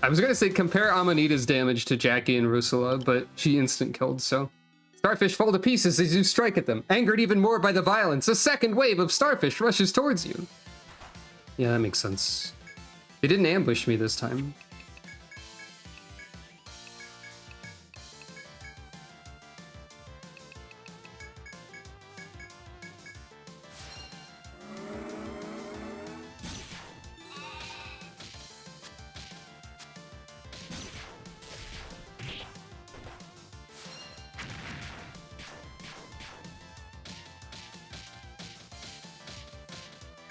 I was gonna say compare Amanita's damage to Jackie and Rusula, but she instant killed, so. Starfish fall to pieces as you strike at them. Angered even more by the violence, a second wave of starfish rushes towards you. Yeah, that makes sense. They didn't ambush me this time.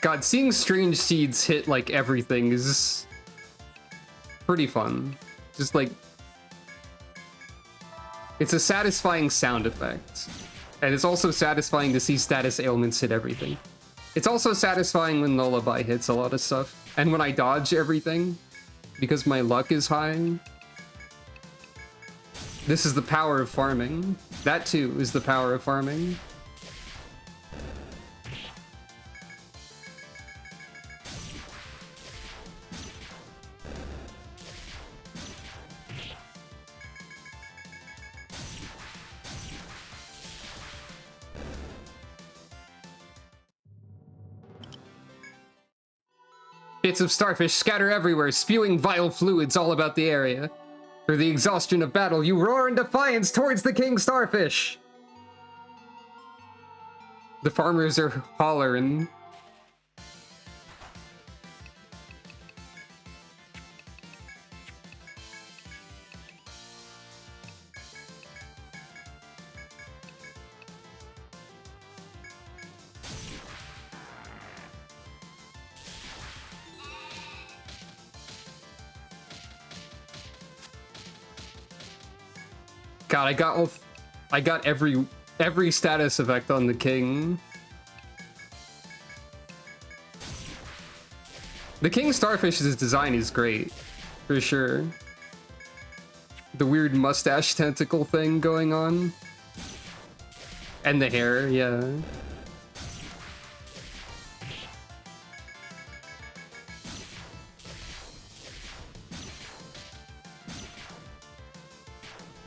God, seeing strange seeds hit like everything is pretty fun. Just like, it's a satisfying sound effect. And it's also satisfying to see status ailments hit everything. It's also satisfying when Lullaby hits a lot of stuff. And when I dodge everything, because my luck is high. This is the power of farming. That too is the power of farming. Bits of starfish scatter everywhere, spewing vile fluids all about the area. Through the exhaustion of battle, you roar in defiance towards the king starfish. The farmers are hollering. God, I got every status effect on the king. The king starfish's design is great, for sure. The weird mustache tentacle thing going on. And the hair, yeah.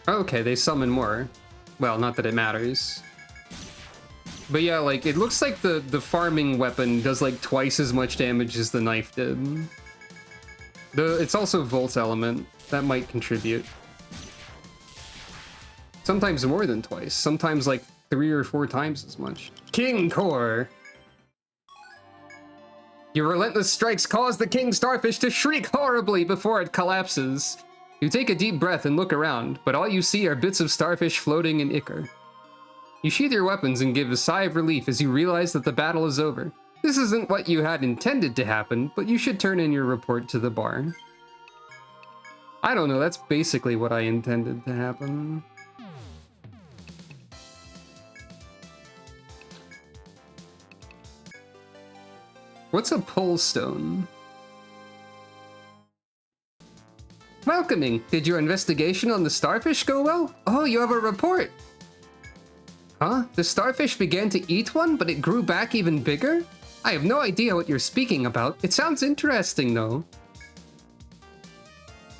Okay, they summon more. Well, not that it matters. But yeah, like, it looks like the farming weapon does like twice as much damage as the knife did. It's also Volt Element. That might contribute. Sometimes more than twice. Sometimes like 3 or 4 times as much. King Core! Your relentless strikes cause the king starfish to shriek horribly before it collapses. You take a deep breath and look around, but all you see are bits of starfish floating in ichor. You sheath your weapons and give a sigh of relief as you realize that the battle is over. This isn't what you had intended to happen, but you should turn in your report to the bar. I don't know, that's basically what I intended to happen. What's a pull stone? Welcoming. Did your investigation on the starfish go well? Oh, you have a report. Huh? The starfish began to eat one, but it grew back even bigger? I have no idea what you're speaking about. It sounds interesting, though.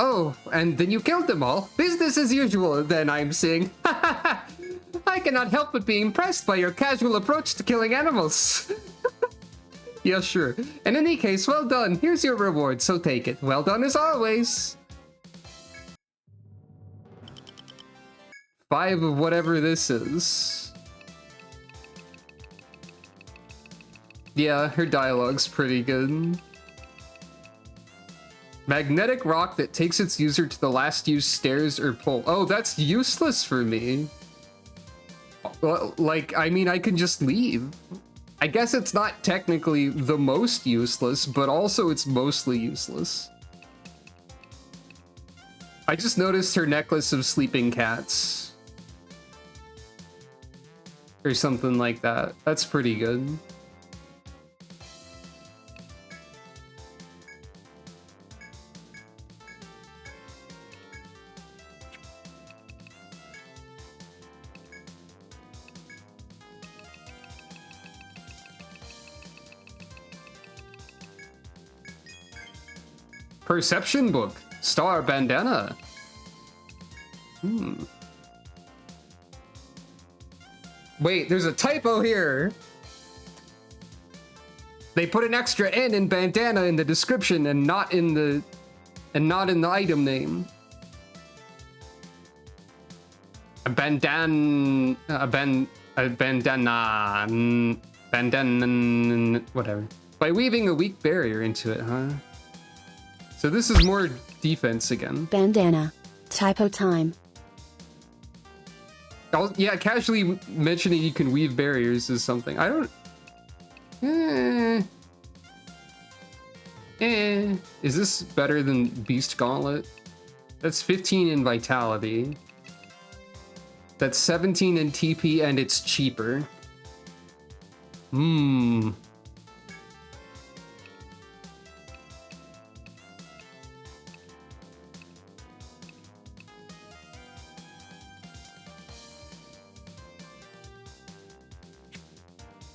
Oh, and then you killed them all? Business as usual, then, I'm seeing. I cannot help but be impressed by your casual approach to killing animals. Yeah, sure. In any case, well done. Here's your reward, so take it. Well done as always. 5 of whatever this is. Yeah, her dialogue's pretty good. Magnetic rock that takes its user to the last used stairs or pole. Oh, that's useless for me. Well, like, I mean, I can just leave. I guess it's not technically the most useless, but also it's mostly useless. I just noticed her necklace of sleeping cats. Or something like that. That's pretty good. Perception book. Star bandana. Wait, there's a typo here. They put an extra N in bandana in the description and not in the item name. Bandana, whatever. By weaving a weak barrier into it, huh? So this is more defense again. Bandana. Typo time. Yeah, casually mentioning you can weave barriers is something. I don't... Is this better than Beast Gauntlet? That's 15 in Vitality. That's 17 in TP, and it's cheaper.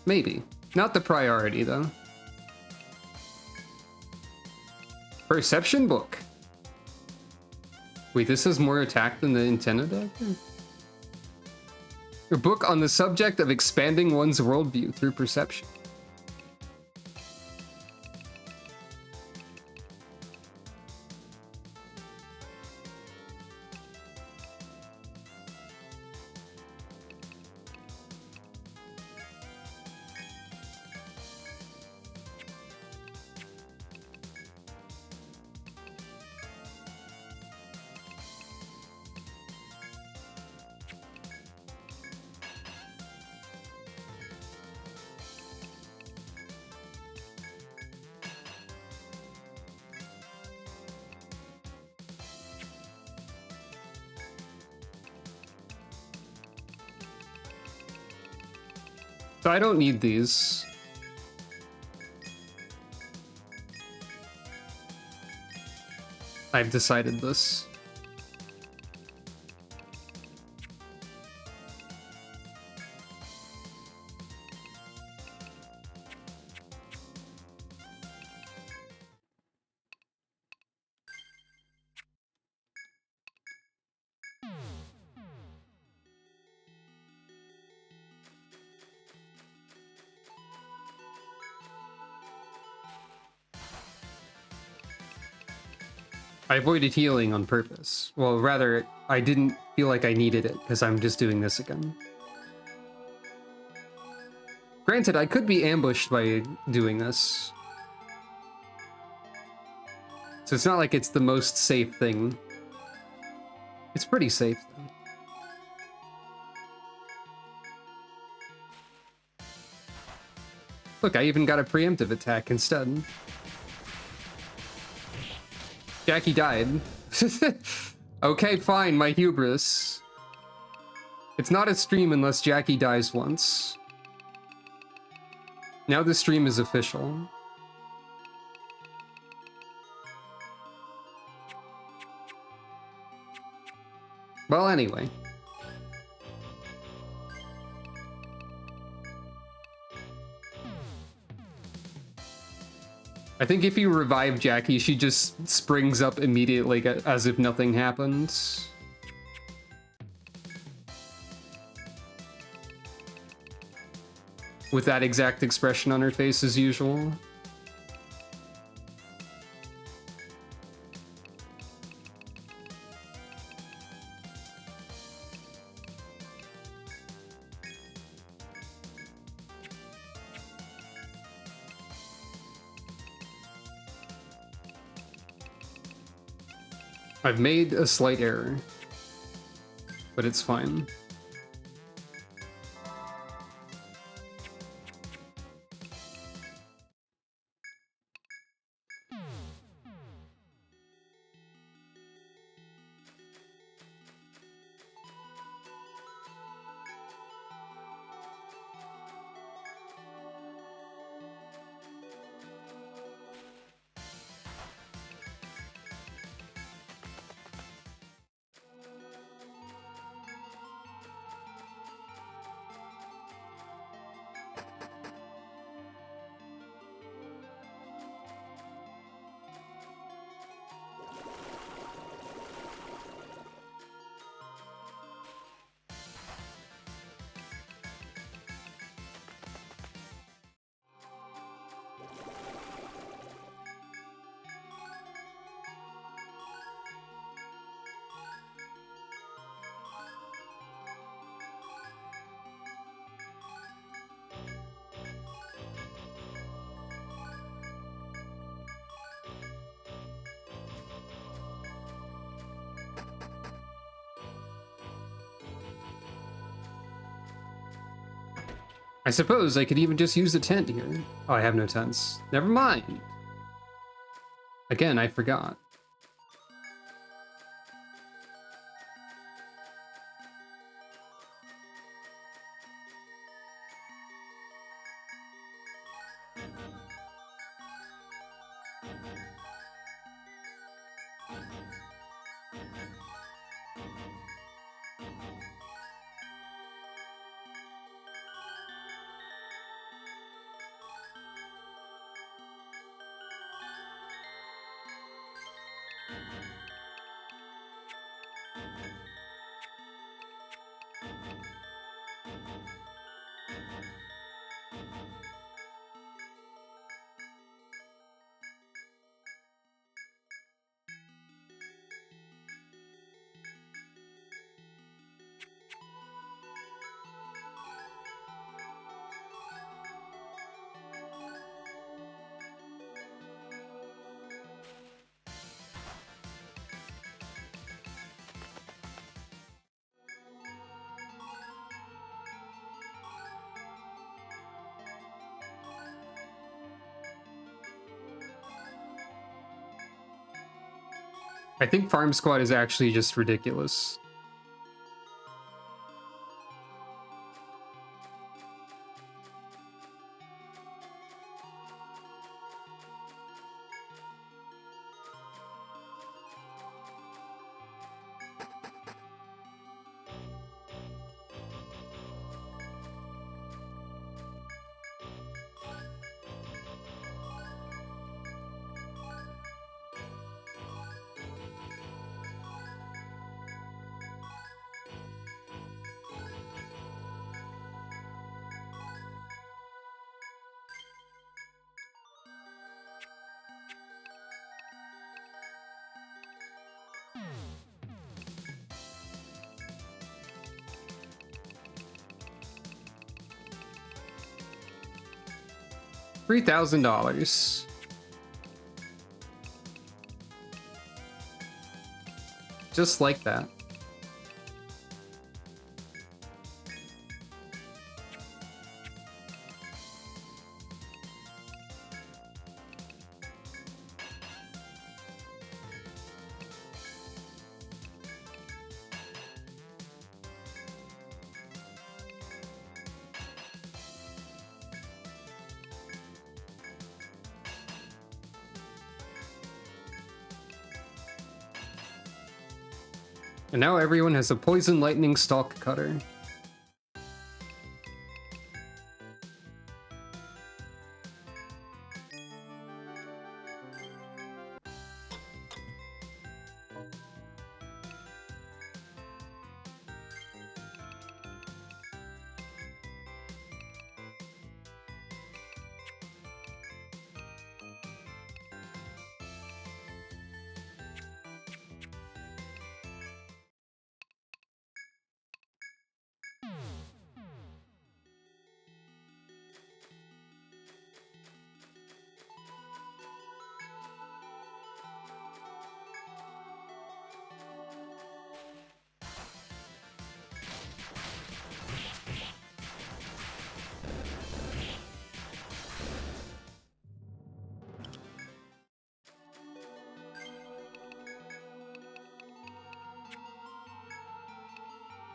Maybe. Not the priority, though. Perception book. Wait, this has more attack than the Intended deck? A book on the subject of expanding one's worldview through perception. So I don't need these. I've decided this. I avoided healing on purpose. Well, rather, I didn't feel like I needed it, because I'm just doing this again. Granted, I could be ambushed by doing this. So it's not like it's the most safe thing. It's pretty safe, though. Look, I even got a preemptive attack instead. Jackie died. Okay, fine, my hubris. It's not a stream unless Jackie dies once. Now the stream is official. Well, anyway. I think if you revive Jackie, she just springs up immediately as if nothing happens. With that exact expression on her face as usual. I've made a slight error, but it's fine. I suppose I could even just use the tent here. Oh, I have no tents. Never mind. Again, I forgot. I think Farm Squad is actually just ridiculous. $3,000. Just like that. And now everyone has a poison lightning stalk cutter.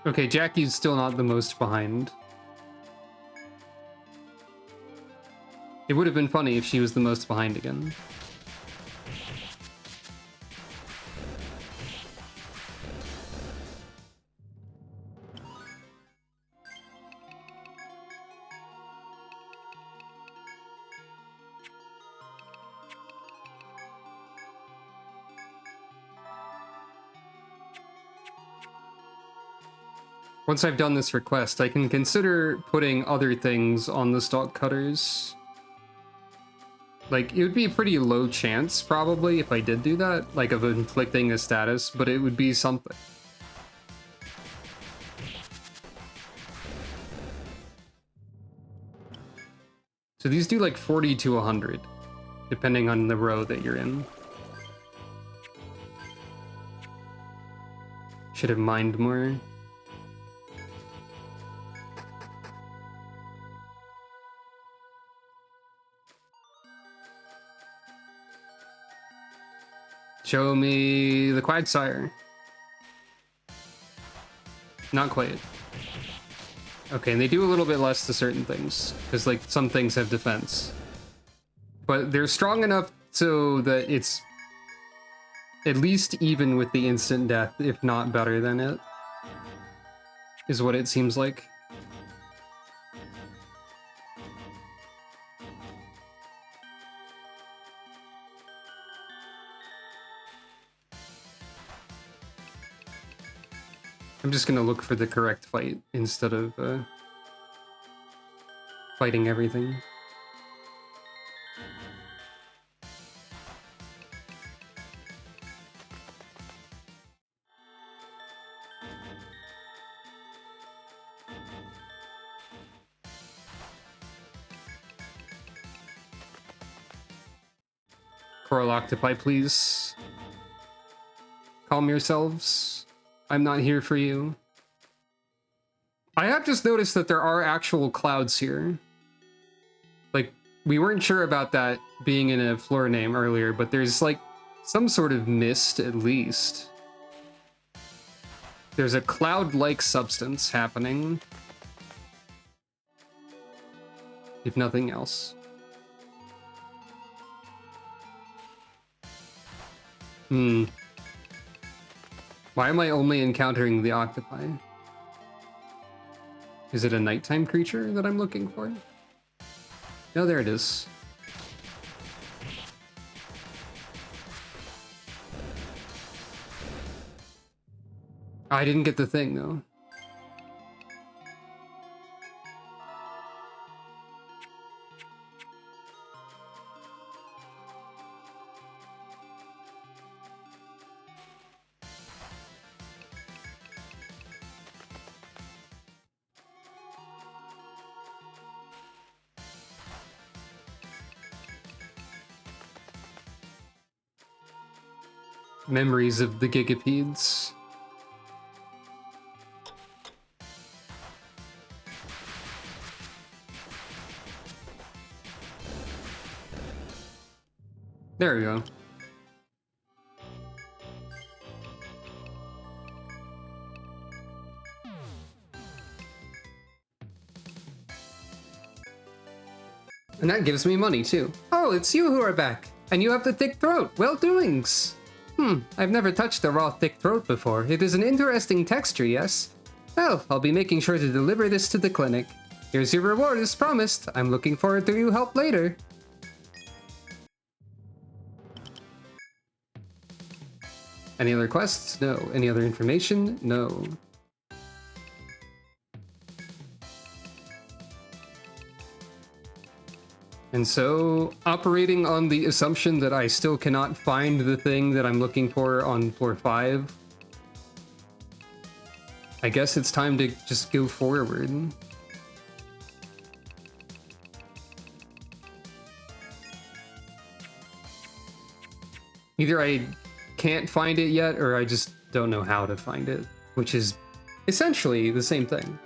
Okay, Jackie's still not the most behind. It would have been funny if she was the most behind again. Once I've done this request, I can consider putting other things on the stalk cutters. Like, it would be a pretty low chance, probably, if I did do that, like, of inflicting a status, but it would be something. So these do like 40 to 100, depending on the row that you're in. Should have mined more. Show me the Quagsire. Not quite. Okay, and they do a little bit less to certain things, because like some things have defense. But they're strong enough so that it's at least even with the instant death, if not better than it, is what it seems like. I'm just gonna look for the correct fight instead of fighting everything. Coral octopi, please. Calm yourselves. I'm not here for you. I have just noticed that there are actual clouds here. Like, we weren't sure about that being in a floor name earlier, but there's like some sort of mist at least. There's a cloud-like substance happening. If nothing else. Why am I only encountering the octopi? Is it a nighttime creature that I'm looking for? No, there it is. I didn't get the thing, though. Memories of the gigapedes. There we go. And that gives me money too. Oh, it's you who are back. And you have the thick throat. Well doings. I've never touched a raw thick throat before. It is an interesting texture, yes? Well, I'll be making sure to deliver this to the clinic. Here's your reward as promised. I'm looking forward to your help later. Any other quests? No. Any other information? No. And so, operating on the assumption that I still cannot find the thing that I'm looking for on floor 5, I guess it's time to just go forward. Either I can't find it yet, or I just don't know how to find it, which is essentially the same thing.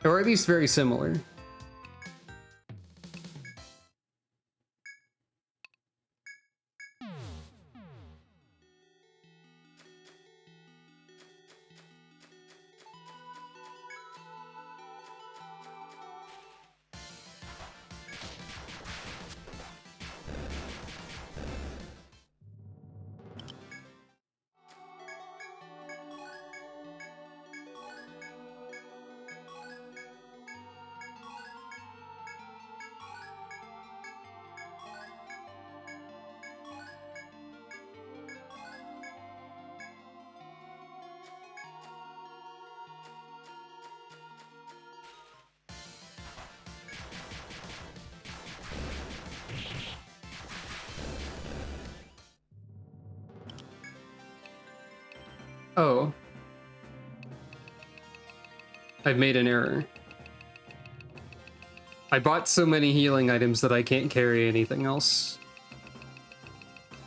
Or at least very similar. Oh. I've made an error. I bought so many healing items that I can't carry anything else.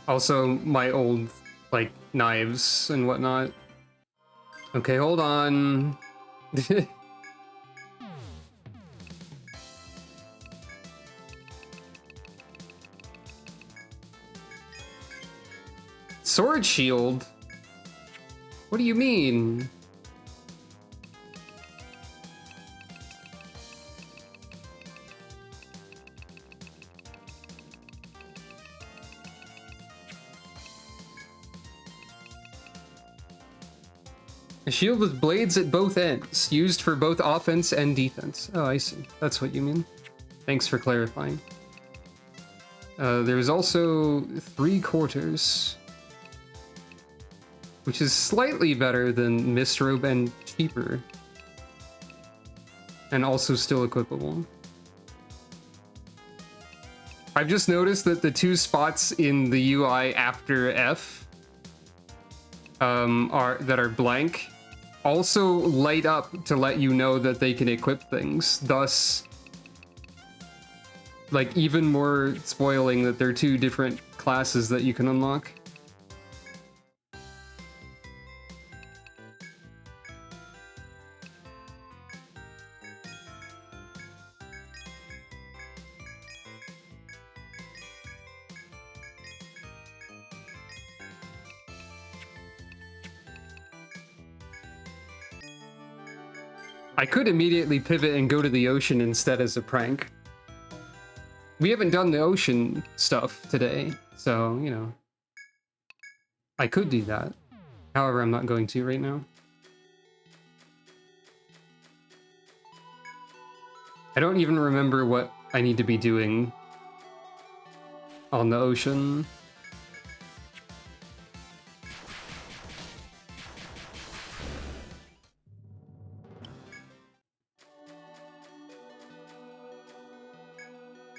Also, my old, like, knives and whatnot. Okay, hold on. Sword shield? What do you mean? A shield with blades at both ends, used for both offense and defense. Oh, I see. That's what you mean. Thanks for clarifying. There's also 3/4, which is slightly better than Mistrobe and cheaper. And also still equipable. I've just noticed that the 2 spots in the UI after F are blank also light up to let you know that they can equip things, thus like even more spoiling that they're 2 different classes that you can unlock. I could immediately pivot and go to the ocean instead as a prank. We haven't done the ocean stuff today, so, you know. I could do that. However, I'm not going to right now. I don't even remember what I need to be doing on the ocean.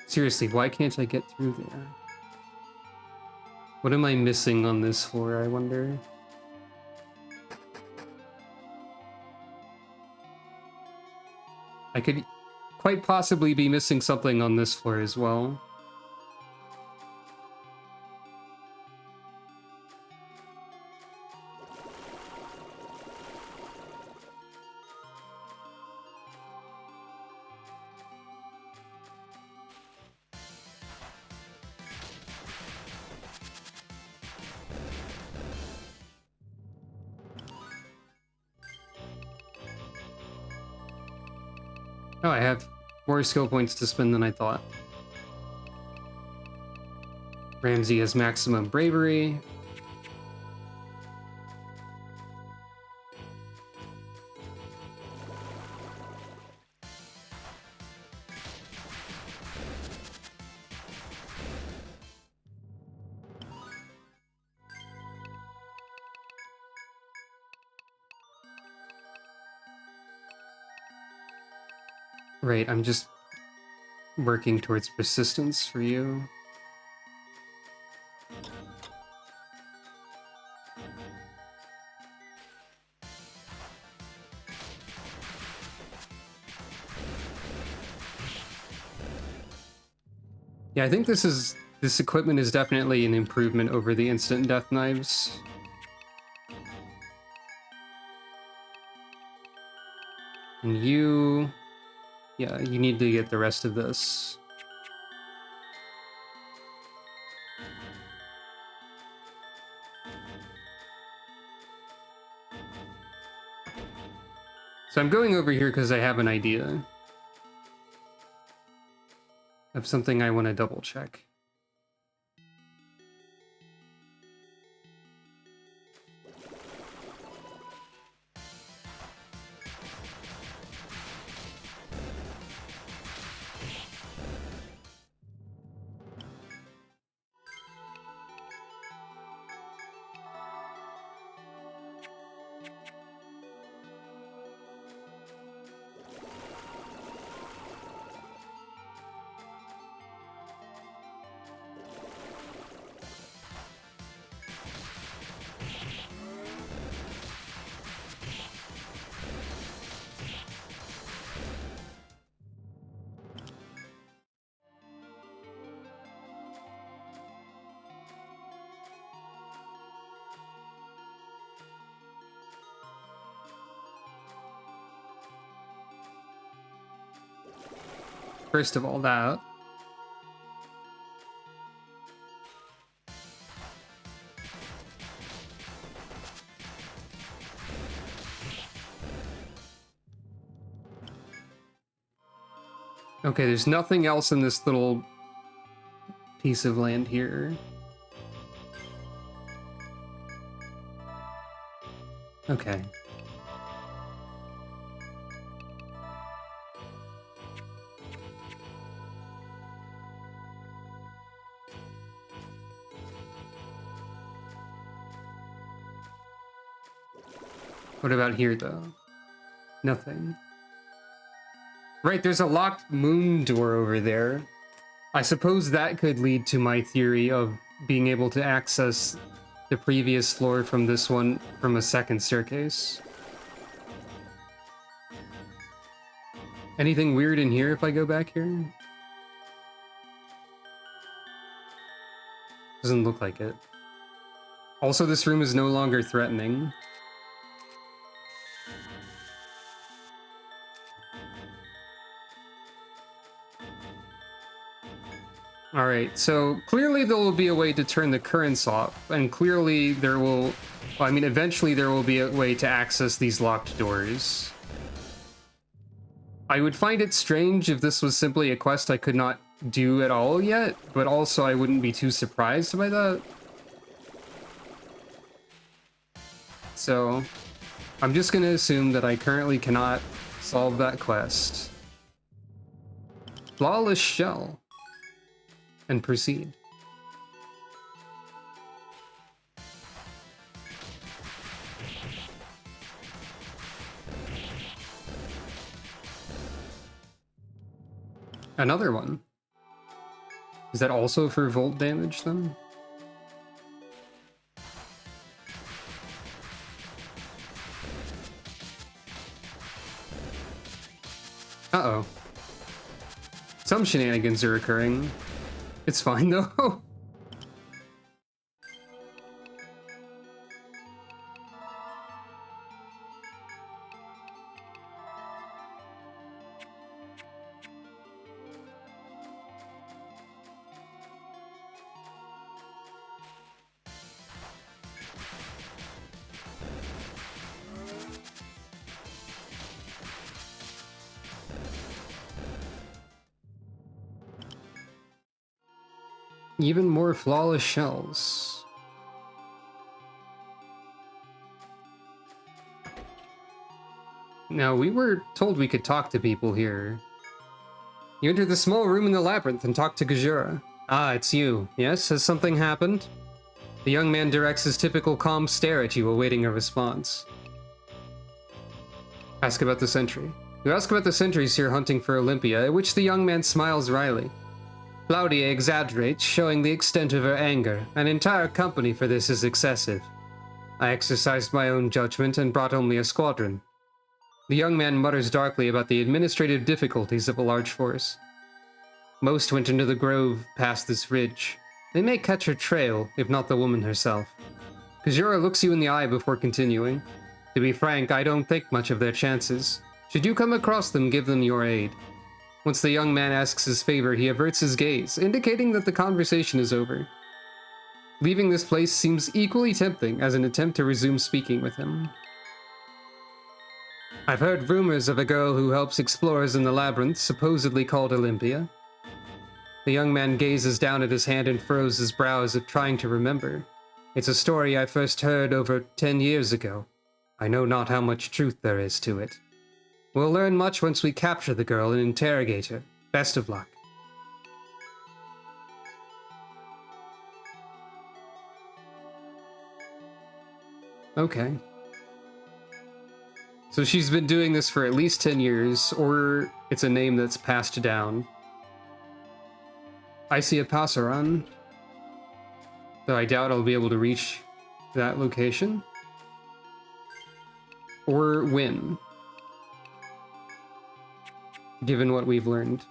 Seriously, why can't I get through there? What am I missing on this floor, I wonder? I could quite possibly be missing something on this floor as well. Oh, I have more skill points to spend than I thought. Ramsey has maximum bravery. Right, I'm just working towards persistence for you. Yeah, I think this equipment is definitely an improvement over the instant death knives. And you... yeah, you need to get the rest of this. So I'm going over here because I have an idea of something I want to double check. First of all, that. Okay, there's nothing else in this little piece of land here. Okay. What about here, though? Nothing. Right, there's a locked moon door over there. I suppose that could lead to my theory of being able to access the previous floor from this one from a second staircase. Anything weird in here if I go back here? Doesn't look like it. Also, this room is no longer threatening. Alright, so clearly there will be a way to turn the currents off, and clearly there will... Well, I mean, eventually there will be a way to access these locked doors. I would find it strange if this was simply a quest I could not do at all yet, but also I wouldn't be too surprised by that. So, I'm just gonna assume that I currently cannot solve that quest. Flawless shell. And proceed. Another one. Is that also for volt damage then? Uh-oh. Some shenanigans are occurring. It's fine though. Even more flawless shells. Now, we were told we could talk to people here. You enter the small room in the labyrinth and talk to Gajura. Ah, it's you. Yes, has something happened? The young man directs his typical calm stare at you, awaiting a response. Ask about the sentry. You ask about the sentries here hunting for Olympia, at which the young man smiles wryly. Claudia exaggerates, showing the extent of her anger. An entire company for this is excessive. I exercised my own judgment and brought only a squadron. The young man mutters darkly about the administrative difficulties of a large force. Most went into the grove past this ridge. They may catch her trail, if not the woman herself. Kajura looks you in the eye before continuing. To be frank, I don't think much of their chances. Should you come across them, give them your aid. Once the young man asks his favor, he averts his gaze, indicating that the conversation is over. Leaving this place seems equally tempting as an attempt to resume speaking with him. I've heard rumors of a girl who helps explorers in the labyrinth, supposedly called Olympia. The young man gazes down at his hand and furrows his brow as if trying to remember. It's a story I first heard over 10 years ago. I know not how much truth there is to it. We'll learn much once we capture the girl and interrogate her. Best of luck. Okay. So she's been doing this for at least 10 years, or it's a name that's passed down. I see a Passaran, though I doubt I'll be able to reach that location. Or win, given what we've learned.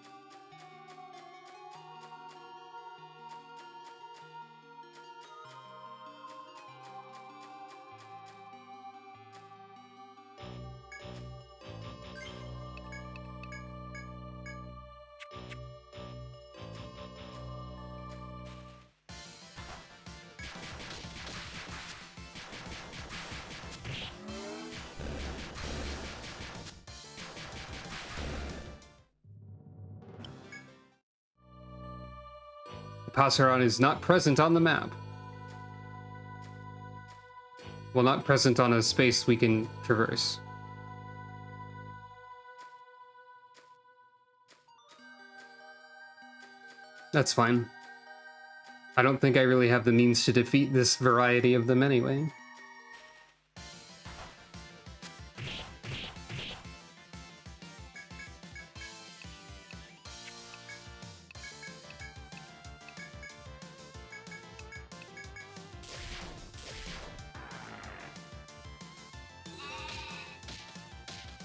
Passaron is not present on the map. Well, not present on a space we can traverse. That's fine. I don't think I really have the means to defeat this variety of them anyway.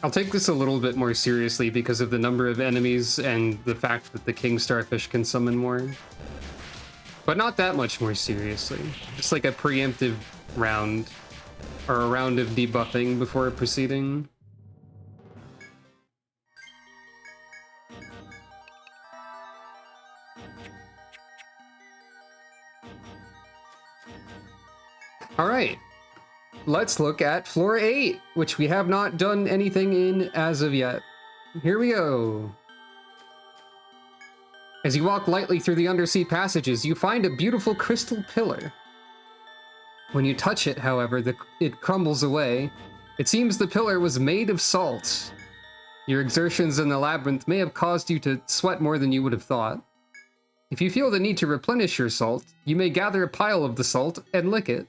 I'll take this a little bit more seriously because of the number of enemies and the fact that the King Starfish can summon more. But not that much more seriously. Just like a preemptive round, or a round of debuffing before proceeding. Alright. Let's look at floor 8, which we have not done anything in as of yet. Here we go. As you walk lightly through the undersea passages, you find a beautiful crystal pillar. When you touch it, however, it crumbles away. It seems the pillar was made of salt. Your exertions in the labyrinth may have caused you to sweat more than you would have thought. If you feel the need to replenish your salt, you may gather a pile of the salt and lick it.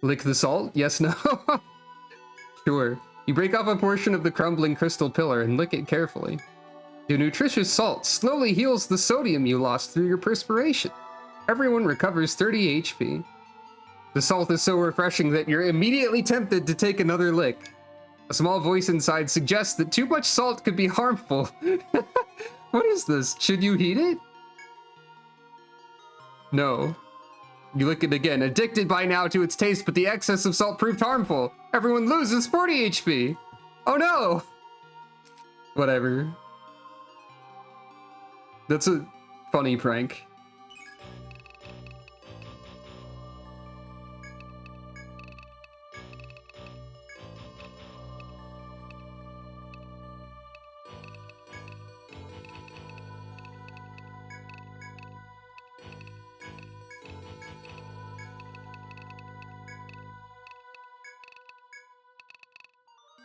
Lick the salt? Yes, no? Sure. You break off a portion of the crumbling crystal pillar and lick it carefully. The nutritious salt slowly heals the sodium you lost through your perspiration. Everyone recovers 30 HP. The salt is so refreshing that you're immediately tempted to take another lick. A small voice inside suggests that too much salt could be harmful. What is this? Should you heat it? No. You lick it again, addicted by now to its taste, but the excess of salt proved harmful. Everyone loses 40 HP. Oh no! Whatever. That's a funny prank.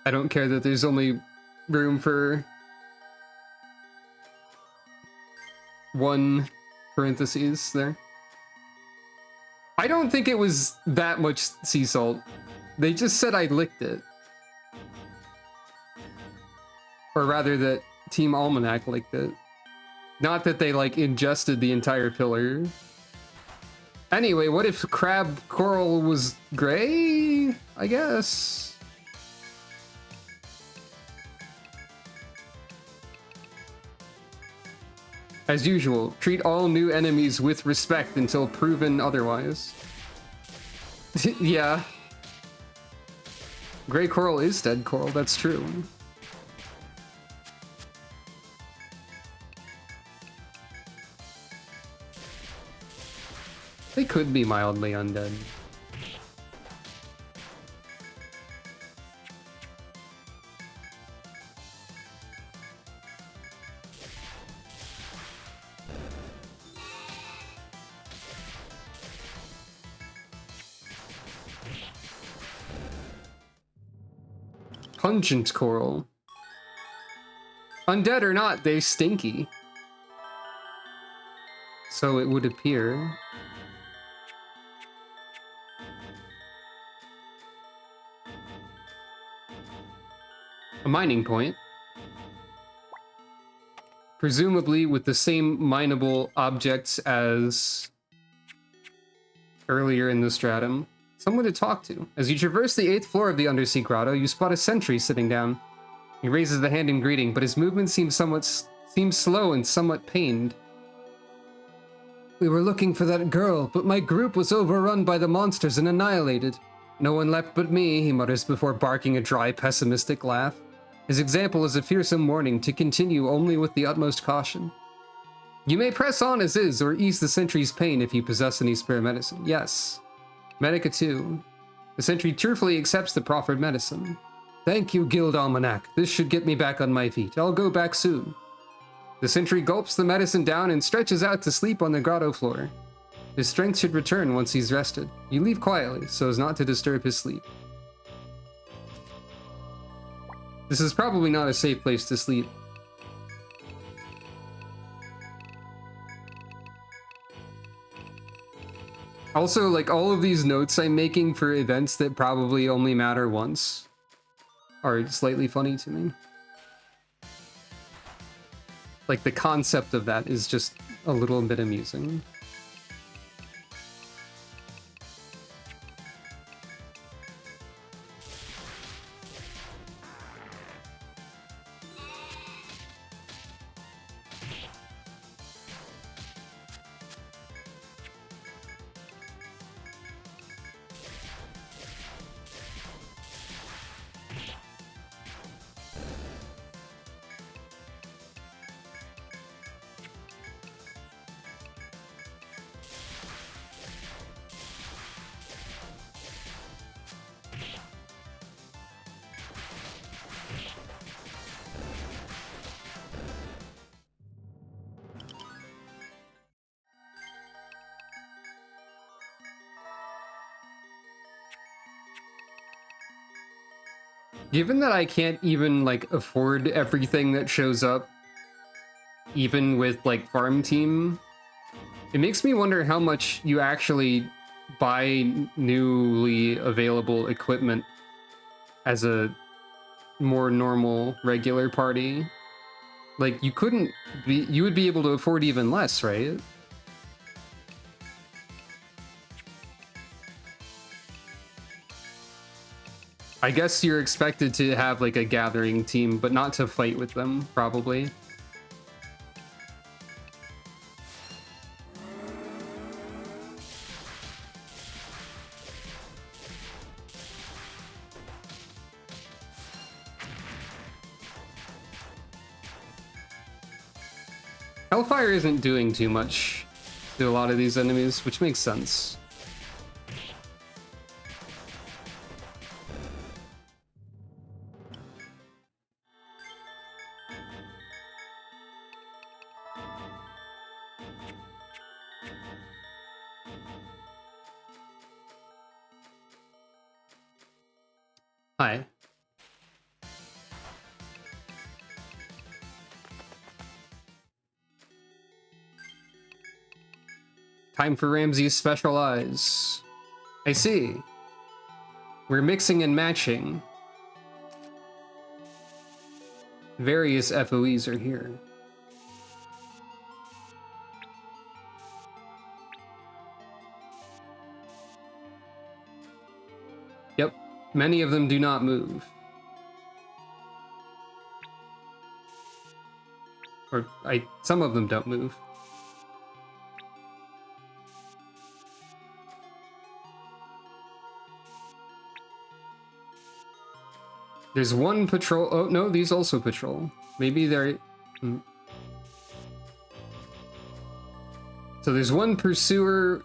I don't care that there's only room for one parentheses there. I don't think it was that much sea salt. They just said I licked it. Or rather that Team Almanac licked it. Not that they like ingested the entire pillar. Anyway, what if crab coral was gray? I guess. As usual, treat all new enemies with respect until proven otherwise. Yeah. Gray coral is dead coral, that's true. They could be mildly undead. Pungent coral. Undead or not, they stinky. So it would appear. A mining point. Presumably with the same mineable objects as earlier in the stratum. Someone to talk to. As you traverse the 8th floor of the undersea grotto, you spot a sentry sitting down. He raises the hand in greeting, but his movement seems slow and somewhat pained. We were looking for that girl, but my group was overrun by the monsters and annihilated. No one left but me, he mutters before barking a dry, pessimistic laugh. His example is a fearsome warning to continue only with the utmost caution. You may press on as is, or ease the sentry's pain if you possess any spare medicine. Yes. Medica 2. The sentry cheerfully accepts the proffered medicine. Thank you, Guild Almanac. This should get me back on my feet. I'll go back soon. The sentry gulps the medicine down and stretches out to sleep on the grotto floor. His strength should return once he's rested. You leave quietly, so as not to disturb his sleep. This is probably not a safe place to sleep. Also, like, all of these notes I'm making for events that probably only matter once are slightly funny to me. Like, the concept of that is just a little bit amusing. Given that I can't even, like, afford everything that shows up, even with, like, farm team, it makes me wonder how much you actually buy newly available equipment as a more normal, regular party. Like, you would be able to afford even less, right? I guess you're expected to have, like, a gathering team, but not to fight with them, probably. Hellfire isn't doing too much to a lot of these enemies, which makes sense. Hi. Time for Ramsey's special eyes. I see. We're mixing and matching. Various FOEs are here. Yep, many of them do not move. Or some of them don't move. There's one patrol. Oh, no, these also patrol. Maybe they're... So there's one pursuer,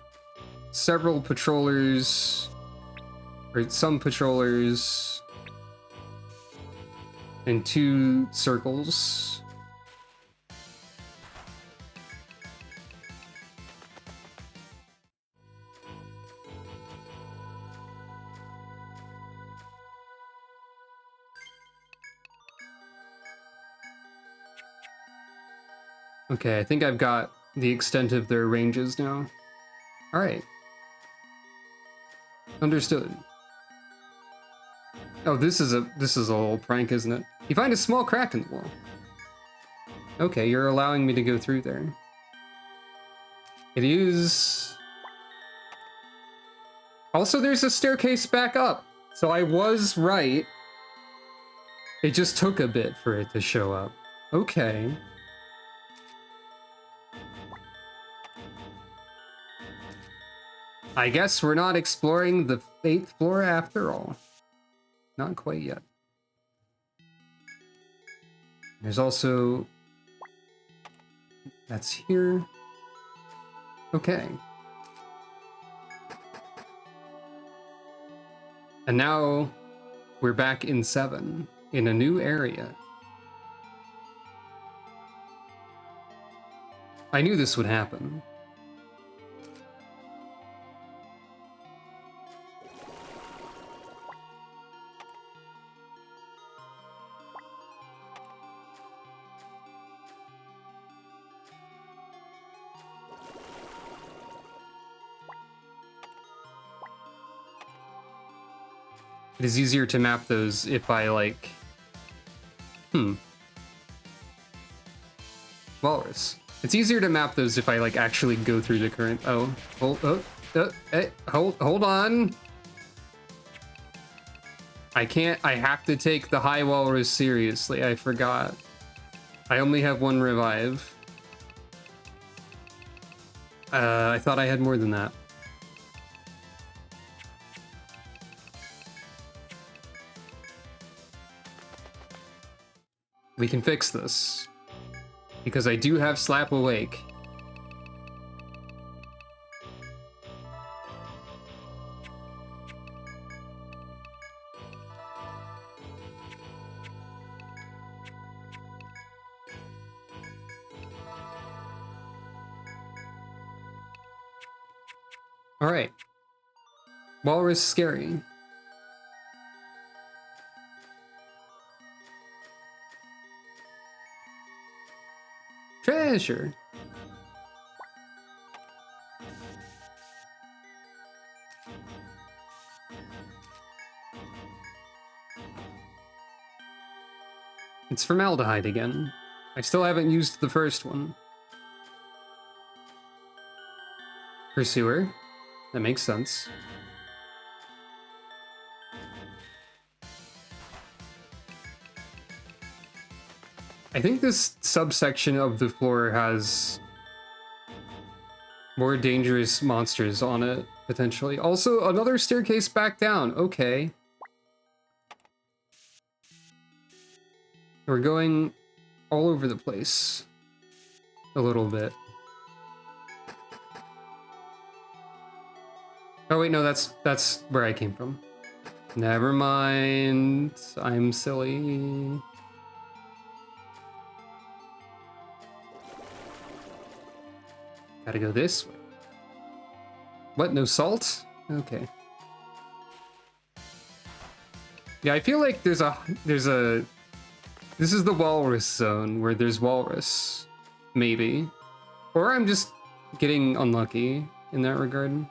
several patrollers, or some patrollers, and 2 circles. Okay, I think I've got the extent of their ranges now. All right. Understood. Oh, this is a little prank, isn't it? You find a small crack in the wall. Okay, you're allowing me to go through there. It is... Also, there's a staircase back up, so I was right. It just took a bit for it to show up. Okay. I guess we're not exploring the 8th floor after all. Not quite yet. There's also... That's here. Okay. And now we're back in 7, in a new area. I knew this would happen. It is easier to map those if I, like... Walrus. It's easier to map those if I, like, actually go through the current... Hold on! I can't... I have to take the high walrus seriously, I forgot. I only have one revive. I thought I had more than that. We can fix this. Because I do have Slap Awake. Alright. Walrus scary. Treasure. It's formaldehyde again. I still haven't used the first one. Pursuer. That makes sense. I think this subsection of the floor has more dangerous monsters on it, potentially. Also, another staircase back down. Okay. We're going all over the place. A little bit. Oh wait, no, that's where I came from. Never mind. I'm silly. Gotta go this way. What, no salt? Okay. Yeah, I feel like there's a... This is the walrus zone where there's walrus. Maybe. Or I'm just getting unlucky in that regard.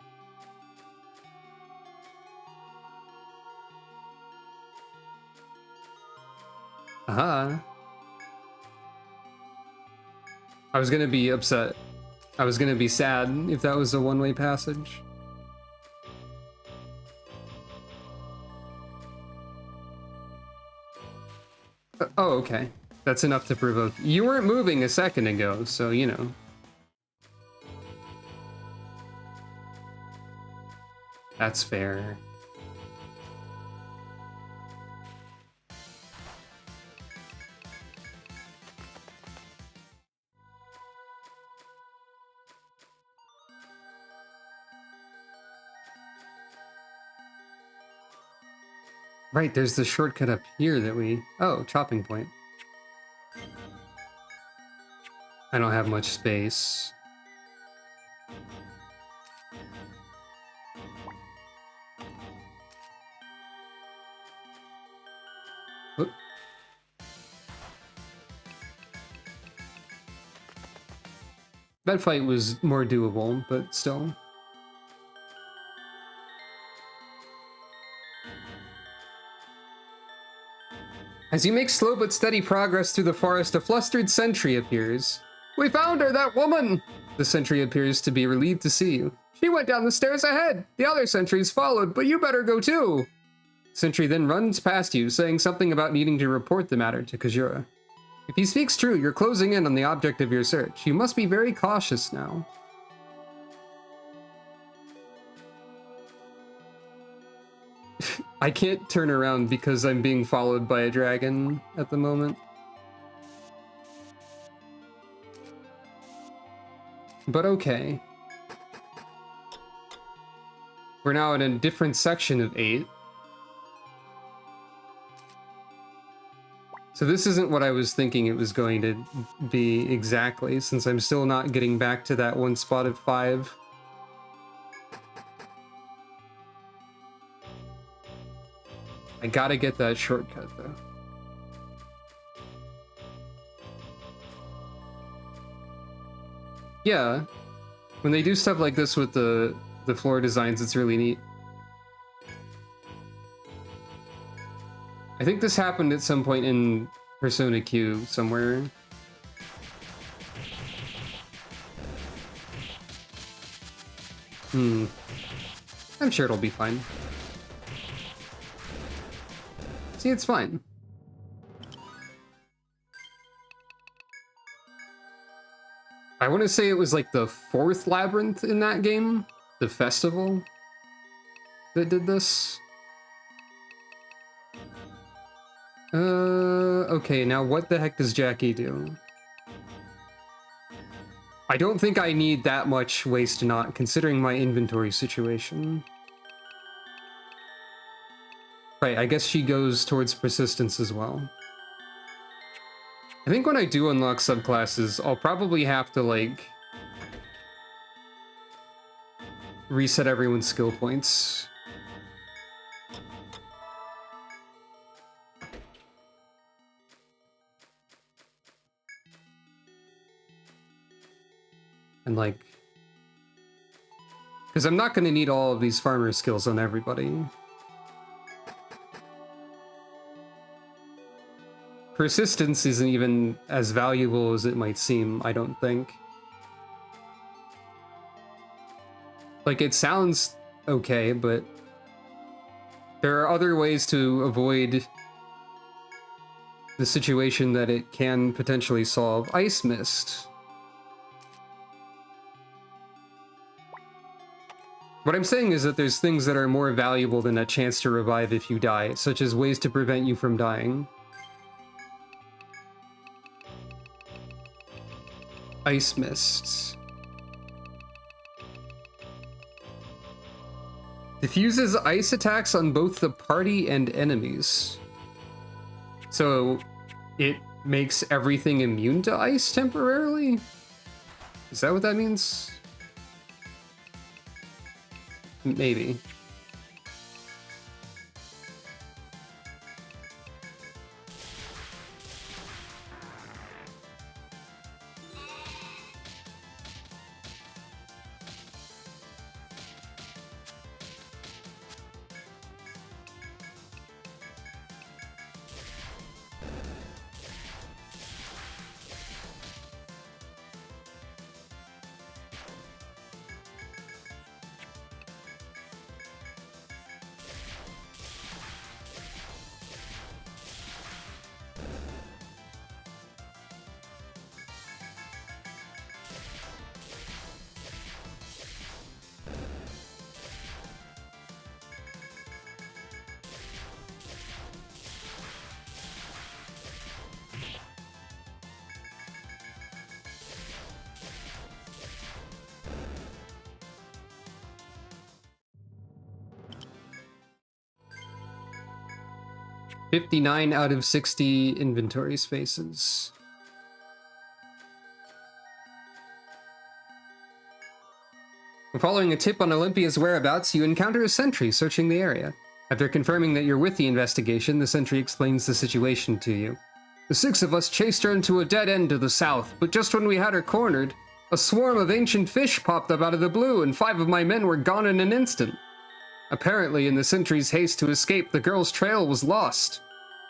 Aha. I was gonna be upset. I was gonna be sad if that was a one-way passage. Oh, okay. That's enough to provoke. You weren't moving a second ago, so you know. That's fair. Right, there's the shortcut up here that we... Oh, chopping point. I don't have much space. Oop. That fight was more doable, but still. As you make slow but steady progress through the forest, a flustered sentry appears. We found her, that woman! The sentry appears to be relieved to see you. She went down the stairs ahead. The other sentries followed, but you better go too. Sentry then runs past you, saying something about needing to report the matter to Kajura. If he speaks true, you're closing in on the object of your search. You must be very cautious now. I can't turn around because I'm being followed by a dragon at the moment. But okay. We're now in a different section of 8. So this isn't what I was thinking it was going to be exactly, since I'm still not getting back to that one spot at 5. I gotta get that shortcut, though. Yeah, when they do stuff like this with the floor designs, it's really neat. I think this happened at some point in Persona Q somewhere. I'm sure it'll be fine. See, it's fine. I want to say it was like the 4th labyrinth in that game, the festival, that did this. Okay, now what the heck does Jackie do? I don't think I need that much waste knot, considering my inventory situation. Right, I guess she goes towards persistence as well. I think when I do unlock subclasses, I'll probably have to, like, reset everyone's skill points. And, like... because I'm not going to need all of these farmer skills on everybody. Persistence isn't even as valuable as it might seem, I don't think. Like, it sounds okay, but there are other ways to avoid the situation that it can potentially solve. Ice Mist. What I'm saying is that there's things that are more valuable than a chance to revive if you die, such as ways to prevent you from dying. Ice Mists. Diffuses ice attacks on both the party and enemies. So it makes everything immune to ice temporarily? Is that what that means? Maybe. $59 out of 60 inventory spaces. Following a tip on Olympia's whereabouts, you encounter a sentry searching the area. After confirming that you're with the investigation, the sentry explains the situation to you. The 6 of us chased her into a dead end to the south, but just when we had her cornered, a swarm of ancient fish popped up out of the blue and 5 of my men were gone in an instant. Apparently, in the sentry's haste to escape, the girl's trail was lost.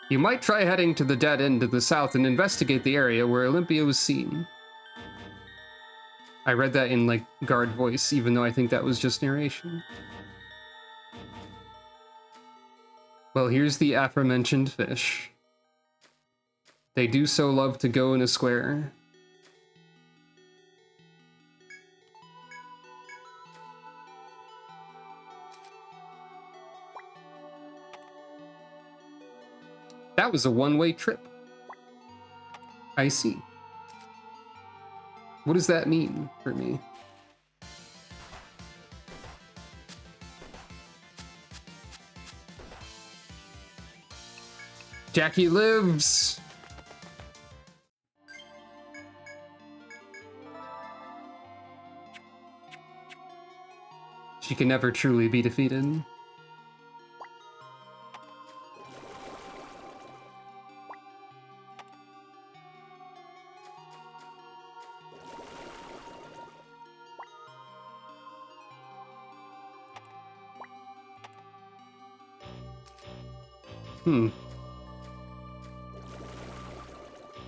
You might try heading to the dead end to the south and investigate the area where Olympia was seen. I read that in, like, guard voice, even though I think that was just narration. Well, here's the aforementioned fish. They do so love to go in a square. That was a one-way trip. I see. What does that mean for me? Jackie lives! She can never truly be defeated.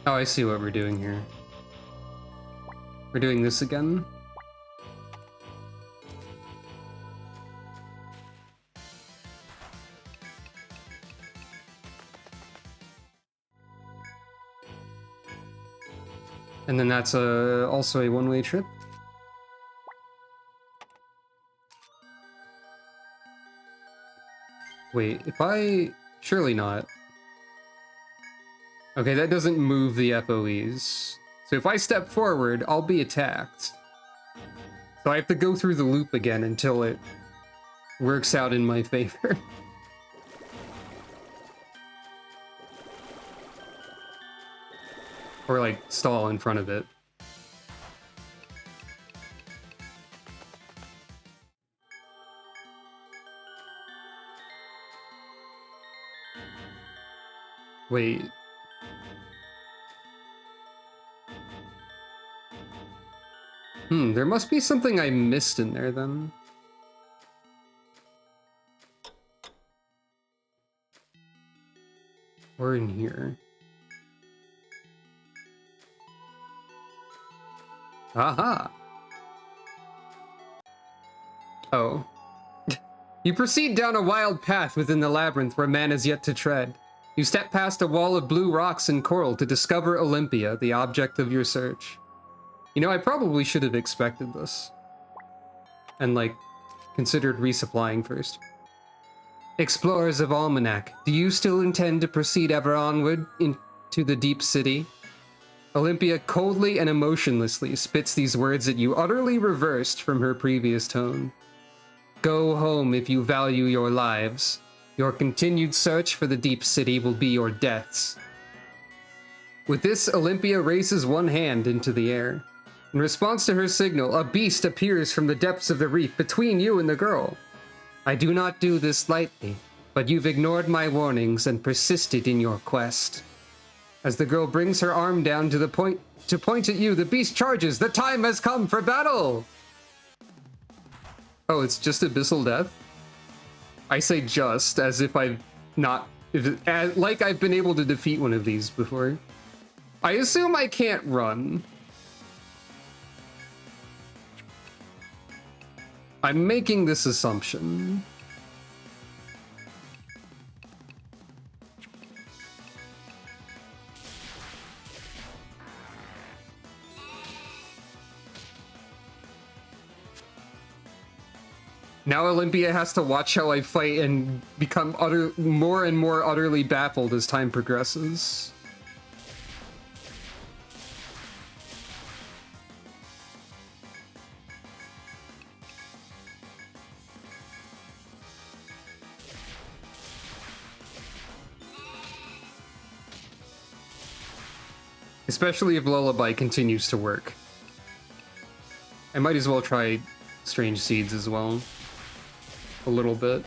Oh, I see what we're doing here. We're doing this again. And then that's also a one-way trip. Wait, if I... Surely not. Okay, that doesn't move the FOEs. So if I step forward, I'll be attacked. So I have to go through the loop again until it works out in my favor. Or like stall in front of it. Wait. There must be something I missed in there then. Or in here. Aha! Oh. You proceed down a wild path within the labyrinth where man is yet to tread. You step past a wall of blue rocks and coral to discover Olympia, the object of your search. You know, I probably should have expected this. And, like, considered resupplying first. Explorers of Almanac, do you still intend to proceed ever onward into the deep city? Olympia coldly and emotionlessly spits these words at you, utterly reversed from her previous tone. Go home if you value your lives. Your continued search for the deep city will be your deaths. With this, Olympia raises one hand into the air. In response to her signal, a beast appears from the depths of the reef between you and the girl. I do not do this lightly, but you've ignored my warnings and persisted in your quest. As the girl brings her arm down to point at you, the beast charges. The time has come for battle! Oh, it's just Abyssal Death? I say just, as if I've not... like I've been able to defeat one of these before. I assume I can't run. I'm making this assumption. Now Olympia has to watch how I fight and become more and more utterly baffled as time progresses. Especially if Lullaby continues to work. I might as well try Strange Seeds as well. A little bit.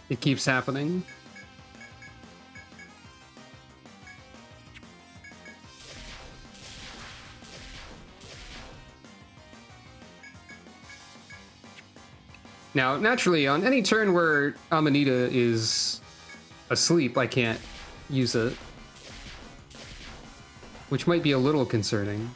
It keeps happening. Now, naturally, on any turn where Amanita is asleep, I can't use it. Which might be a little concerning.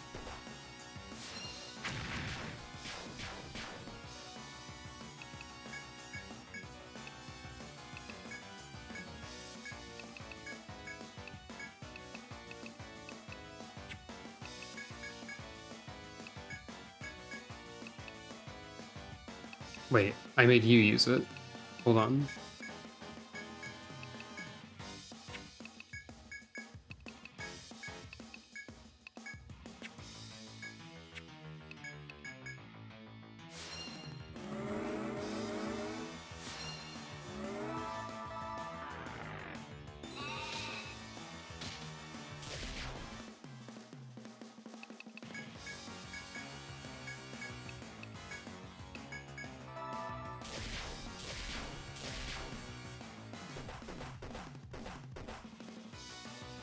Wait, I made you use it. Hold on.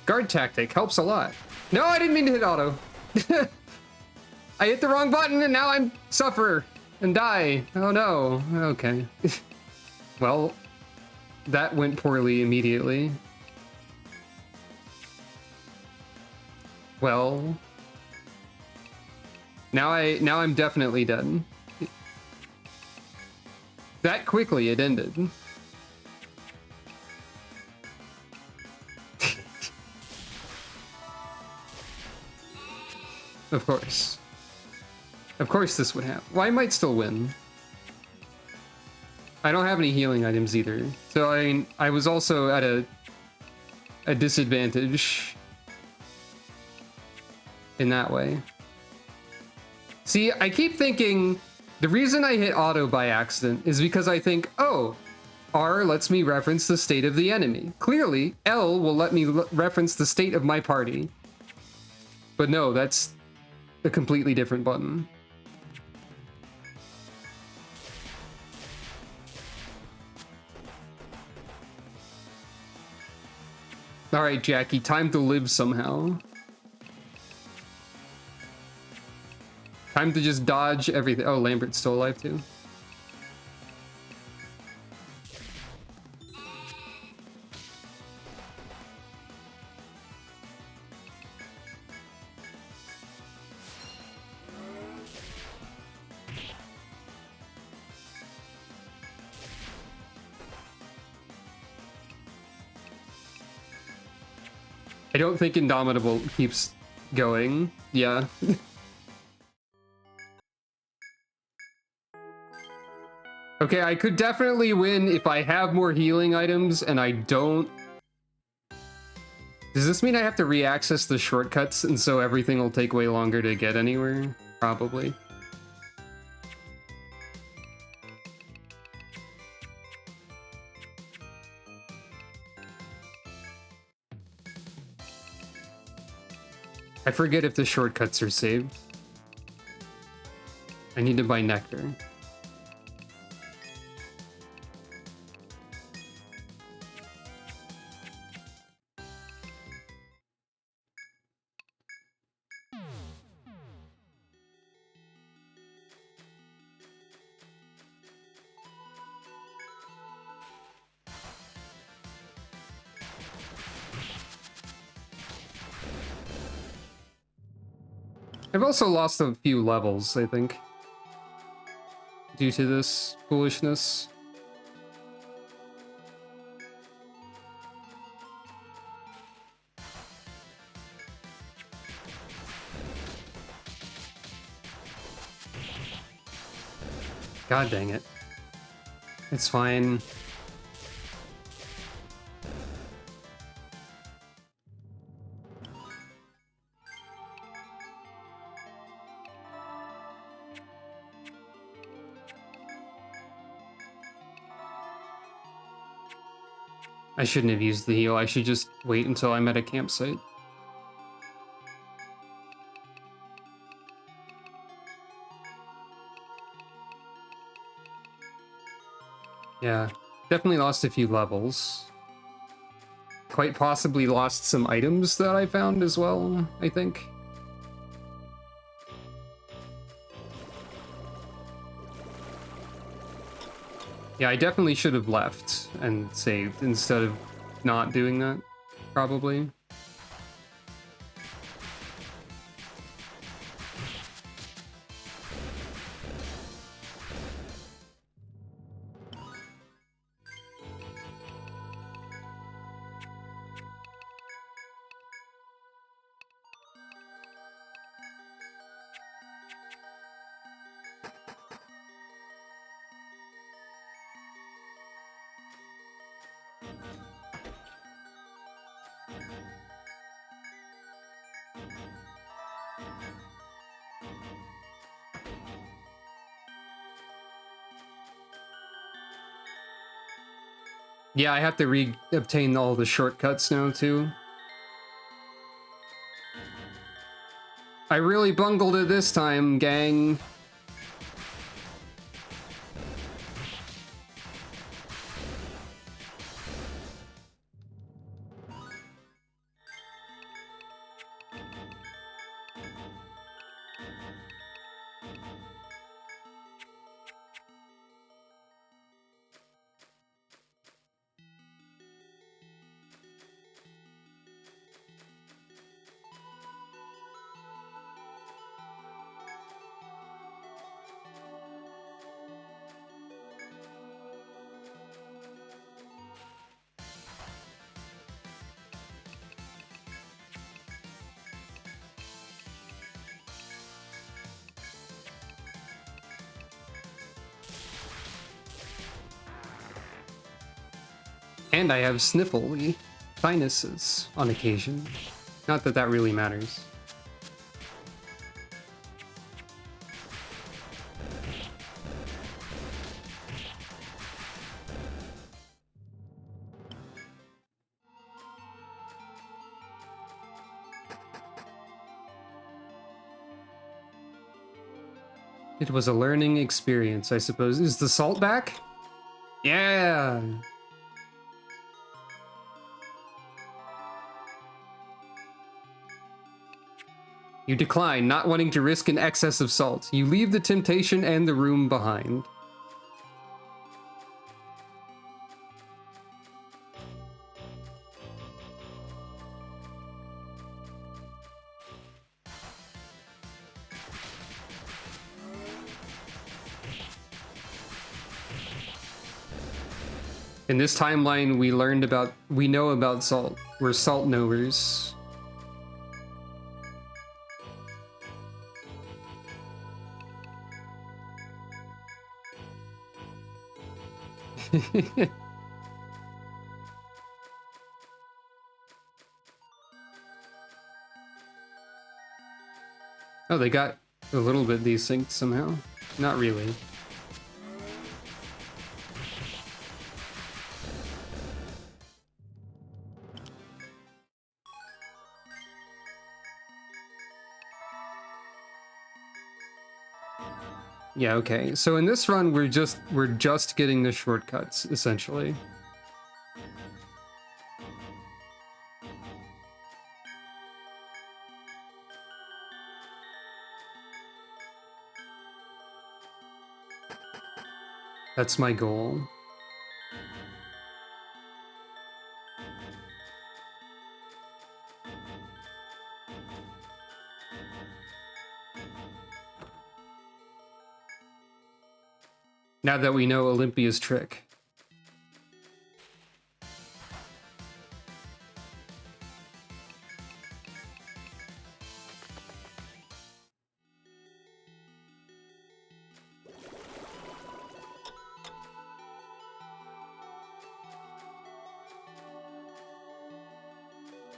Guard tactic helps a lot. No, I didn't mean to hit auto. I hit the wrong button and now I'm suffer and die. Oh no. Okay. Well, that went poorly immediately. Well, now I'm definitely dead. That quickly it ended. Of course. Of course this would happen. Well, I might still win. I don't have any healing items either. So I was also at a disadvantage in that way. See, I keep thinking the reason I hit auto by accident is because I think, oh, R lets me reference the state of the enemy. Clearly, L will let me reference the state of my party. But no, that's a completely different button. All right, Jackie, time to live somehow. Time to just dodge everything. Oh, Lambert's still alive too. I don't think Indomitable keeps going. Yeah. Okay, I could definitely win if I have more healing items and I don't. Does this mean I have to re-access the shortcuts and so everything will take way longer to get anywhere? Probably. I forget if the shortcuts are saved. I need to buy nectar. I've also lost a few levels, I think, due to this foolishness. God dang it. It's fine. I shouldn't have used the heal. I should just wait until I'm at a campsite. Yeah, definitely lost a few levels. Quite possibly lost some items that I found as well, I think. Yeah, I definitely should have left and saved instead of not doing that, probably. Yeah, I have to re-obtain all the shortcuts now, too. I really bungled it this time, gang. And I have sniffly sinuses on occasion. Not that that really matters. It was a learning experience, I suppose. Is the salt back? Yeah! You decline, not wanting to risk an excess of salt. You leave the temptation and the room behind. In this timeline, we know about salt. We're salt knowers. Oh, they got a little bit desynced somehow. Not really. Yeah, okay. So in this run, we're just getting the shortcuts, essentially. That's my goal. Now that we know Olympia's trick.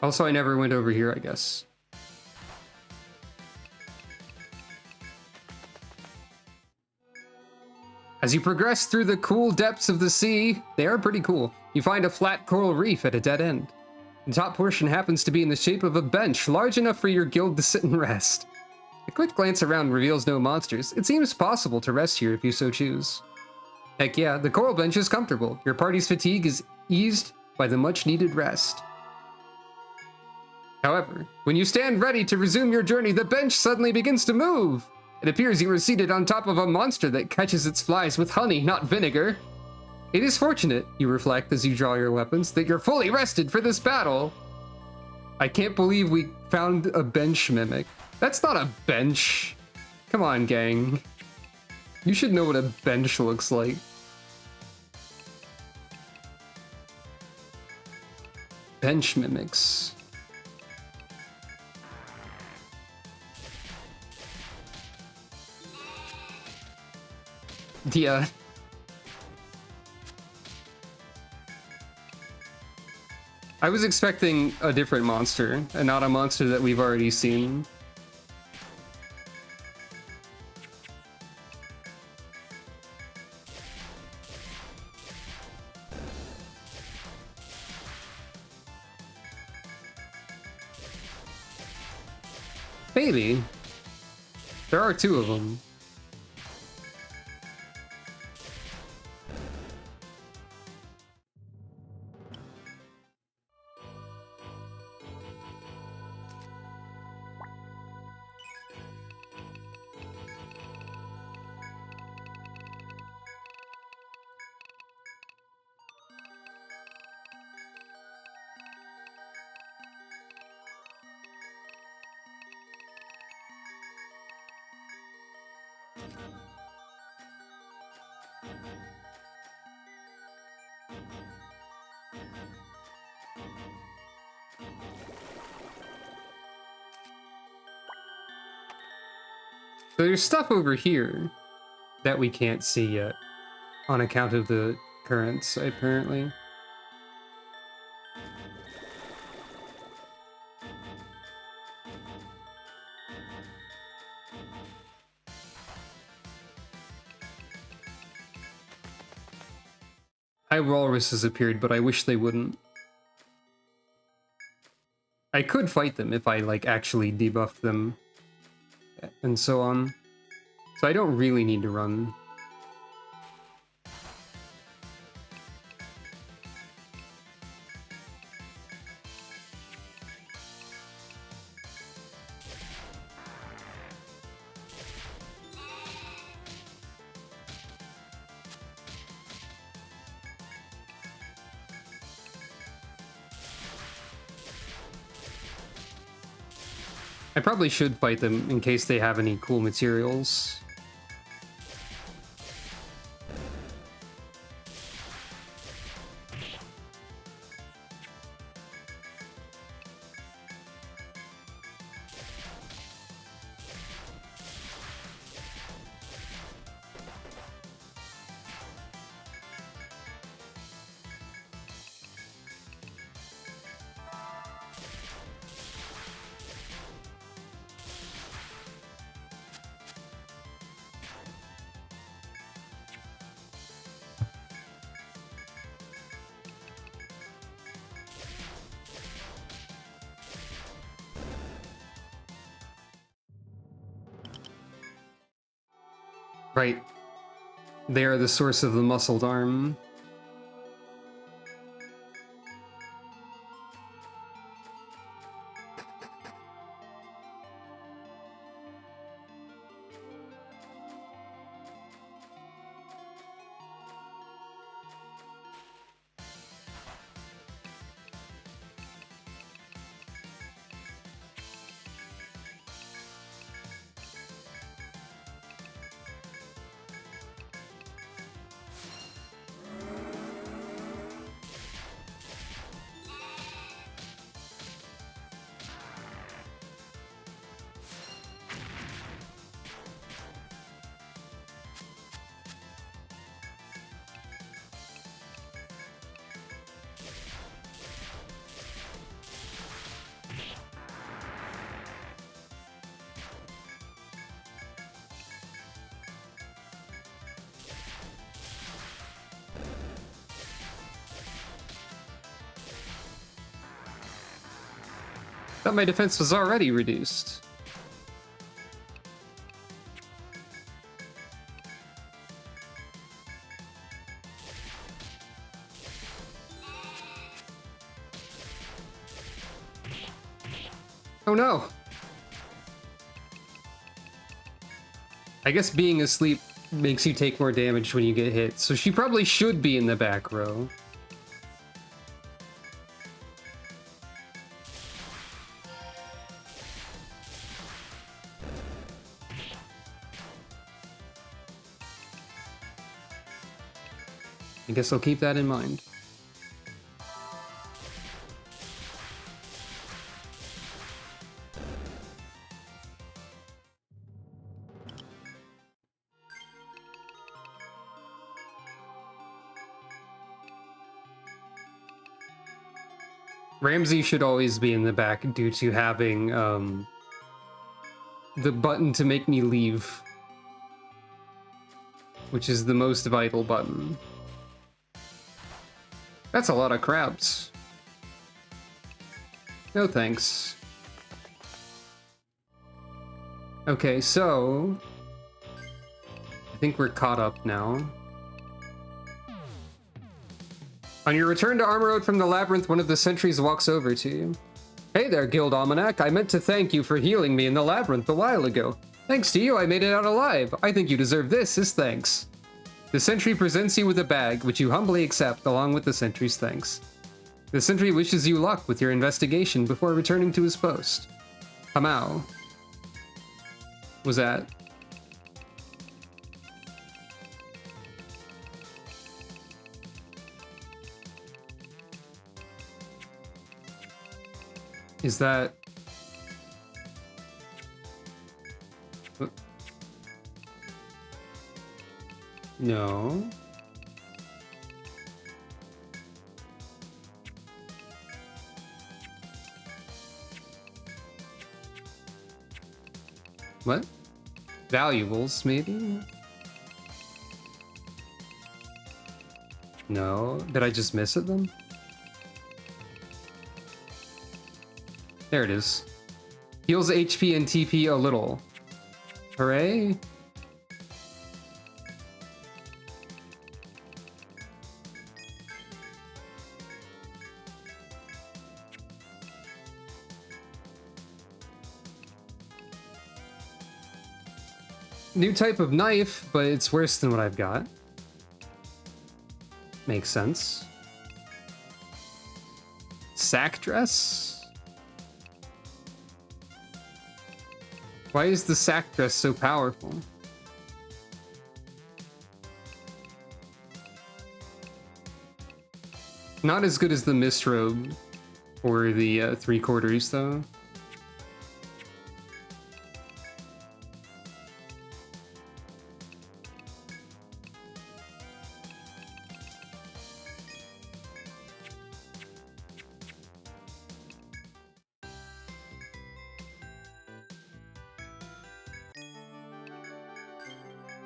Also, I never went over here, I guess. As you progress through the cool depths of the sea, they are pretty cool, you find a flat coral reef at a dead end. The top portion happens to be in the shape of a bench, large enough for your guild to sit and rest. A quick glance around reveals no monsters. It seems possible to rest here if you so choose. Heck yeah, the coral bench is comfortable. Your party's fatigue is eased by the much-needed rest. However, when you stand ready to resume your journey, the bench suddenly begins to move. It appears you are seated on top of a monster that catches its flies with honey, not vinegar. It is fortunate, you reflect as you draw your weapons, that you're fully rested for this battle. I can't believe we found a bench mimic. That's not a bench. Come on, gang. You should know what a bench looks like. Bench mimics. Yeah. I was expecting a different monster, and not a monster that we've already seen. Maybe. There are two of them. So there's stuff over here that we can't see yet on account of the currents, apparently. High walruses appeared, but I wish they wouldn't. I could fight them if I, like, actually debuffed them and so on. So I don't really need to run. I probably should fight them in case they have any cool materials. Right. They are the source of the muscled arm. Thought my defense was already reduced. Oh no! I guess being asleep makes you take more damage when you get hit. So she probably should be in the back row. I guess I'll keep that in mind. Ramsey should always be in the back due to having the button to make me leave, which is the most vital button. That's a lot of crabs. No thanks. Okay, so I think we're caught up now. On your return to Armor Road from the labyrinth, one of the sentries walks over to you. Hey there, Guild Almanac. I meant to thank you for healing me in the labyrinth a while ago. Thanks to you, I made it out alive. I think you deserve this as thanks. The sentry presents you with a bag, which you humbly accept along with the sentry's thanks. The sentry wishes you luck with your investigation before returning to his post. Hamau. Was that? Is that... No. What? Valuables, maybe? No. Did I just miss it then? There it is. Heals HP and TP a little. Hooray. New type of knife, but it's worse than what I've got. Makes sense. Sack dress? Why is the sack dress so powerful? Not as good as the mist robe or the 3/4 though.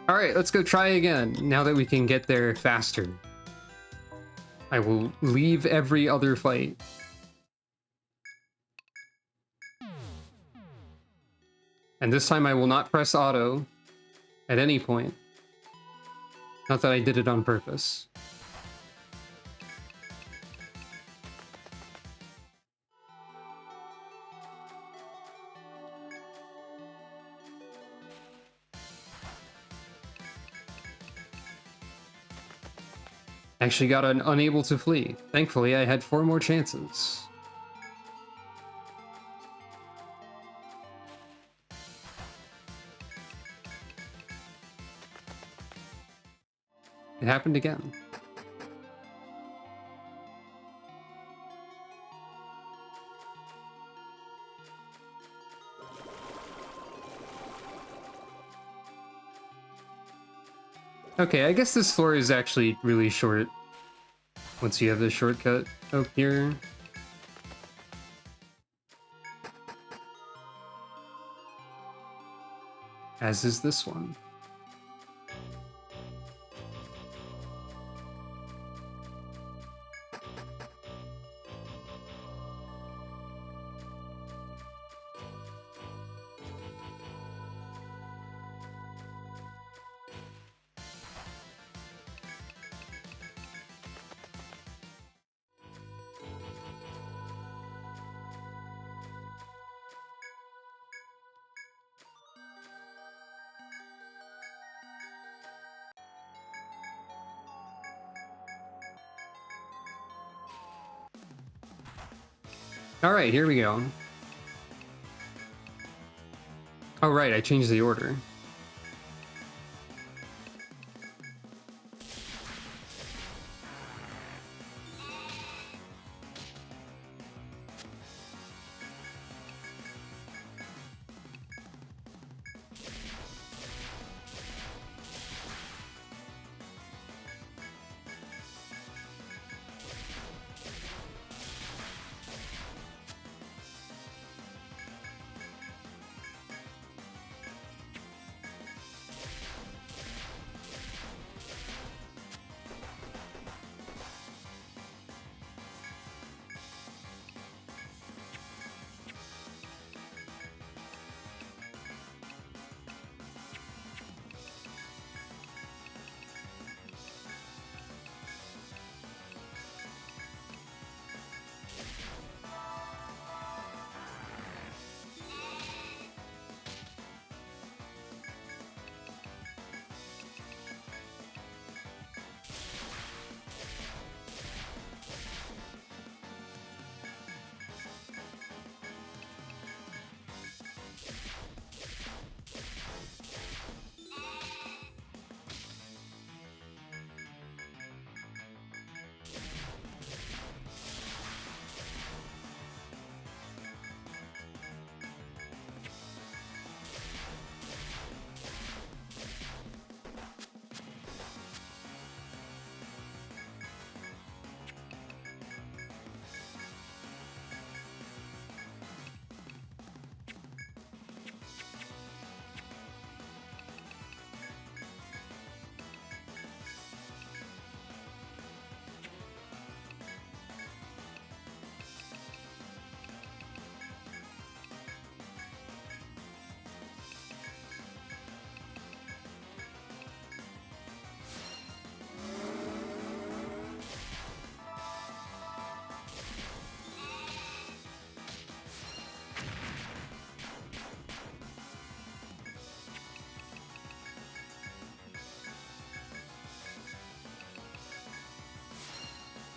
Alright, let's go try again, now that we can get there faster. I will leave every other fight. And this time I will not press auto at any point. Not that I did it on purpose. Actually got an unable to flee. Thankfully, I had 4 more chances. It happened again. Okay, I guess this floor is actually really short once you have the shortcut up here. As is this one. Alright, here we go. Oh right, I changed the order.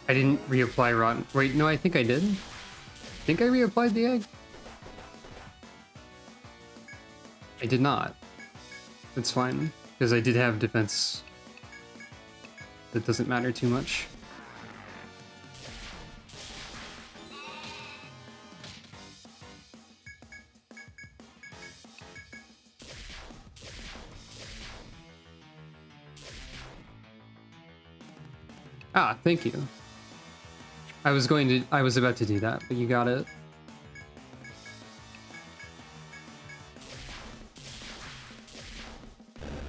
I didn't reapply rotten. Wait, no, I think I did. I think I reapplied the egg. I did not. That's fine, because I did have defense. That doesn't matter too much. Ah, thank you. I was about to do that, but you got it.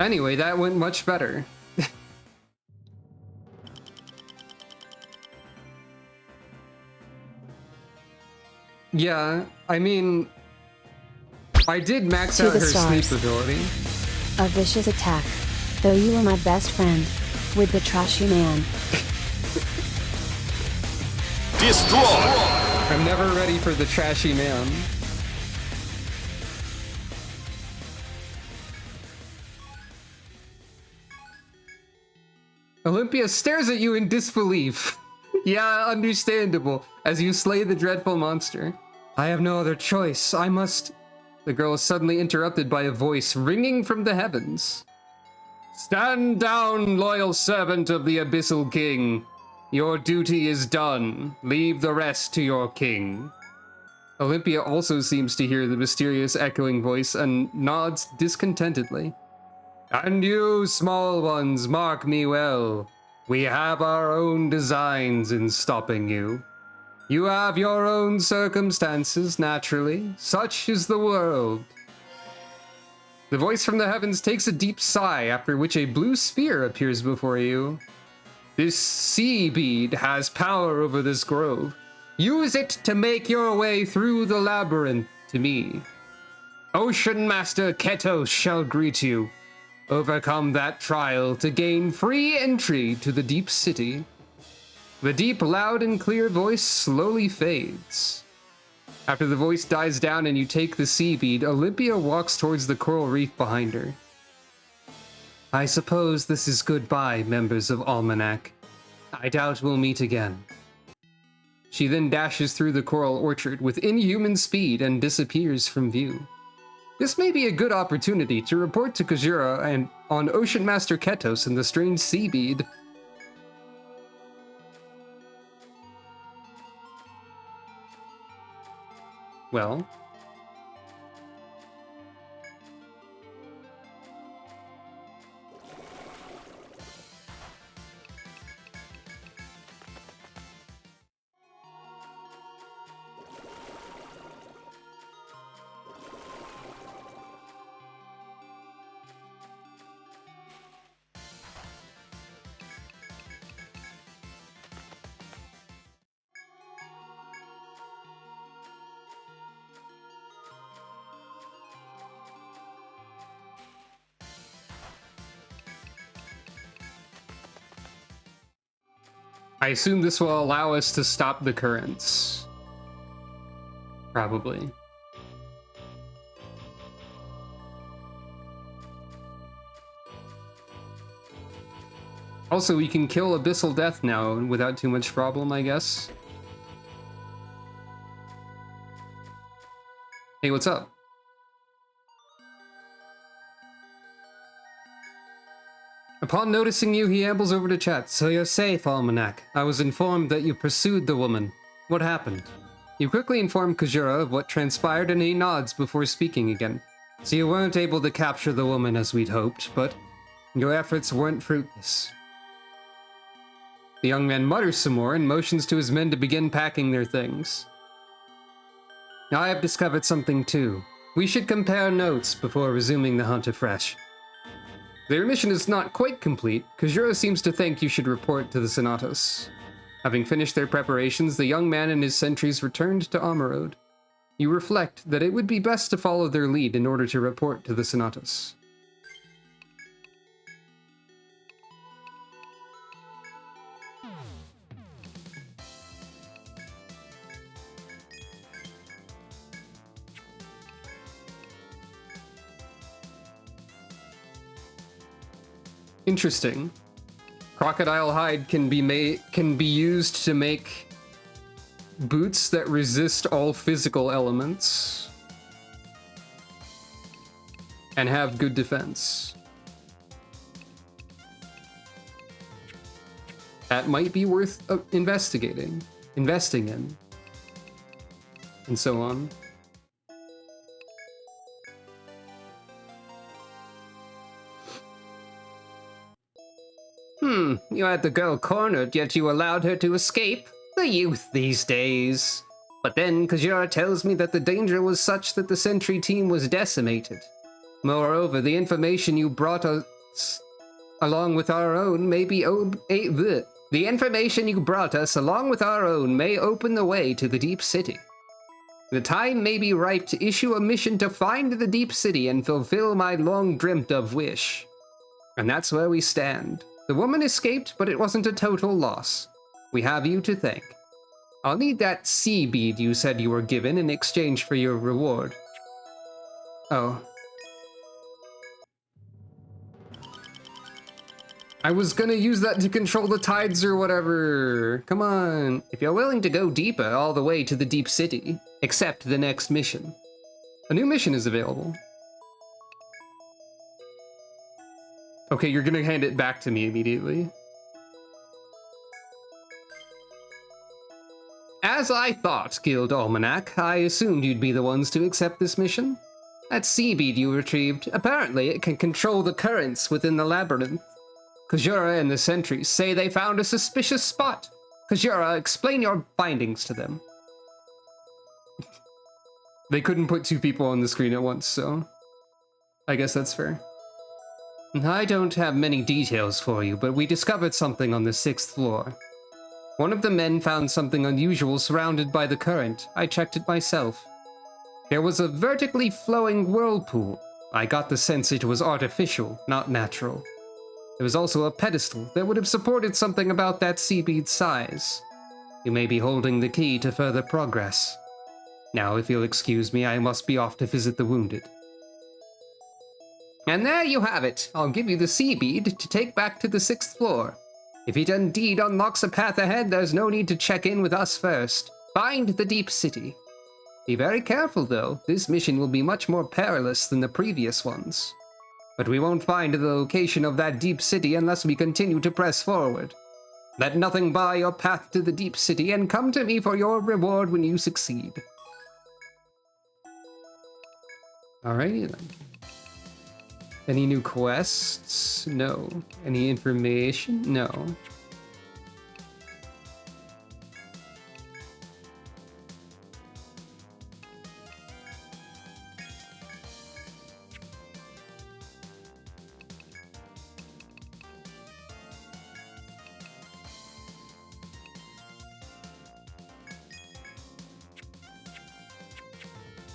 Anyway, that went much better. Yeah, I mean, I did max out her sleep ability. A vicious attack. Though you were my best friend. With the trashy man. Destroy! I'm never ready for the trashy man. Olympia stares at you in disbelief. Yeah, understandable, as you slay the dreadful monster. I have no other choice. I must... The girl is suddenly interrupted by a voice ringing from the heavens. Stand down, loyal servant of the Abyssal King. Your duty is done. Leave the rest to your king. Olympia also seems to hear the mysterious echoing voice and nods discontentedly. And you, small ones, mark me well. We have our own designs in stopping you. You have your own circumstances, naturally. Such is the world. The voice from the heavens takes a deep sigh, after which a blue sphere appears before you. This sea bead has power over this grove. Use it to make your way through the labyrinth to me. Ocean Master Ketos shall greet you. Overcome that trial to gain free entry to the deep city. The deep, loud, and clear voice slowly fades. After the voice dies down and you take the sea bead, Olympia walks towards the coral reef behind her. I suppose this is goodbye, members of Almanac. I doubt we'll meet again. She then dashes through the coral orchard with inhuman speed and disappears from view. This may be a good opportunity to report to Kajura and on Ocean Master Ketos and the strange sea bead. Well, I assume this will allow us to stop the currents. Probably. Also, we can kill Abyssal Death now without too much problem, I guess. Hey, what's up? Upon noticing you, he ambles over to chat. So you're safe, Almanac. I was informed that you pursued the woman. What happened? You quickly inform Kajura of what transpired and he nods before speaking again. So you weren't able to capture the woman as we'd hoped, but your efforts weren't fruitless. The young man mutters some more and motions to his men to begin packing their things. I have discovered something too. We should compare notes before resuming the hunt afresh. Their mission is not quite complete. Kajura seems to think you should report to the Sonatas. Having finished their preparations, the young man and his sentries returned to Amarode. You reflect that it would be best to follow their lead in order to report to the Sonatas. Interesting. Crocodile hide can be used to make boots that resist all physical elements and have good defense. That might be worth investing in, and so on. You had the girl cornered, yet you allowed her to escape. The youth these days. But then Kajura tells me that the danger was such that the sentry team was decimated. Moreover, the information you brought us along with our own may be the information you brought us along with our own may open the way to the Deep City. The time may be ripe to issue a mission to find the Deep City and fulfill my long dreamt of wish. And that's where we stand. The woman escaped, but it wasn't a total loss. We have you to thank. I'll need that sea bead you said you were given in exchange for your reward. Oh. I was gonna use that to control the tides or whatever. Come on. If you're willing to go deeper all the way to the Deep City, accept the next mission. A new mission is available. Okay, you're gonna hand it back to me immediately. As I thought, Guild Almanac, I assumed you'd be the ones to accept this mission. That sea bead you retrieved, apparently it can control the currents within the labyrinth. Kajura and the sentries say they found a suspicious spot. Kajura, explain your findings to them. They couldn't put two people on the screen at once, so I guess that's fair. I don't have many details for you, but we discovered something on the 6th floor. One of the men found something unusual surrounded by the current. I checked it myself. There was a vertically flowing whirlpool. I got the sense it was artificial, not natural. There was also a pedestal that would have supported something about that sea bead's size. You may be holding the key to further progress. Now, if you'll excuse me, I must be off to visit the wounded. And there you have it. I'll give you the sea bead to take back to the 6th floor. If it indeed unlocks a path ahead, there's no need to check in with us first. Find the Deep City. Be very careful, though. This mission will be much more perilous than the previous ones. But we won't find the location of that Deep City unless we continue to press forward. Let nothing bar your path to the Deep City, and come to me for your reward when you succeed. Alrighty then. Any new quests? No. Any information? No.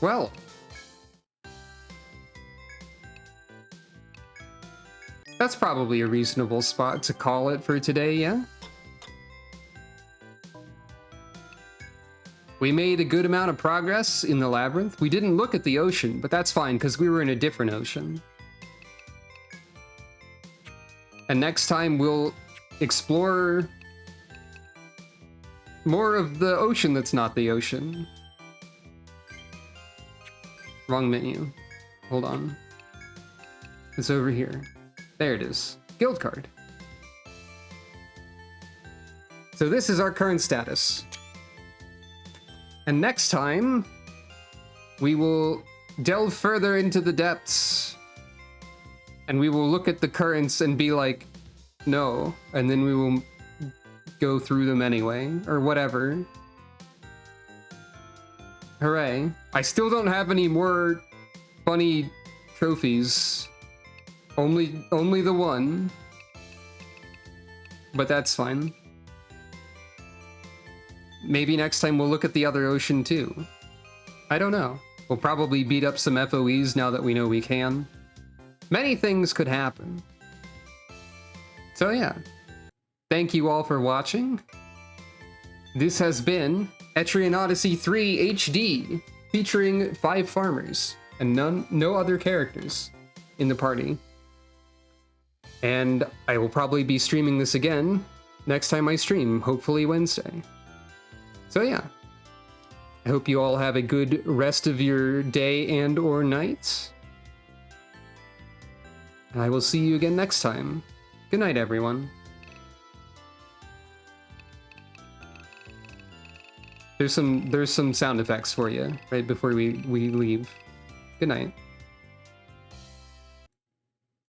Well. That's probably a reasonable spot to call it for today, yeah? We made a good amount of progress in the labyrinth. We didn't look at the ocean, but that's fine because we were in a different ocean. And next time we'll explore more of the ocean that's not the ocean. Wrong menu. Hold on. It's over here. There it is. Guild card. So this is our current status. And next time, we will delve further into the depths. And we will look at the currents and be like, no. And then we will go through them anyway, or whatever. Hooray. I still don't have any more funny trophies. Only the one. But that's fine. Maybe next time we'll look at the other ocean too. I don't know. We'll probably beat up some FOEs now that we know we can. Many things could happen. So yeah. Thank you all for watching. This has been Etrian Odyssey 3 HD, featuring 5 farmers and no other characters in the party. And I will probably be streaming this again next time I stream, hopefully Wednesday. So yeah, I hope you all have a good rest of your day and or night. And I will see you again next time. Good night, everyone. There's some sound effects for you right before we leave. Good night.